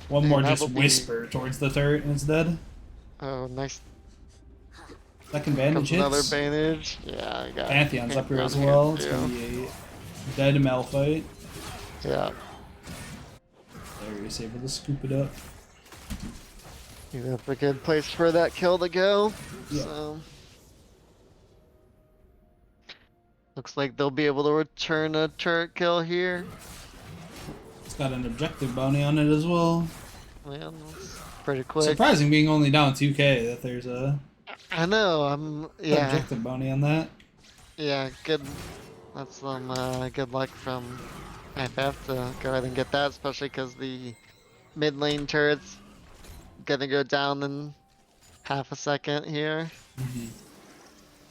One more And just that'll be, whisper towards the turret and it's dead. oh, nice. Second bandage Comes another hits. bandage. Yeah, I got Pantheon's up here Pantheon as here well. It's too. gonna be a dead Malphite. Yeah. There, he's able to scoop it up. That's a good place for that kill to go. Yeah. So looks like they'll be able to return a turret kill here. It's got an objective bounty on it as well. Man, that's pretty quick. Surprising being only down 2K that there's a I know. Yeah, objective bounty on that. yeah. Good. That's some good luck from IFF to go ahead and get that, especially because the mid lane turret's gonna go down in half a second here. Mm-hmm.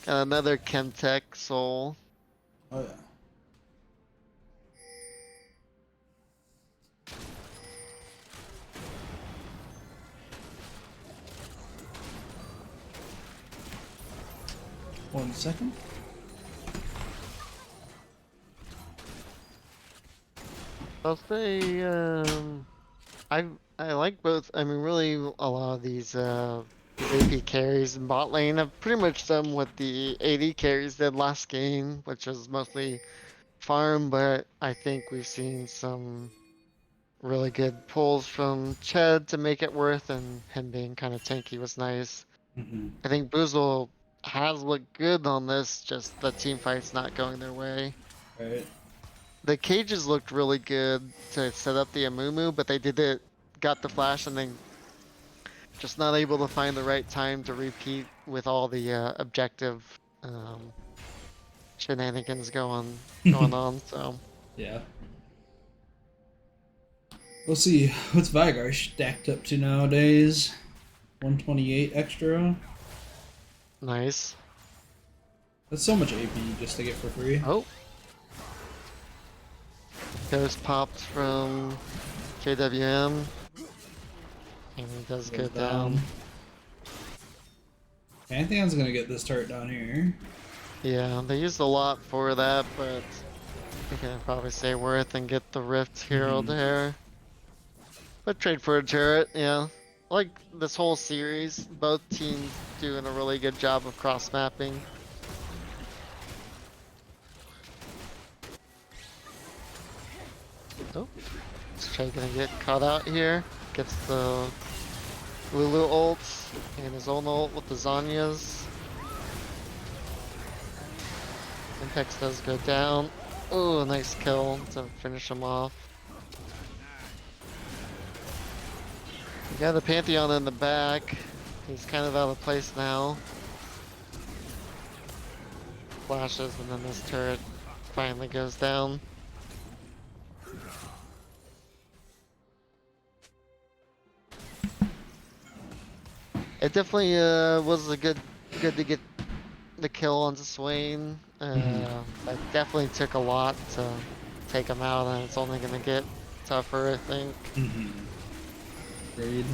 Got another Chemtech soul. Oh yeah. One second. I'll say I like both. I mean, really, a lot of these AP carries in bot lane have pretty much done what the AD carries did last game, which was mostly farm. But I think we've seen some really good pulls from Ched to make it worth, and him being kind of tanky was nice. Mm-hmm. I think Boozle has looked good on this, just the team fight's not going their way. Right. The cages looked really good to set up the Amumu, but they got the flash, and then just not able to find the right time to repeat with all the objective shenanigans going on. So Yeah. We'll see what's Vigar stacked up to nowadays. 128 extra. nice. That's so much AP just to get for free. Oh, ghost popped from KWM, and he does go Goes down. Pantheon's gonna get this turret down here. Yeah, they used a lot for that, but you can probably say worth and get the Rift Hero there. But trade for a turret, yeah. Like this whole series, both teams doing a really good job of cross mapping. Oh, is Trey gonna get caught out here? Gets the Lulu ult and his own ult with the Zanyas. Impex does go down. Oh, a nice kill to finish him off. We got the Pantheon in the back. He's kind of out of place now. Flashes, and then this turret finally goes down. It definitely was good to get the kill onto Swain. That definitely took a lot to take him out, and it's only gonna get tougher, I think. Raid.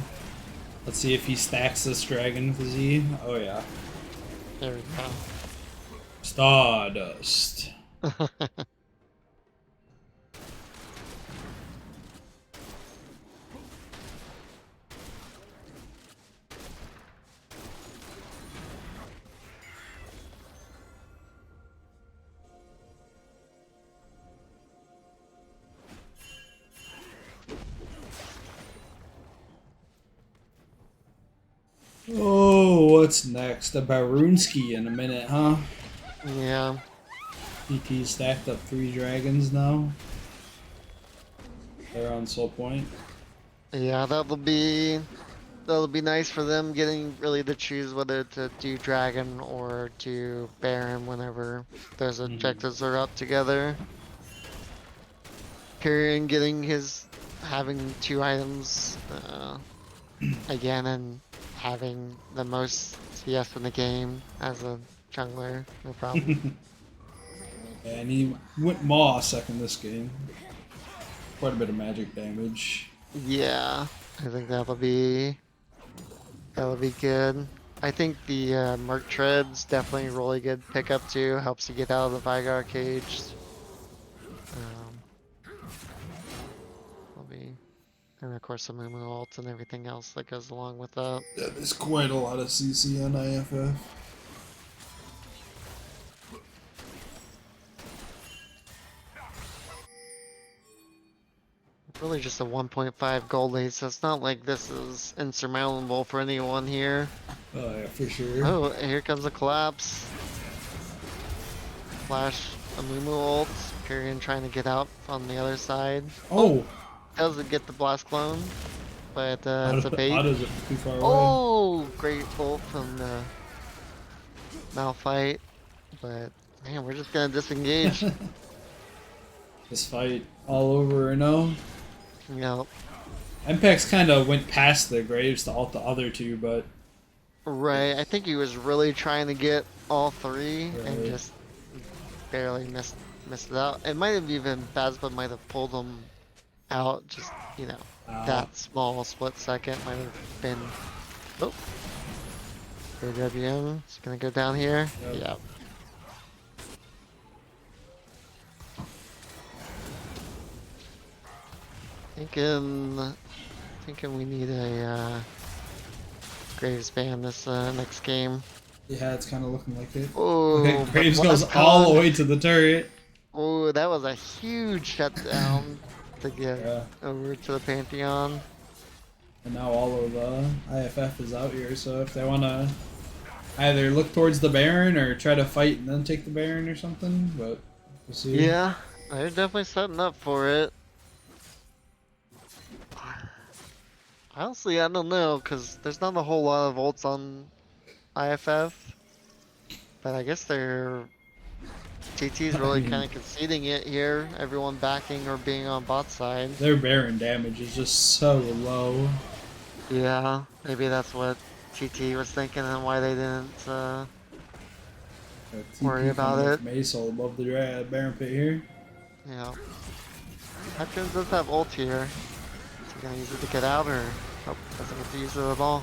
Let's see if he stacks this dragon for Z. Oh yeah. There we Stardust. go. Oh, what's next? A Barunski in a minute, huh? Yeah. TT stacked up 3 dragons now. They're on soul point. Yeah, that'll be nice for them getting really to choose whether to do dragon or do baron whenever those objectives are up together. Tyrion getting having 2 items again and having the most CS in the game as a jungler, no problem. And he went Maw second this game. Quite a bit of magic damage. Yeah, I think that'll be good. I think the Merc Tread's definitely a really good pickup too. Helps you get out of the Vigar cage. Um, will be, and of course the Mumu ult and everything else that goes along with that. Yeah, there's quite a lot of CC on IFF. Really just a 1.5 gold lead, so it's not like this is insurmountable for anyone here. Oh yeah, for sure. Oh, here comes a collapse. Flash a Mumu ult. Tyrion trying to get out on the other side. Oh! Doesn't get the blast clone, but it's a How bait. does it too far away? Oh, great ult from the Malphite, but man, we're just gonna disengage. This fight all over or no? Yep. MPEX kind of went past the Graves to ult the other 2, but Right, I think he was really trying to get all 3 and Right. just barely missed it out. It might have even Phasma might have pulled him out, just that small split second might have been. Oh, WM is gonna go down here. Yep. Yeah. Thinking we need a Graves ban this next game. yeah, it's kind of looking like it. Oh, Okay, but Graves goes Blast all the Con- way to the turret. Oh, that was a huge shutdown to get Yeah. over to the Pantheon. And now all of IFF is out here, so if they want to either look towards the Baron or try to fight and then take the Baron or something, but we'll see. Yeah, they're definitely setting up for it. Honestly, I don't know, because there's not a whole lot of ults on IFF. But I guess TT's really kind of conceding it here. Everyone backing or being on bot side. Their Baron damage is just so low. Yeah, maybe that's what TT was thinking and why they didn't worry about it. Mace all above the Baron pit here. Yeah. Hutchins does have ult here. Is he gonna use it to get out or doesn't get to use it at all?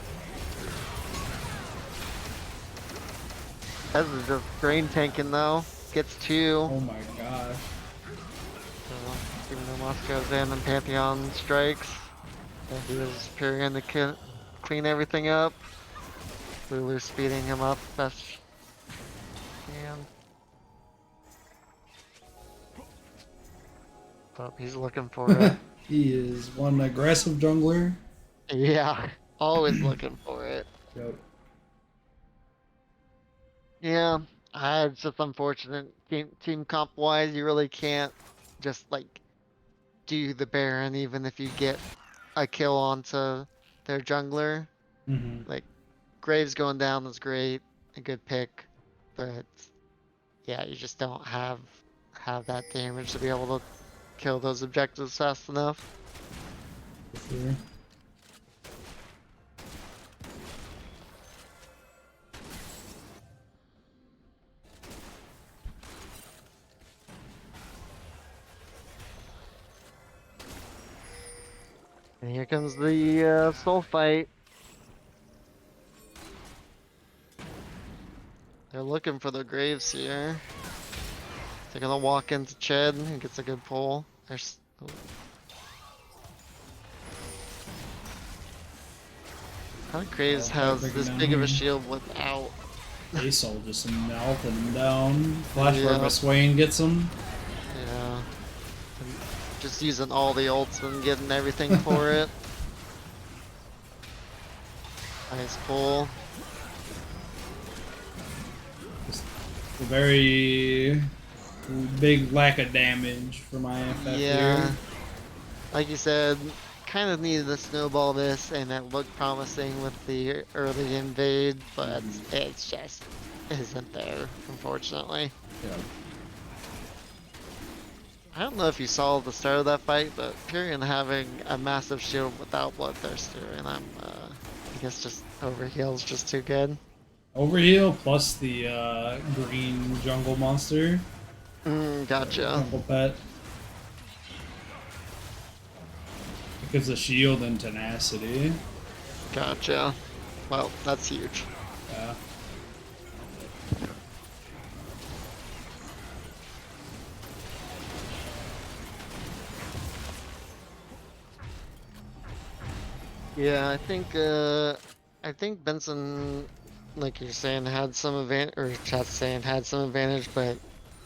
This is just drain tanking though. Gets 2. Oh my gosh. So, even though Moss goes in and Pantheon strikes, and he was Pyrion to clean everything up. Lulu's speeding him up best she can. But he's looking for it. He is one aggressive jungler. Yeah, always looking for it. Yep. Yeah, it's just unfortunate. Team comp wise, you really can't just like do the Baron even if you get a kill onto their jungler. Mm-hmm. Like Graves going down is great, a good pick, but yeah, you just don't have that damage to be able to kill those objectives fast enough. For sure. And here comes the soul fight. They're looking for the Graves here. They're gonna walk into Ched. He gets a good pull. There's. Oh. How do Graves has this big of a shield without? Asol just melting him down. Flash Yeah. by Swain gets him. Yeah. Just using all the ults and getting everything for it. Nice pull. Just a very Big lack of damage from IFF here. Yeah, like you said, kind of needed to snowball this, and it looked promising with the early invade, but it's just isn't there, unfortunately. Yeah. I don't know if you saw the start of that fight, but Pyrion having a massive shield without Bloodthirster, and I guess just overheal's just too good. Overheal plus the green jungle monster, Gotcha. jungle pet. It gives a shield and tenacity. Gotcha. Well, that's huge. Yeah. Yeah, I think Benson, like you're saying, had some advantage, or chat's saying had some advantage, but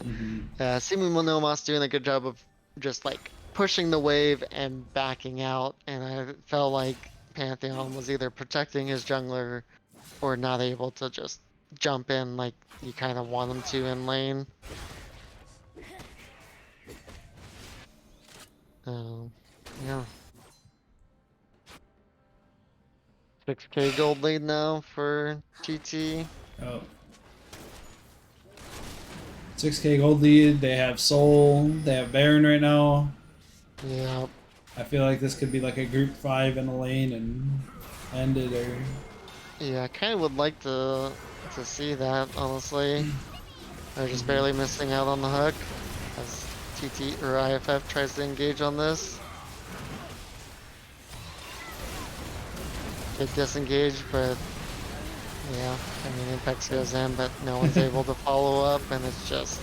Simu Monomas doing a good job of just like pushing the wave and backing out, and I felt like Pantheon was either protecting his jungler or not able to just jump in like you kind of want him to in lane. Um, yeah, 6K gold lead now for TT. Oh. 6K gold lead. They have Soul. They have Baron right now. Yeah. I feel like this could be like a group 5 in a lane and end it or. Yeah, I kind of would like to see that, honestly. They're just barely missing out on the hook as TT or IFF tries to engage on this. Get disengaged, but yeah, I mean, Impex goes in, but no one's able to follow up, and it's just,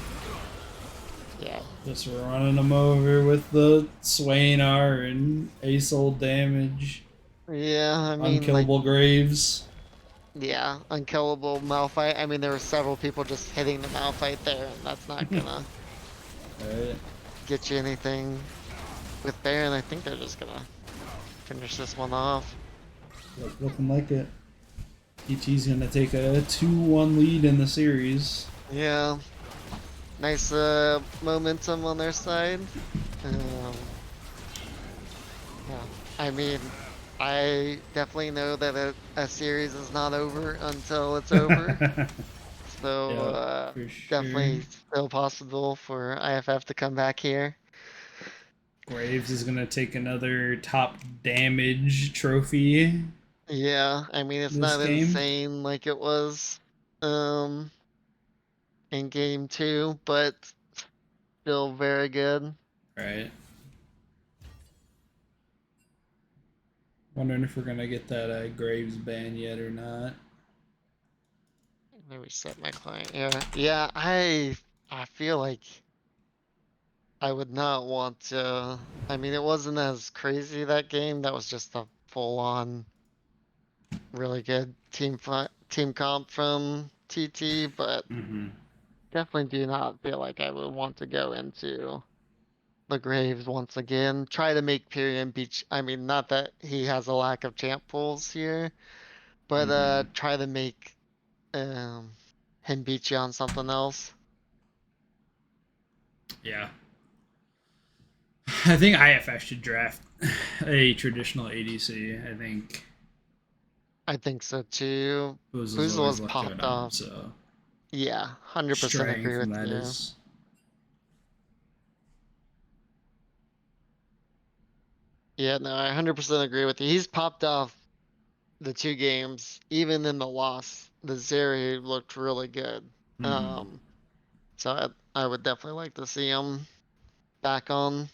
yeah. Just running them over with the Swain R and Ace-old damage. Yeah, I mean, like, Unkillable Graves. yeah, unkillable Malphite. I mean, there were several people just hitting the Malphite there, and that's not gonna Alright. get you anything. With Baron, I think they're just gonna finish this one off. Looking like it. TT's gonna take a 2-1 lead in the series. Yeah, nice momentum on their side. Um, yeah, I mean, I definitely know that a series is not over until it's over. So Yep, for sure. definitely still possible for IFF to come back here. Graves is gonna take another top damage trophy Yeah, I mean it's this not game. insane like it was um in game two, but still very good. Right. Wondering if we're gonna get that Graves ban yet or not. Let me reset my client. Yeah, yeah, I feel like I would not want to. I mean, it wasn't as crazy that game. That was just a full-on, really good team comp from TT, but definitely do not feel like I would want to go into the graves once again. Try to make Pyrion beach. I mean, not that he has a lack of champ pools here, but try to make um him beat you on something else. Yeah. I think IFF should draft a traditional ADC. I think I think so too. Boozel's Boozle always has looked good popped on him, off. so Yeah, 100% agree strength with and that you. is. Yeah, no, I 100% agree with you. He's popped off the two games, even in the loss. The Zeri looked really good. Um, so I would definitely like to see him back on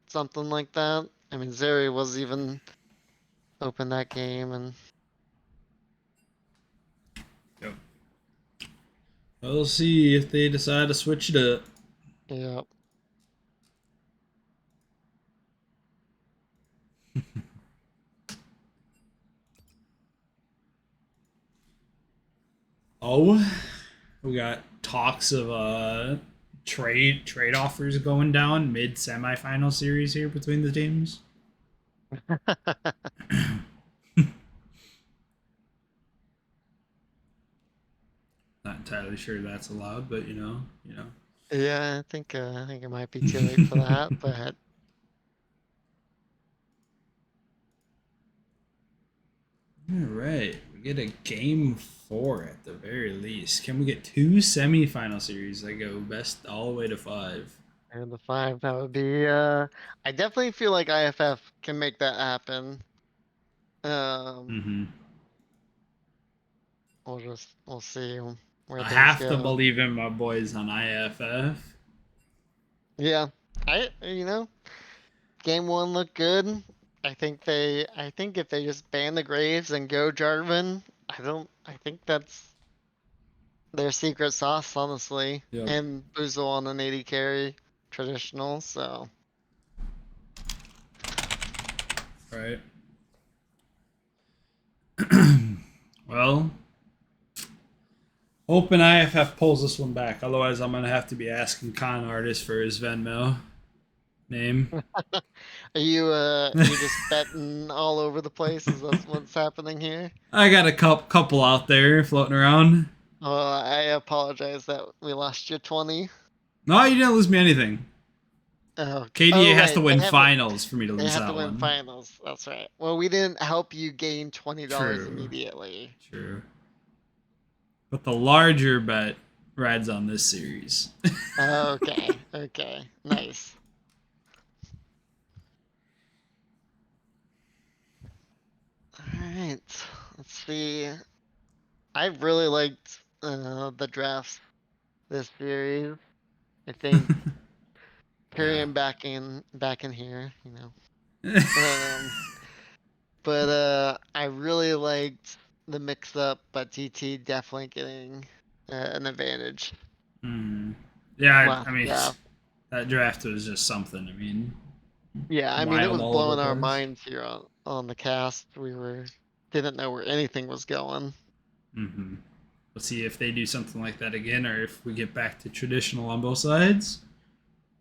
something like that. I mean, Zeri was even open that game, and Yep. We'll see if they decide to switch it up. yeah, Oh, we got talks of trade offers going down mid semifinal series here between the teams. Not entirely sure that's allowed, but you know. Yeah, I think it might be too late for that, but All right, we get a game four at the very least. Can we get two semifinal series that go best all the way to five? and the five that would be I definitely feel like IFF can make that happen. Um, Mm-hmm. we'll see where I things have to go. believe in my boys on IFF. Yeah, game one looked good. I think if they just ban the Graves and go Jarvan, I think that's their secret sauce, honestly. Yep. And Boozle on an 80 carry, traditional, so. Right. Well, hoping IFF pulls this one back. Otherwise, I'm gonna have to be asking con artist for his Venmo name. Are you just betting all over the place? Is that what's happening here? I got a couple out there floating around. I apologize that we lost you 20. No, you didn't lose me anything. Oh KDA has to right, win finals for me to they lose have to that win one. finals. That's right. Well, we didn't help you gain $20 True. immediately. True. But the larger bet rides on this series. Okay, okay, nice. All right, let's see. I really liked the drafts this series. I think Yeah. Tyrion back in here, Um, but I really liked the mix up, but TT definitely getting an advantage. Hmm. Yeah, I Last mean, draft. that draft was just something. I mean, Yeah, I mean it wild was all over the blowing our place. minds here on the cast. Didn't know where anything was going. Mm-hmm. Let's see if they do something like that again, or if we get back to traditional on both sides.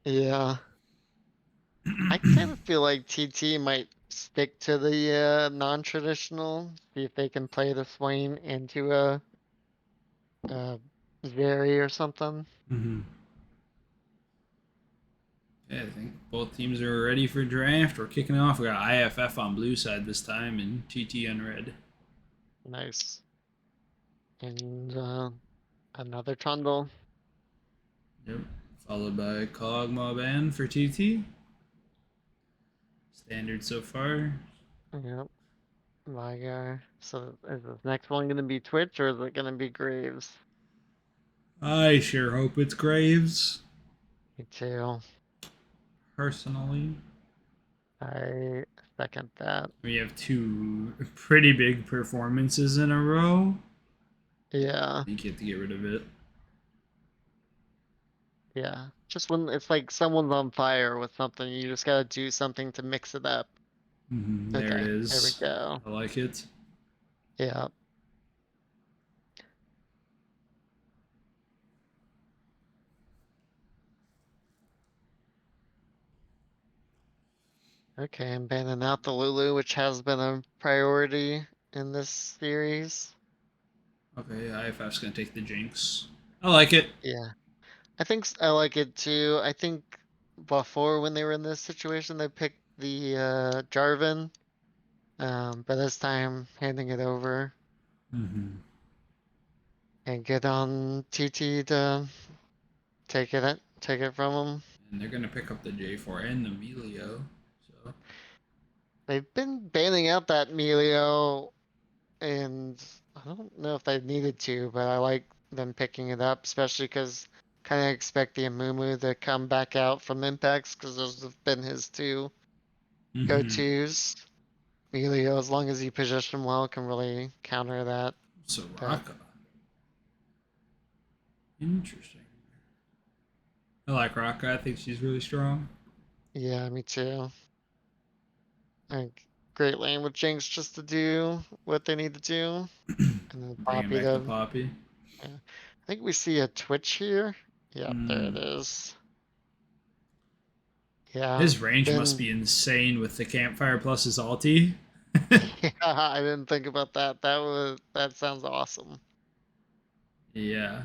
Yeah. I kind of feel like TT might stick to the non-traditional, see if they can play the Swain into a Zeri or something. Mm-hmm. Yeah, I think both teams are ready for draft. We're kicking off. We got IFF on blue side this time and TT on red. Nice. And another Trundle. Yep. Followed by Kog'Maw Ban for TT. Standard so far. Yep, my guy. So is this next one gonna be Twitch or is it gonna be Graves? I sure hope it's Graves, Me too. personally. I second that. We have two pretty big performances in a row. Yeah, I think you have to get rid of it. yeah. Just when it's like someone's on fire with something, you just gotta do something to mix it up. There it Okay, there we is. go. I like it. Yeah. Okay, I'm banning out the Lulu, which has been a priority in this series. Okay, IFF's gonna take the Jinx. I like it. Yeah. I like it too. I think before when they were in this situation, they picked the Jarvan. But this time handing it over Mm-hmm. and get on TT to take it from them. And they're gonna pick up the J4 and the Melio. So. They've been banning out that Melio, and I don't know if they needed to, but I like them picking it up, especially because kind of expect the Amumu to come back out from impacts because those have been his two Mm-hmm. go-tos. Melio, as long as you position well, can really counter that. Soraka. Interesting. I like Raka. I think she's really strong. Yeah, me too. Like great lane with Jinx just to do what they need to do, and then Bringing Poppy back the to. Poppy. Yeah. I think we see a Twitch here. Yep, there it Mm. is. Yeah, His range must then be insane with the campfire plus his ulti. yeah, I didn't think about that. That sounds awesome. Yeah.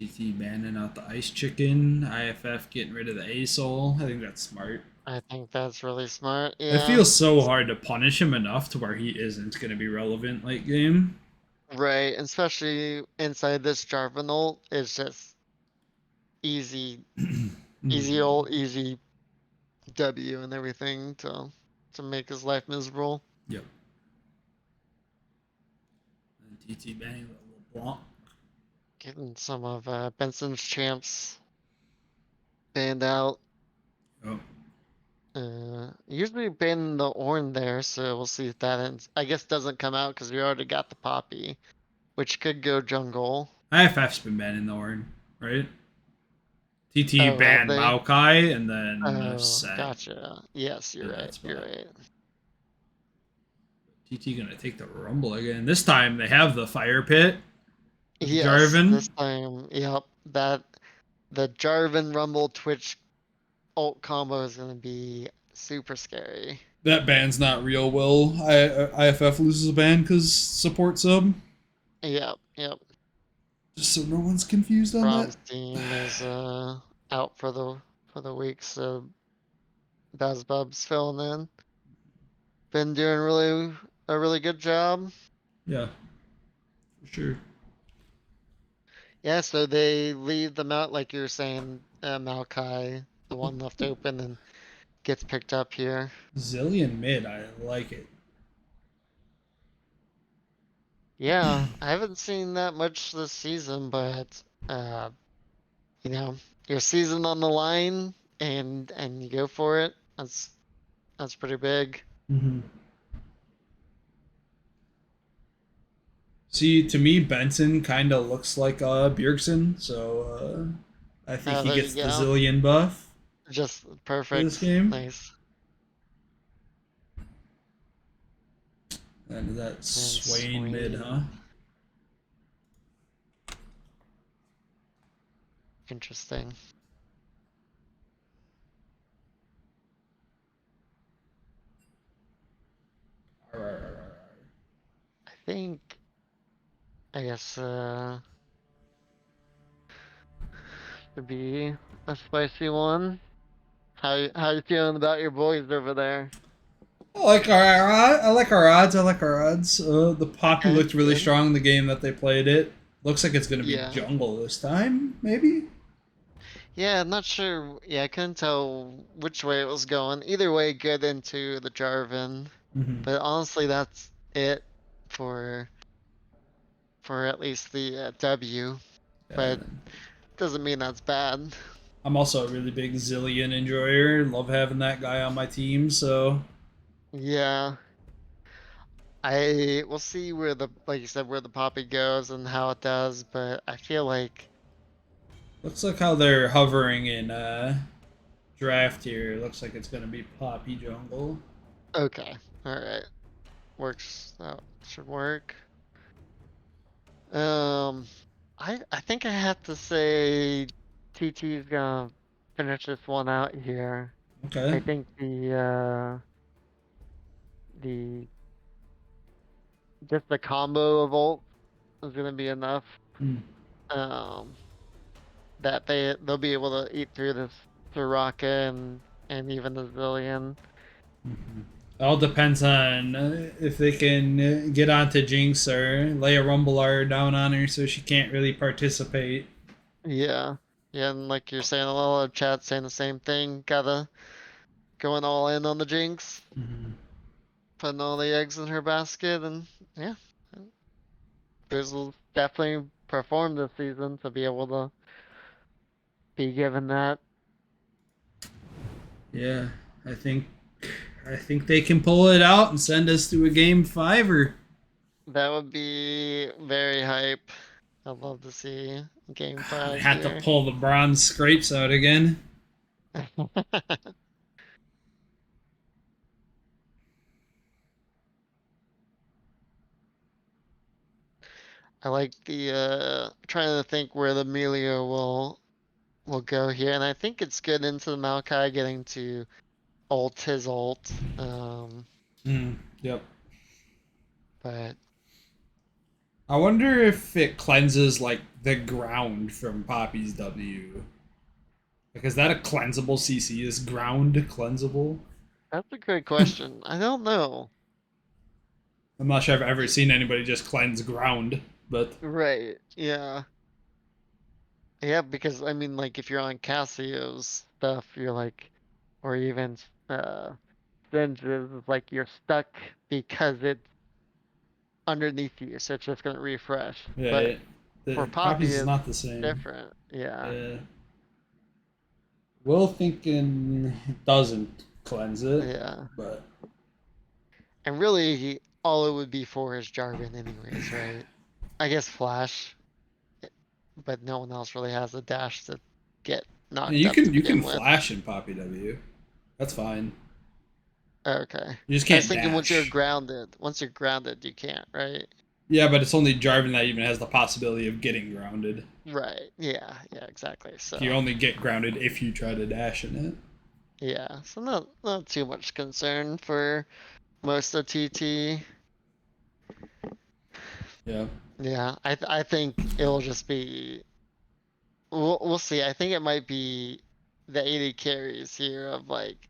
TT banning out the ice chicken. IFF getting rid of the ASOL. I think that's smart. I think that's really smart. It Yeah. feels so hard to punish him enough to where he isn't going to be relevant late game. Right. Especially inside this Jarvan ult, it's just easy, easy W and everything to make his life miserable. Yep. And TT banning the LeBlanc. Getting some of Benson's champs banned out. Oh. Usually ban the Ornn there, so we'll see if that ends. I guess doesn't come out because we already got the Poppy, which could go jungle. IFF's been banning the Ornn, right? TT Oh, have banned they? Maokai and then Oh, Set gotcha. Yes, you're in right. that You're spot. right. TT gonna take the Rumble again. This time they have the Fire Pit with Yes, Jarvan. this time, yep. That the Jarvan Rumble Twitch ult combo is gonna be super scary. That ban's not real, Will. IFF loses a ban because support sub. Yep, yep. Just so no one's confused on that. Bronze team is out for the week, so Bazbub's filling in. Been doing a really good job. Yeah, for sure. Yeah, so they leave them out like you were saying, Maokai, the one left open and gets picked up here. Zillion mid, I like it. Yeah, I haven't seen that much this season, but you know, your season on the line and you go for it. That's pretty big. Mm-hmm. See, to me, Benson kind of looks like Bjergsen, so I think Oh, he there you gets the go. Zillion buff Just for this perfect. game. Nice. And that And Swain mid, huh? Swain. Interesting. I think, I guess, to be a spicy one. How you feeling about your boys over there? I like our odds. I like our odds. The Poppy Okay, looked really good. strong in the game that they played it. Looks like it's going to be Yeah. jungle this time, maybe. Yeah, I'm not sure. Yeah, I couldn't tell which way it was going. Either way, good into the Jarvan. Mm-hmm. But honestly, that's it for at least the W. Yeah, But doesn't mean that's bad. I'm also a really big Zillion enjoyer. Love having that guy on my team. So Yeah. I we'll see where the like you said where the Poppy goes and how it does, but I feel like looks like how they're hovering in draft here. Looks like it's going to be Poppy jungle. okay. All right. Works out. Should work. Um I think I have to say TT's gonna finish this one out here. Okay. I think the just the combo of ults is gonna be enough. Mm. Um that they'll be able to eat through this Soraka and even the Zillion. Mm-hmm. All depends on if they can get onto Jinx or lay a Rumbler down on her so she can't really participate. Yeah. Yeah, and like you're saying, a lot of chat saying the same thing. Gotta going all in on the Jinx, Mm-hmm. putting all the eggs in her basket, and yeah, Grizzle's definitely performed this season to be able to be given that. Yeah, I think I think they can pull it out and send us to a game fiver. That would be very hype. I'd love to see game They 5 had to here. pull the bronze scrapes out again. I like the trying to think where the Melio will go here, and I think it's good into the Maokai getting to ult his ult. Mm, yep. But I wonder if it cleanses like the ground from Poppy's W. Like, is that a cleansable CC? Is ground cleansable? That's a great question. I don't know. I'm not sure I've ever seen anybody just cleanse ground, but Right. Yeah. Yeah, because I mean, like, if you're on Cassio's stuff, you're like, or even Singe's, it's like you're stuck because it's underneath you, so it's just gonna refresh. But yeah, for the Poppy, Poppy's is it's not the same. different. Yeah. Yeah. Will thinking it doesn't cleanse it, Yeah. but And really, all it would be for is Jarvan, anyways, right? I guess Flash, but no one else really has a dash to get knocked you up to can begin with. flash in Poppy W. That's fine. Okay. You just I was can't thinking dash. once you're grounded, you can't, right? Yeah, but it's only Jarvan that even has the possibility of getting grounded. Right. Yeah. Yeah. Exactly. You So only get grounded if you try to dash in it. yeah. So not too much concern for most of TT. Yeah. Yeah. I think it'll just be. We'll see. I think it might be the 80 carries here of like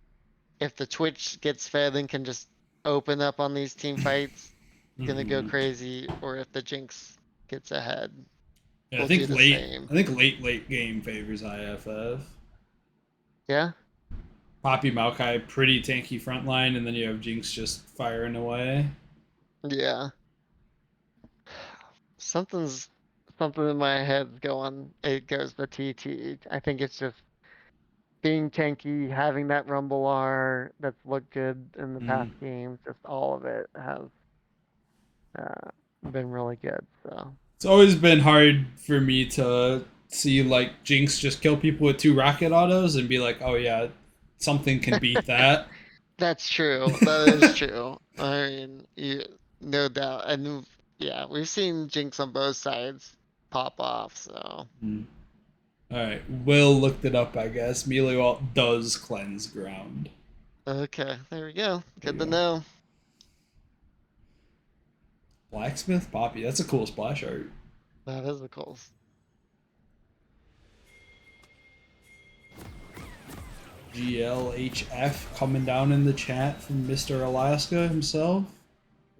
if the Twitch gets fed and can just open up on these team fights, gonna go Hmm. crazy, or if the Jinx gets ahead, Yeah, we'll do the same. I think late game favors IFF. Yeah. Poppy Maokai pretty tanky front line, and then you have Jinx just firing away. Yeah. Something's something in my head's going. It goes to TT. I think it's just being tanky, having that Rumble R that's looked good in the past Mm. games. Just all of it has uh, been really good. So It's always been hard for me to see like Jinx just kill people with two rocket autos and be like, oh yeah, something can beat that. that's true. That is true. I mean, no doubt. And yeah, we've seen Jinx on both sides pop off. So Mm. All right, Will looked it up. I guess Meliwalt does cleanse ground. okay, there we go. There Good you to go. know. Blacksmith Poppy. That's a cool splash art. That is a cool. GLHF coming down in the chat from Mr. Alaska himself.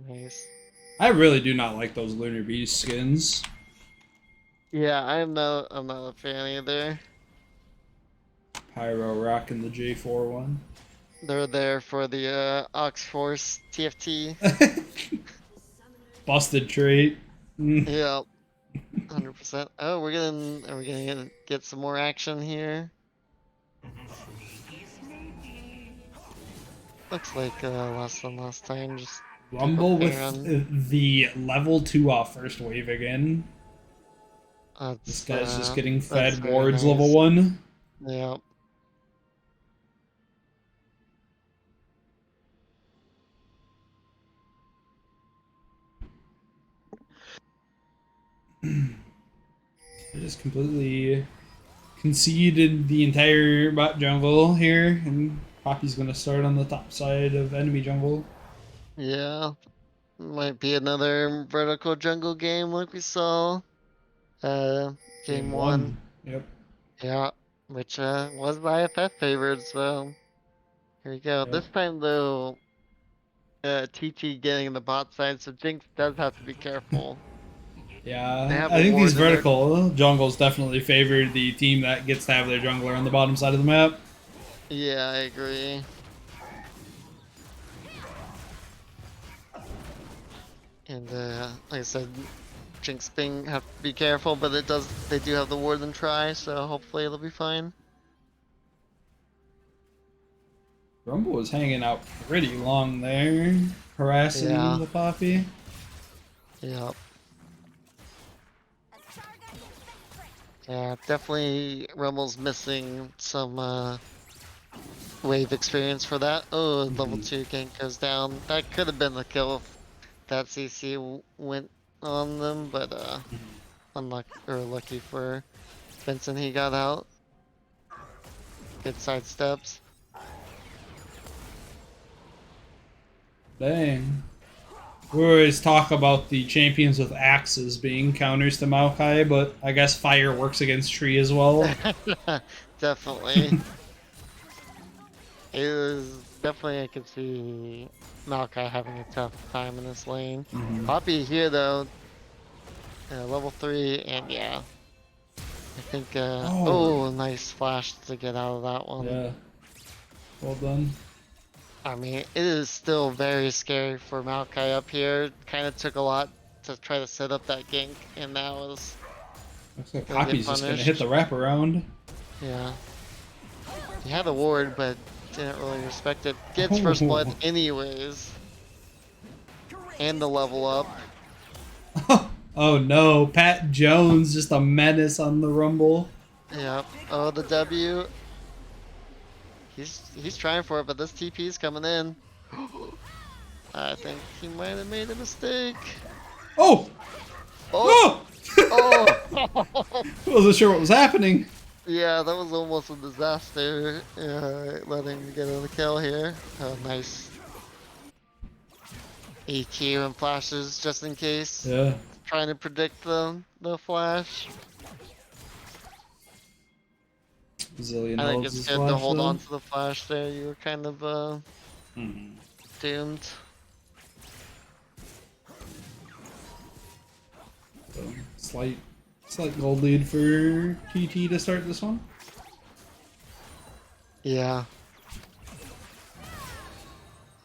Nice. I really do not like those Lunar Beast skins. Yeah, I'm not a fan either. Pyro rocking the J4 one. They're there for the Ox Force TFT. Busted trait. Mm. Yeah, 100%. Oh, are we gonna get some more action here? Looks like less than last time. Just people Rumble with pairing. the level 2 off first wave again. This guy's just getting That's fed very wards level nice. 1. Yeah. I just completely conceded the entire bot jungle here, and Poppy's gonna start on the top side of enemy jungle. Yeah. Might be another vertical jungle game like we saw uh Game game one. 1. Yep. Yeah. Which was IFF favored, so here we go. Yep. This time though, TT getting the bot side, so Jinx does have to be careful. They Yeah, have I a think these ward in their. vertical jungles definitely favor the team that gets to have their jungler on the bottom side of the map. Yeah, I agree. And like I said, Jinx being have to be careful, but they do have the ward and try, so hopefully it'll be fine. Rumble was hanging out pretty long there, harassing Yeah, the Poppy. yeah. Yeah, definitely Rumble's missing some wave experience for that. Oh, level Mhm. 2 gank goes down. That could have been the kill if that CC went on them, but unlucky or lucky for Vincent, he got out. Good side steps. Dang. We always talk about the champions with axes being counters to Maokai, but I guess fire works against tree as well. Definitely. It was definitely I could see Maokai having a tough time in this lane. Mhm. Poppy here though, level 3, and yeah, I think Oh, oh, nice flash to get out of that one. yeah. Well done. I mean, it is still very scary for Maokai up here. Kind of took a lot to try to set up that gank, and now is Looks like gonna get Poppy's just gonna hit the punished. wraparound. Yeah, he had a ward, but didn't really respect it. Gets first blood Oh. anyways, and the level up. Oh no, Pat Jones just a menace on the Rumble. Yep. Oh, the W. He's trying for it, but this TP is coming in. I think he might have made a mistake. Oh! Oh! Oh! Oh! Wasn't sure what was happening. Yeah, that was almost a disaster. Letting him get the kill here. Oh, nice. EQ and flashes just in case. Yeah. Trying to predict the flash. Zillion I think holds it's his good to flash hold though. on to the flash there. You were kind of Mhm. doomed. So, slight gold lead for TT to start this one. Yeah.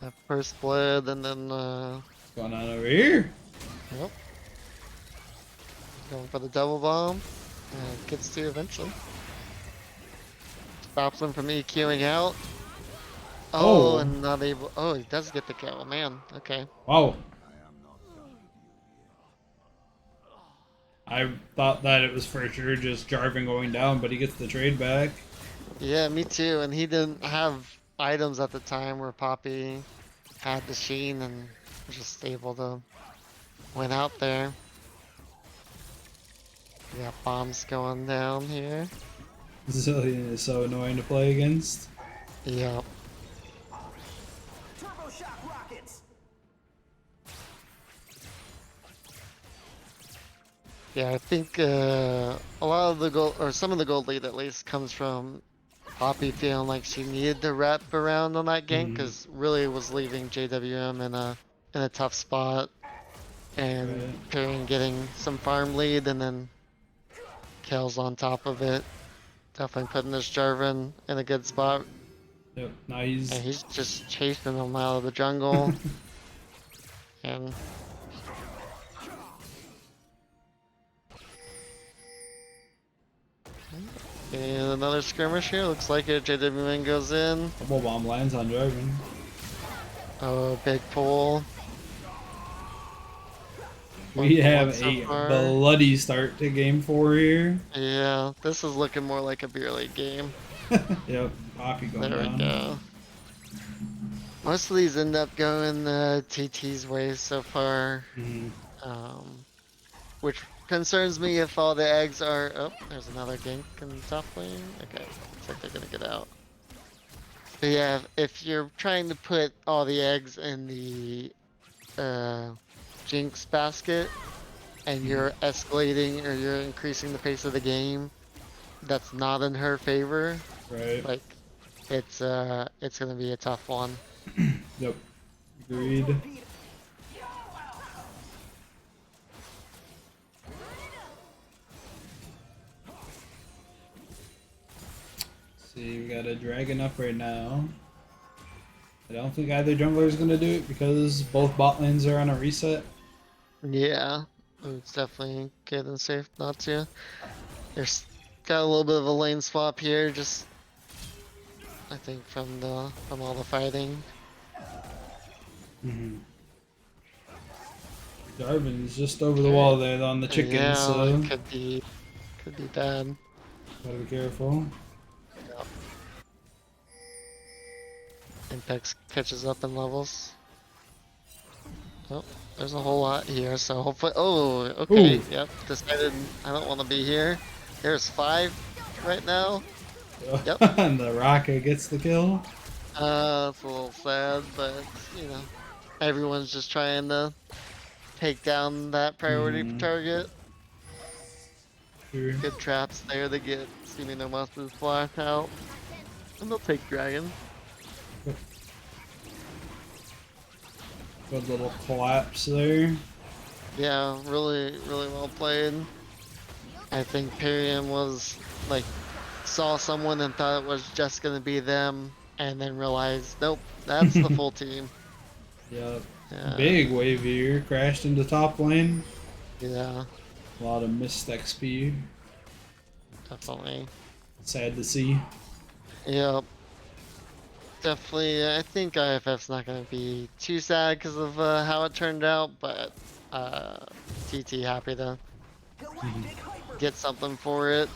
That first blood and then What's going on over here? yep. Going for the double bomb. Gets to eventually. Stops him from EQing out. Oh, Oh, and not able. Oh, he does get the kill. Man, okay. wow. I thought that it was for sure just Jarvan going down, but he gets the trade back. Yeah, me too. And he didn't have items at the time where Poppy had the Sheen and was just able to win out there. We got bombs going down here. Zillion is so annoying to play against. Yep. Yeah, I think a lot of the gold, or some of the gold lead at least, comes from Poppy feeling like she needed to wrap around on that gank Mhm. because really was leaving JWM in a tough spot, and Right. Period getting some farm lead and then kills on top of it. Definitely putting this Jarvan in a good spot, Yep. Now and he's he's just chasing them out of the jungle. And another skirmish here. Looks like it. JWM goes in. double bomb lands on Jarvan. Oh, big pull. We 1 for 1 have so a far. bloody start to game 4 here. Yeah, this is looking more like a beer league game. Yep, Poppy going There we down. go. Most of these end up going TT's way so far, Mhm. which concerns me if all the eggs are. Oh, there's another gank in the top lane. Okay, looks like they're gonna get out. But yeah, if you're trying to put all the eggs in the Jinx basket and you're escalating or you're increasing the pace of the game, that's not in her favor. Right. Like, it's gonna be a tough one. Yep. Agreed. See, we got a dragon up right now. I don't think either jungler is gonna do it because both bot lanes are on a reset. Yeah, it's definitely good and safe not to. There's got a little bit of a lane swap here, just I think from all the fighting. Mm-hmm. Jarvan's just over the wall there on the chickens, Yeah, so it could be bad. gotta be careful. Yep. Impex catches up in levels. Oh, there's a whole lot here, so hopefully. Oh, okay. Ooh. Yep. Decided I don't want to be here. There's 5 right now. Yep. And the rocket gets the kill. It's a little sad, but you know, everyone's just trying to take down that priority target. Sure. Good traps there to get seeming no monsters fly out. And they'll take dragon. Good little collapse there. Yeah, really, really well played. I think Pyrium was like saw someone and thought it was just gonna be them, and then realized, nope, that's the full team. Yep. Yeah, Big wave here. Crashed into top lane. yeah, A lot of missed XP. definitely. Sad to see. Yep, definitely. I think IFF's not gonna be too sad because of how it turned out, but TT happy to get something for it.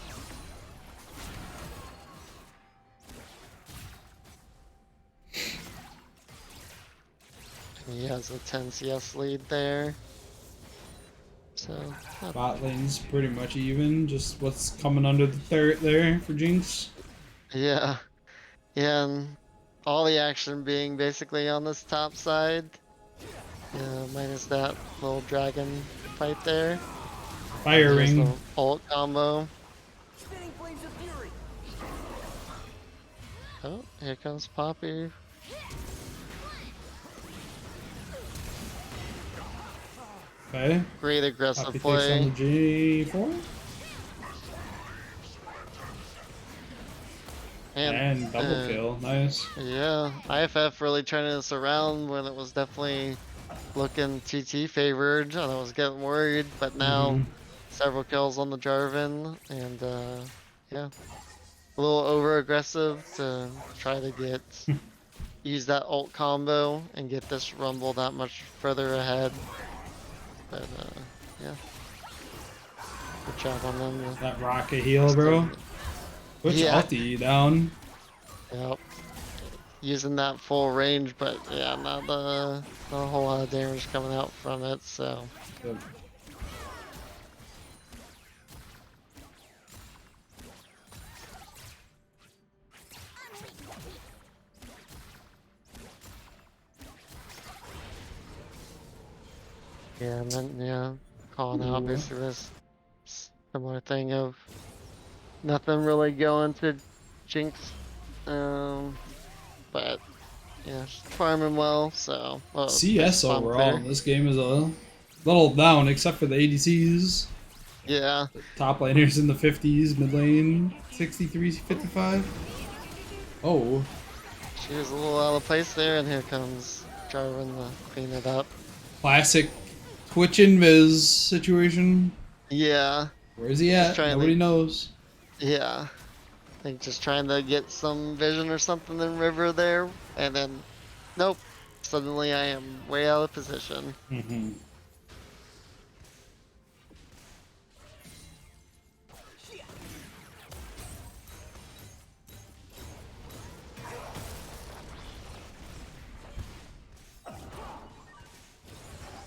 He has a 10 CS lead there. So, Bot lane's pretty much even. Just what's coming under the turret there for Jinx. yeah. Yeah, and all the action being basically on this top side. Yeah, minus that little dragon fight there. Fire There's ring. the ult combo. Oh, here comes Poppy. Okay. Great aggressive Poppy takes play. on the J4. And double kill. Nice. Yeah, IFF really turning this around when it was definitely looking TT favored, and I was getting worried, but now several kills on the Jarvan, and yeah, a little over aggressive to try to get use that ult combo and get this Rumble that much further ahead. But yeah, good job on them. That rocket heal, bro. Push Yeah. ulti down. Yep. Using that full range, but yeah, not a whole lot of damage coming out from it, so. Good. Yeah, and then, yeah, calling out basically this similar thing of nothing really going to Jinx, but yeah, she's farming well, so. Well, CS bump overall there. in this game is a little down, except for the ADCs. Yeah, Top laners in the 50s, mid lane 63, 55. Oh, she was a little out of place there, and here comes Jarvan to clean it up. classic Twitch invis situation. Yeah, Where's he Just at? trying to- Nobody knows. yeah. I think just trying to get some vision or something in river there, and then, nope. Suddenly I am way out of position.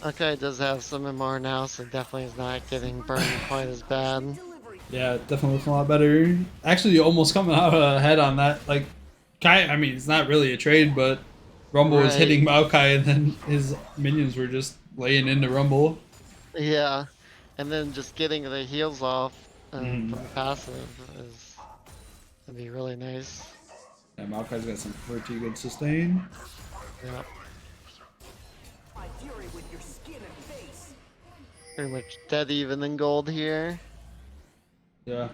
Okay, it does have some MR now, so definitely is not getting burned quite as bad. Yeah, definitely looking a lot better. Actually, almost coming out ahead on that. Like, Kai, I mean, it's not really a trade, but Rumble was Right. hitting Maokai, and then his minions were just laying into Rumble. Yeah, and then just getting the heals off from the passive is gonna be really nice. Yeah, Maokai's got some pretty good sustain. Yeah. Pretty much dead even in gold here. Yeah.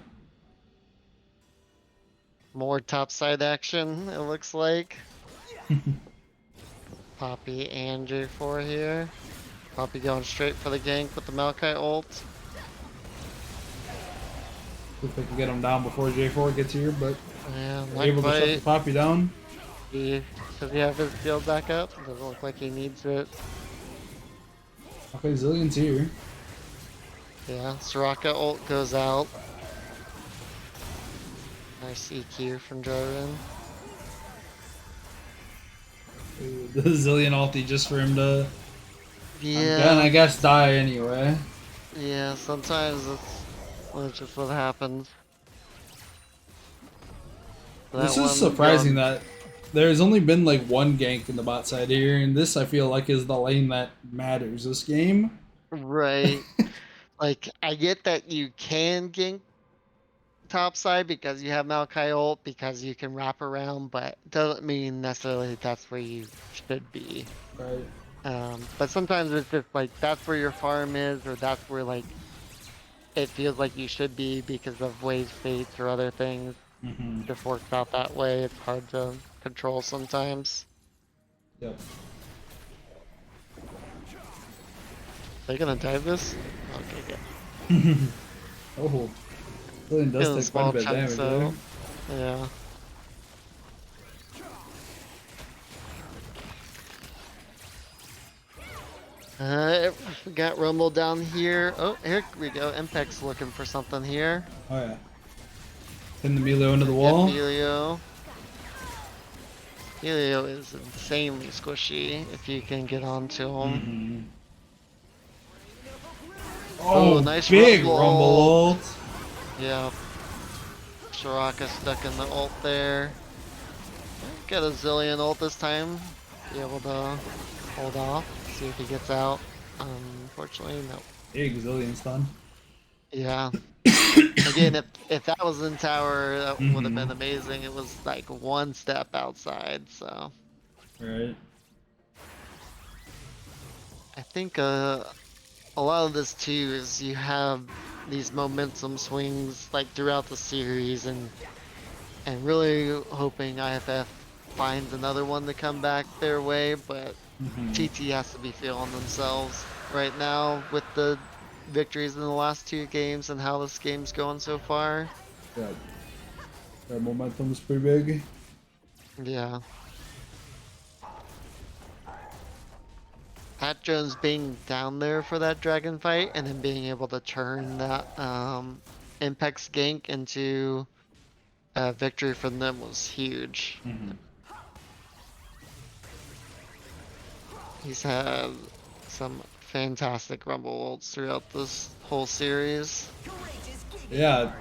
More topside action, it looks like. Poppy and J4 here. Poppy going straight for the gank with the Maokai ult. If they can get him down before J4 gets here, but Yeah, they're not able to shut the quite. Poppy down. Does he have his shield back up? Doesn't look like he needs it. Okay, Zillion's here. Yeah, Soraka ult goes out. Nice EQ from Jarvan. The Zillion ulti just for him to, Yeah. I guess, die anyway. Yeah, sometimes that's just what happens. This That is one surprising going- that there's only been like one gank in the bot side here, and this I feel like is the lane that matters this game. Right. Like, I get that you can gank top side because you have Maokai ult, because you can wrap around, but doesn't mean necessarily that's where you should be. Right. But sometimes it's just like that's where your farm is, or that's where like it feels like you should be because of wave fates or other things. Mm-hmm. Just works out that way. It's hard to control sometimes. Yep. Are you gonna dive this? Okay, good. Oh, Lillian does Getting take quite a small bit of chunks damage out. there. Yeah. We got Rumble down here. Oh, here we go. Impex's looking for something here. Oh yeah. Pin the Melio into the Get wall. Melio. Melio is insanely squishy if you can get onto him. Mm-hmm. Oh, Oh, nice big rumble rumble ult. ult. Yeah. Soraka stuck in the ult there. Get a zillion ult this time. Be able to hold off. See if he gets out. Unfortunately, no. Big Zillion stun. Yeah. Again, if that was in tower, that would have been amazing. It was like one step outside, so. Right. I think a lot of this too is you have these momentum swings like throughout the series, and really hoping IFF finds another one to come back their way, but TT has to be feeling themselves right now with the victories in the last two games and how this game's going so far. Yeah. Their momentum's pretty big. Yeah. Pat Jones being down there for that dragon fight and then being able to turn that Impex gank into a victory for them was huge. He's had some fantastic rumble ults throughout this whole series. Yeah.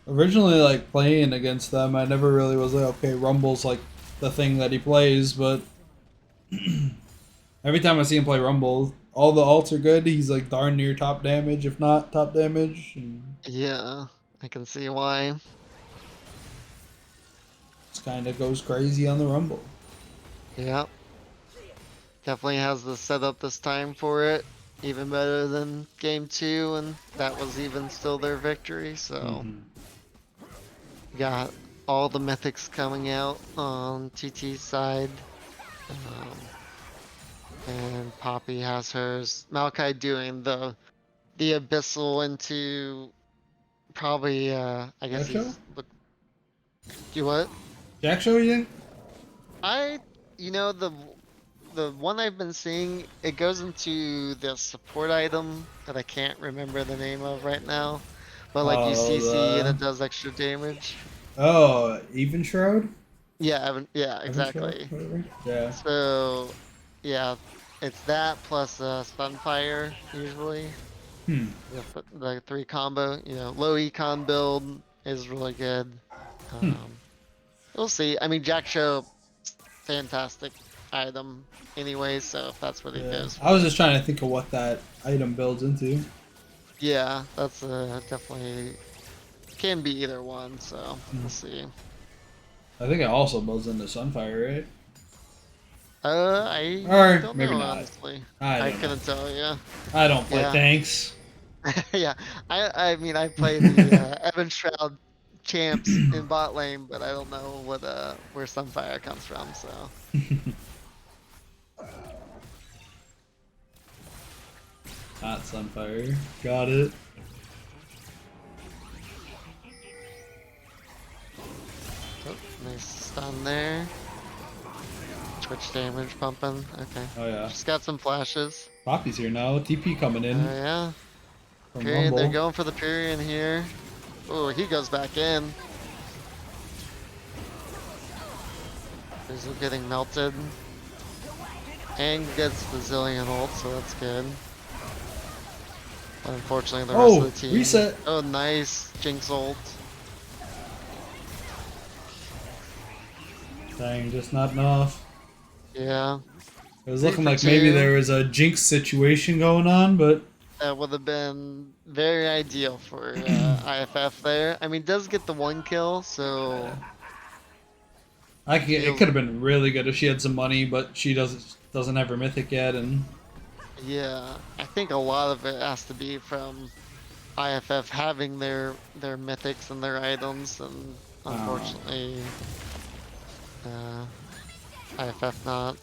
Originally, like, playing against them, I never really was like, okay, Rumble's like the thing that he plays, but every time I see him play Rumble, all the ults are good. He's like darn near top damage, if not top damage. And Yeah, I can see why. just kind of goes crazy on the Rumble. Yeah. Definitely has the setup this time for it. Even better than game 2, and that was even still their victory, so. Got all the mythics coming out on TT's side. And Poppy has hers. Maokai doing the abyssal into probably I guess Jack Show? he's do what? Jack Show, you think? You know, the one I've been seeing, it goes into the support item that I can't remember the name of right now. But like you CC and it does extra damage. Oh, Even Shroud? Yeah, yeah, Even exactly. Shroud, whatever. Yeah. So, yeah, it's that plus Sunfire usually. The 3 combo, you know, low econ build is really good. We'll see. I mean, Jack Show, fantastic item anyway, so if that's what he goes for. I was just trying to think of what that item builds into. Yeah, that's definitely can be either one, so we'll see. I think it also builds into Sunfire, right? I Or don't maybe know, not. honestly. I couldn't tell you. I don't play tanks. Yeah, I mean, I play the Evan Shroud champs in bot lane, but I don't know what where Sunfire comes from, so. Not Sunfire. Got it. Oh, nice stun there. Twitch damage pumping. Okay. Oh yeah. Just got some flashes. Poppy's here now. TP coming in. Oh yeah. From Period. They're Rumble. going for the Pyrian here. Oh, he goes back in. He's getting melted. And gets the Zillion ult, so that's good. But unfortunately, the rest of the team. Reset. Oh, nice. Jinx ult. Dang, just not enough. Yeah. It was 3 looking for like maybe 2. there was a jinx situation going on, but That would have been very ideal for IFF there. I mean, does get the 1 kill, so it feels could have been really good if she had some money, but she doesn't have her mythic yet, and yeah. I think a lot of it has to be from IFF having their mythics and their items, and uh, unfortunately, uh, IFF not.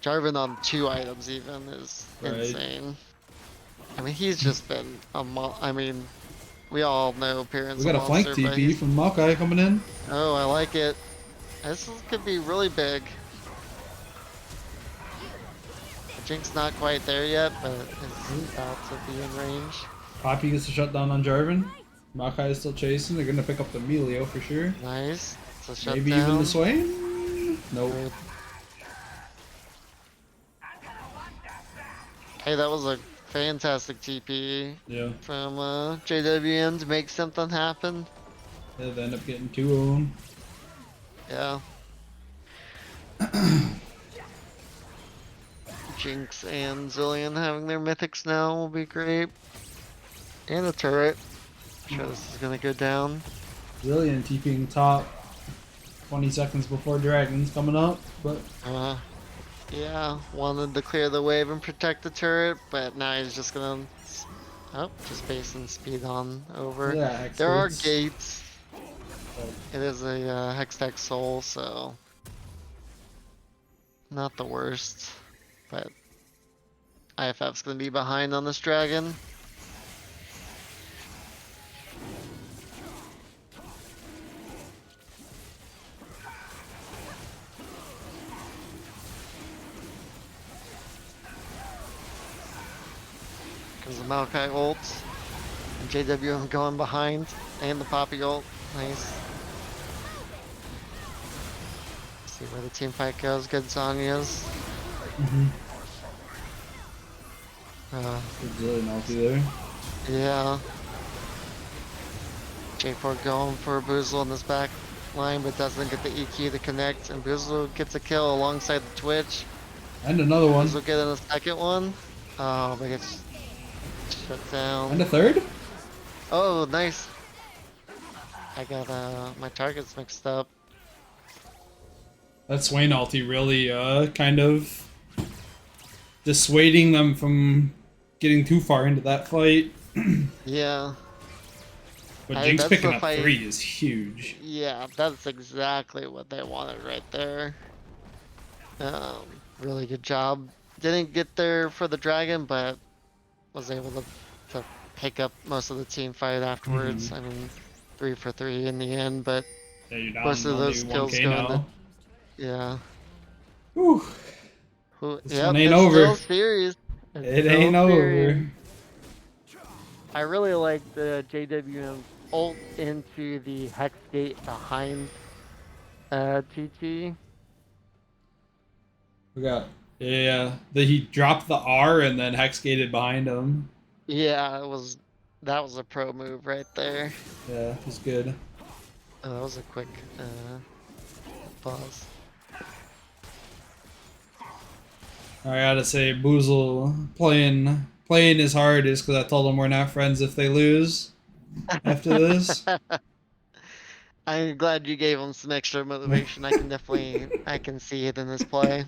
Jarvan on 2 items even is right. insane. I mean, he's just been I mean, we all know We Piran's a got a flank monster, but TP he's. from Maokai coming in. Oh, I like it. Could be really big. Jink's not quite there yet, but is about to be in range. Poppy gets a shutdown on Jarvan. Maokai is still chasing. They're gonna pick up the Melio for sure. Nice. It's a Maybe even the shutdown. Swain. Nope. Good. Hey, that was a fantastic TP Yeah. from JWM to make something happen. Yeah, they end up getting 2 of them. Yeah. Jinx and Zillion having their mythics now will be great. And a turret. I'm sure this is gonna go down. Zillion TPing top 20 seconds before Dragon's coming up, but Yeah, wanted to clear the wave and protect the turret, but now he's just gonna. Oh, just basing speed on over. yeah, Hex There are gates. gates. It is a Hextech Soul, so not the worst. But IFF's gonna be behind on this dragon. Comes the Maokai ult. And JWM going behind. And the Poppy ult. Nice. See where the team fight goes. Good Zanya's. Mm-hmm. Uh, Zillion ulti there. yeah. J4 going for Boozle in this back line, but doesn't get the EQ to connect. And Boozle gets a kill alongside the Twitch. And another one. Boozle getting a second one. Oh, but gets shut down. And a third? Oh, nice. I got my targets mixed up. That Swain ulti really kind of dissuading them from getting too far into that fight. Yeah. But Hey, Jinx that's picking the up fight. 3 is huge. Yeah, that's exactly what they wanted right there. Really good job. Didn't get there for the dragon, but was able to pick up most of the team fight afterwards. I mean, 3 for 3 in the end, but Yeah, you're down most of only those kills 1k go now. into. Yeah. Whew. This one Yep, ain't it's still over. serious. It's It still ain't serious. over. I really like the JWM ult into the Hex Gate behind TT. We got he dropped the R and then hex gated behind him. Yeah, that was a pro move right there. Yeah, it was good. Oh, that was a quick pause. I gotta say, Boozle playing his hardest because I told him we're not friends if they lose after this. I'm glad you gave him some extra motivation. I can see it in his play.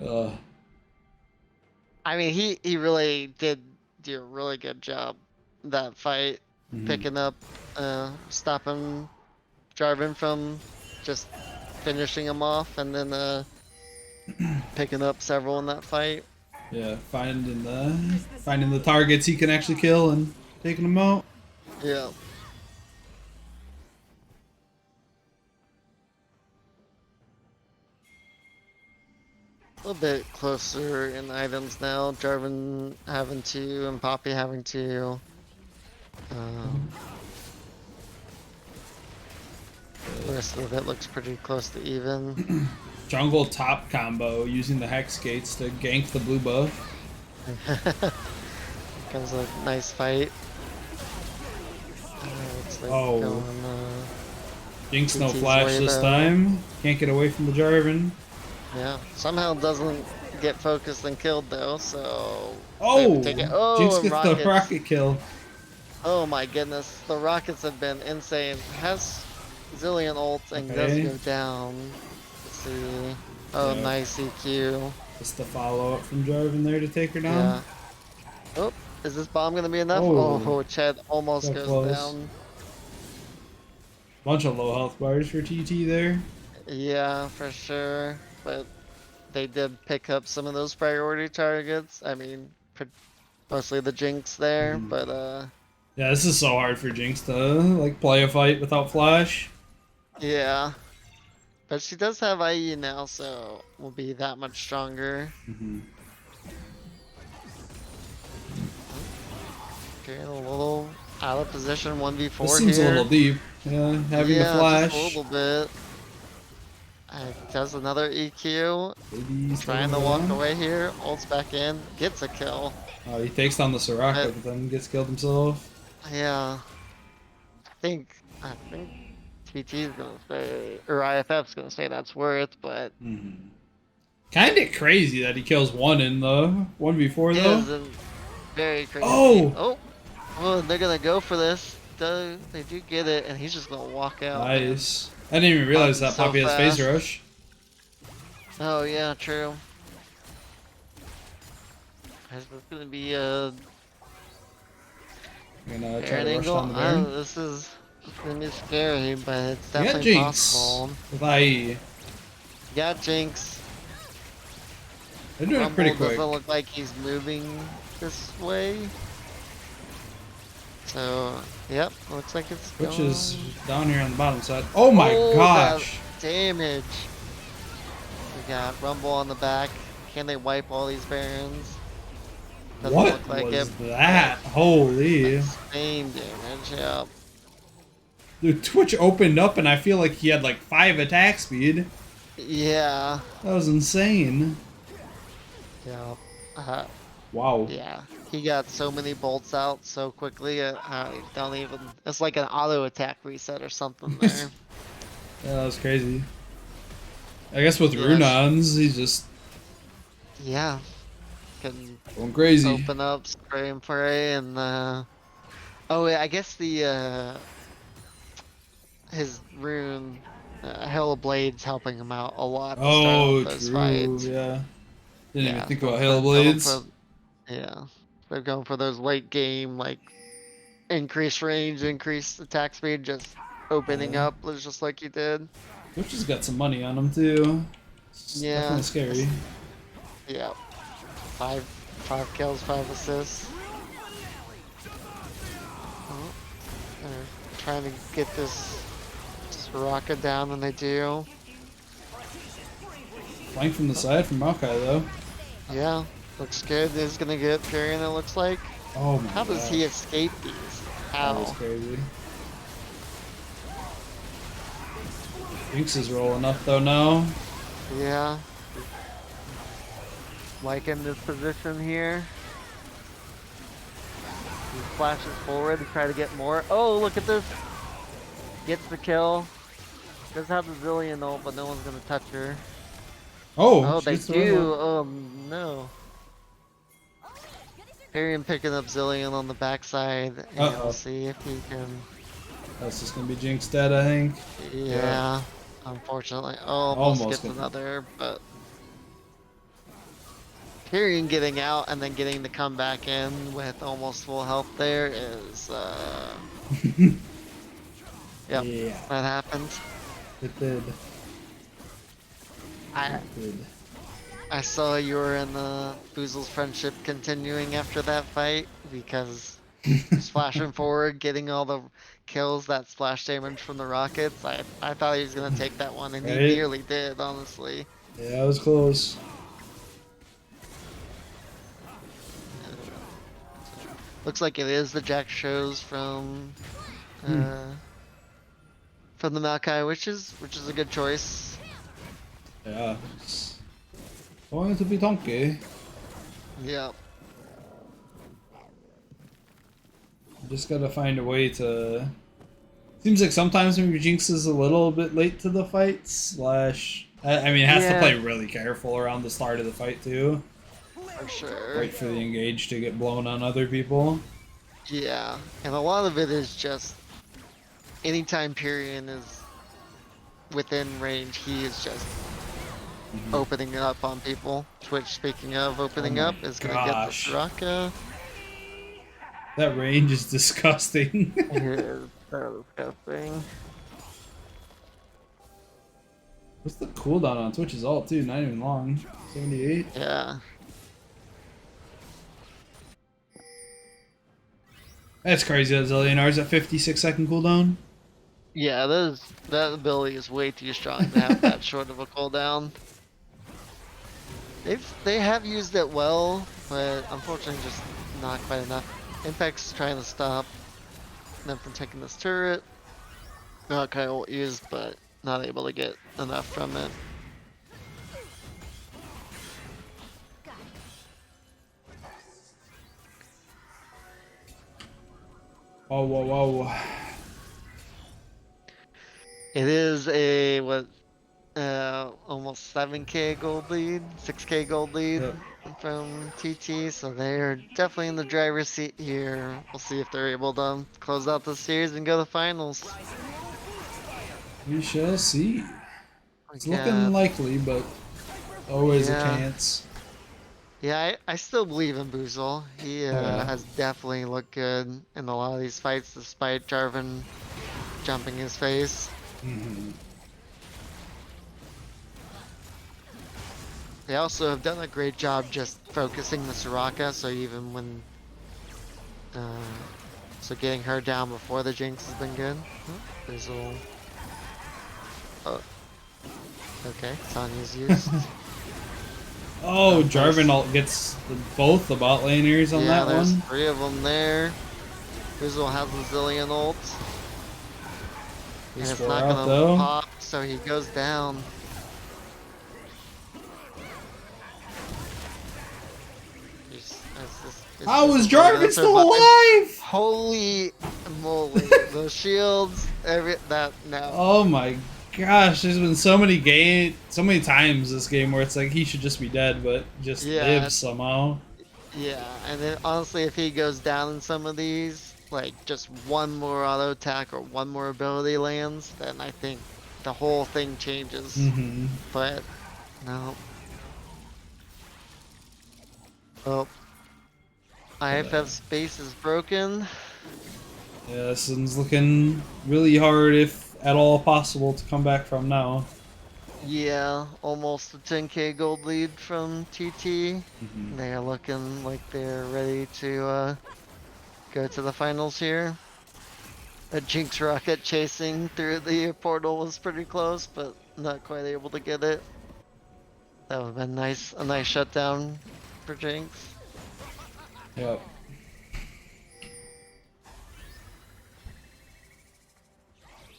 uh, I mean, he really did do a really good job that fight, picking up, stopping Jarvan from just finishing him off, and then picking up several in that fight. yeah, finding the targets he can actually kill and taking them out. Yeah. A little bit closer in items now. Jarvan having 2 and Poppy having 2. The rest of it looks pretty close to even. Jungle top combo using the hex gates to gank the blue buff. Comes a nice fight. Looks like Oh. going, Jinx no TT's flash way, this though. time. Can't get away from the Jarvan. Yeah. Somehow doesn't get focused and killed though, so maybe take Oh! it. Oh, Jinx and gets the rockets. rocket kill. Oh my goodness, the rockets have been insane. Has zillion ults and does Okay. go down. Let's see. Oh, Yeah. nice EQ. Just the follow up from Jarvan there to take her down. Yeah. Oh, is this bomb gonna be enough? Oh, Oh, Chad almost so goes close. down. Bunch of low health bars for TT there. Yeah, for sure. But they did pick up some of those priority targets. I mean, mostly the Jinx there, Mhm. but Yeah, this is so hard for Jinx to like play a fight without flash. yeah. But she does have IE now, so will be that much stronger. Mhm. Getting a little out of position This 1v4 seems a little here. deep. Yeah, having the Yeah, just a flash. little bit. Does another EQ. Maybe Trying slowing to her walk down. away here. Ults back in. Gets a kill. He takes down the Soraka, But but then gets killed himself. yeah, I think TT's gonna say, or IFF's gonna say that's worth, but Kind of crazy that he kills one in the 1v4 though. is very crazy. Oh! Oh, they're gonna go for this. They do get it, and he's just gonna walk out. Man. Nice. I didn't even realize Popping that so Poppy has phase fast. rush. Oh yeah, true. Is this gonna be a I'm gonna try Baron to rush angle? down the Baron. This is gonna be scary, but it's We got definitely Jinx possible. with IE. Got Jinx. They're doing it Rumble pretty quick. doesn't look like he's moving this way. So, yep, looks like it's Which going. is down here on the bottom side. Oh my Oh, gosh! that damage. We got Rumble on the back. Can they wipe all these Barons? Doesn't What look like was it. that? Holy. Insane damage, yep. Dude, Twitch opened up and I feel like he had like 5 attack speed. Yeah. That was insane. Yep. Wow. Yeah. He got so many bolts out so quickly, I don't even. It's like an auto attack reset or something there. Yeah, that was crazy. I guess with Yeah, Runons, he's just Yeah. Can going crazy. open up, spray and pray, and oh yeah, I guess the his rune, Hell of Blades helping him out a lot to start Oh, off those true. fights. Yeah. Didn't even Yeah, think so about they're Hail going Blades. yeah, they're going for those late game like increased range, increased attack speed, just opening Yeah. up, just like you did. Twitch has got some money on him too. It's Yeah, definitely scary. yeah, five kills, 5 assists. Oh, they're trying to get this rocket down, and they do. Flank from the side from Maokai though. Yeah, looks good. He's gonna get Perion, it looks like. Oh my How does he gosh. escape these? That was How? crazy. Jinx is rolling up though now. Yeah. Like in this position here. He flashes forward to try to get more. Oh, look at this. Gets the kill. Does have the Zillion ult, but no one's gonna touch her. Oh, Oh, she they gets the run do. up. Oh no. Perion picking up Zillion on the backside, and Uh-oh. we'll see if he can. That's just gonna be Jinx dead, I think. Yeah, unfortunately. Almost Almost gets got- another, but Tyrion getting out and then getting to come back in with almost full health there is, yep, Yeah, that happens. it did. I It did. I saw you were in the Boozle's friendship continuing after that fight because splashing forward, getting all the kills, that splash damage from the rockets. I thought he was gonna take that one, and he Right? nearly did, honestly. Yeah, it was close. Looks like it is the Jack shows from the Maokai, which is a good choice. Yeah. It's going to be donkey. Yeah. Just gotta find a way to Seems like sometimes maybe Jinx is a little bit late to the fight. Slash, I mean, has to Yeah, play really careful around the start of the fight too. for sure. Wait for the engage to get blown on other people. Yeah, and a lot of it is just anytime Pyrion is within range, he is just opening it up on people. Twitch, speaking of Oh opening my up, is gonna get the gosh, Soraka. that range is disgusting. It is so disgusting. What's the cooldown on Twitch's ult too? Not even long. 78. Yeah. That's crazy. That Zillionar's at 56-second cooldown. Yeah, that ability is way too strong to have that short of a cooldown. They have used it well, but unfortunately just not quite enough. Impact's trying to stop them from taking this turret. Not quite ult used, but not able to get enough from it. Whoa, whoa, whoa. It is a what almost 7k gold lead, 6k gold lead Yep. from TT, so they're definitely in the driver's seat here. We'll see if they're able to close out the series and go to finals. We shall see. It's looking Yeah, likely, but always a yeah, chance. yeah. I still believe in Boozle. He Oh yeah. has definitely looked good in a lot of these fights, despite Jarvan jumping his face. Mhm. They also have done a great job just focusing the Soraka, so even when so getting her down before the Jinx has been good. Oh, there's a little... Oh. Okay, Sonya's used. Oh, Nice. Jarvan ult gets both the bot laners on Yeah, that there's one. 3 of them there. Fizzle has a zillion ult. And it's Score not out gonna though. pop, so he goes down. How is Fizzle gonna Jarvan answer, still but alive? holy moly, those shields, no. Oh my gosh, there's been so many times this game where it's like he should just be dead, but just Yeah, lives somehow. yeah, and then honestly, if he goes down in some of these, like just one more auto attack or one more ability lands, then I think the whole thing changes. Mm-hmm. But no. Oh, IFF's base is broken. Yeah, this one's looking really hard, if at all possible, to come back from now. Yeah, almost a 10k gold lead from TT. Mm-hmm. They are looking like they're ready to go to the finals here. A Jinx rocket chasing through the portal was pretty close, but not quite able to get it. That would have been nice, a nice shutdown for Jinx. Yep.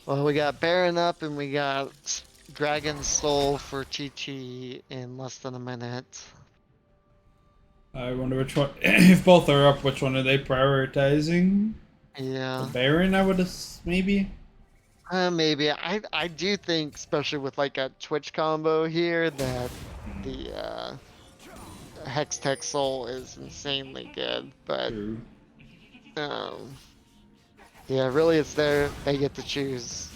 Well, we got Baron up and we got Dragon Soul for TT in less than a minute. I wonder which one. If both are up, which one are they prioritizing? The Yeah, Baron, I would maybe. maybe. I do think, especially with like a Twitch combo here, that the Hex Tech Soul is insanely good. But True. yeah, really, it's they get to choose.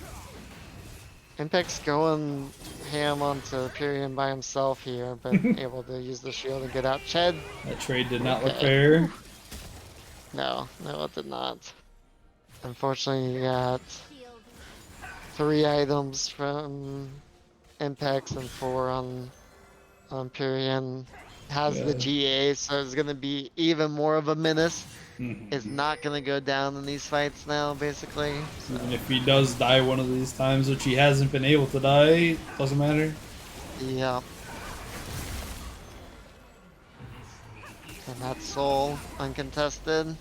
Impact's going ham onto Pyrion by himself here, but able to use the shield and get out. Ched, That trade did not look okay. fair. No, it did not. Unfortunately, you got 3 items from Impacts and 4 on Pyrion. Has the Yeah. GA, so it's gonna be even more of a menace. Mhm. Is not gonna go down in these fights now, basically. So. Even if he does die one of these times, which he hasn't been able to die, doesn't matter. Yeah. And that's Soul uncontested.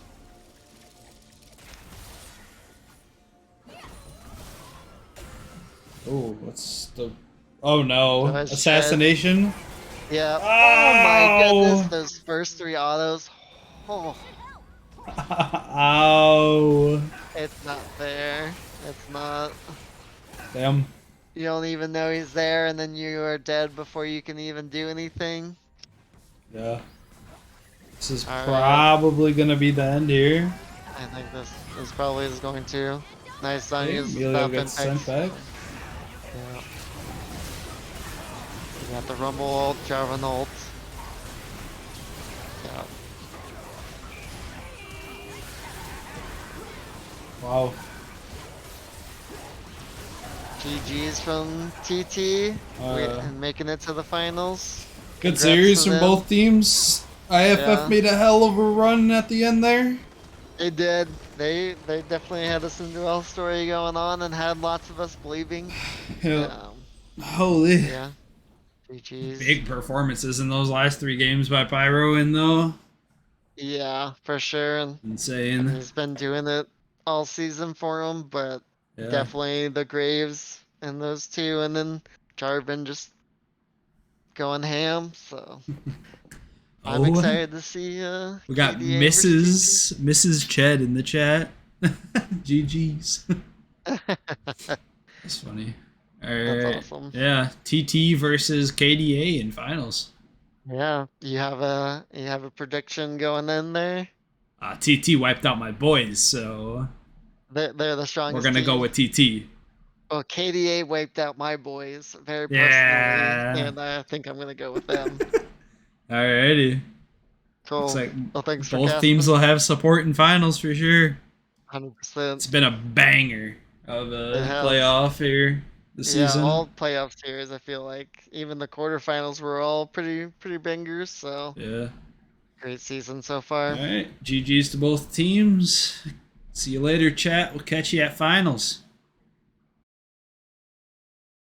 Oh, what's the... Oh no. Nice Assassination? Yeah. Oh! Oh my goodness, those first 3 autos. Oh, Ow. it's not fair. It's not. Damn. You don't even know he's there, and then you are dead before you can even do anything. Yeah. This is Alright. probably gonna be the end here. I think this probably is going to. Nice on Okay, you, Emilio stuff gets and sent back. Yeah. You got the Rumble ult, Jarvan ult. Yeah. Wow. GG's from TT and making it to the finals. Good Congrats series to from them. both teams. IFF Yeah. made a hell of a run at the end there. They did. They definitely had a Cinderella story going on and had lots of us believing. Yeah. Um, Holy. yeah. GG's. Big performances in those last 3 games by Pyro in though. Yeah, for sure. And Insane. he's been doing it all season for him, but Yeah. definitely the Graves and those two, and then Jarvan just going ham. So I'm Oh, excited to see we got KDA versus Mrs. Ched in the chat. GG's. TT. That's funny. That's Alright. awesome. Yeah. TT versus KDA in finals. Yeah, you have a prediction going in there. TT wiped out my boys, so They're the we're strongest gonna go team. with TT. Well, KDA wiped out my boys very personally, Yeah. and I think I'm gonna go with them. Alrighty. Looks Cool. like Well, thanks for both teams casting. will have support in finals for sure. 100%. It's been a banger of It a has. playoff here this Yeah, season. all playoff series. I feel like even the quarterfinals were all pretty bangers. So Yeah. great season so far. Alright. GG's to both teams. See you later, chat. We'll catch you at finals.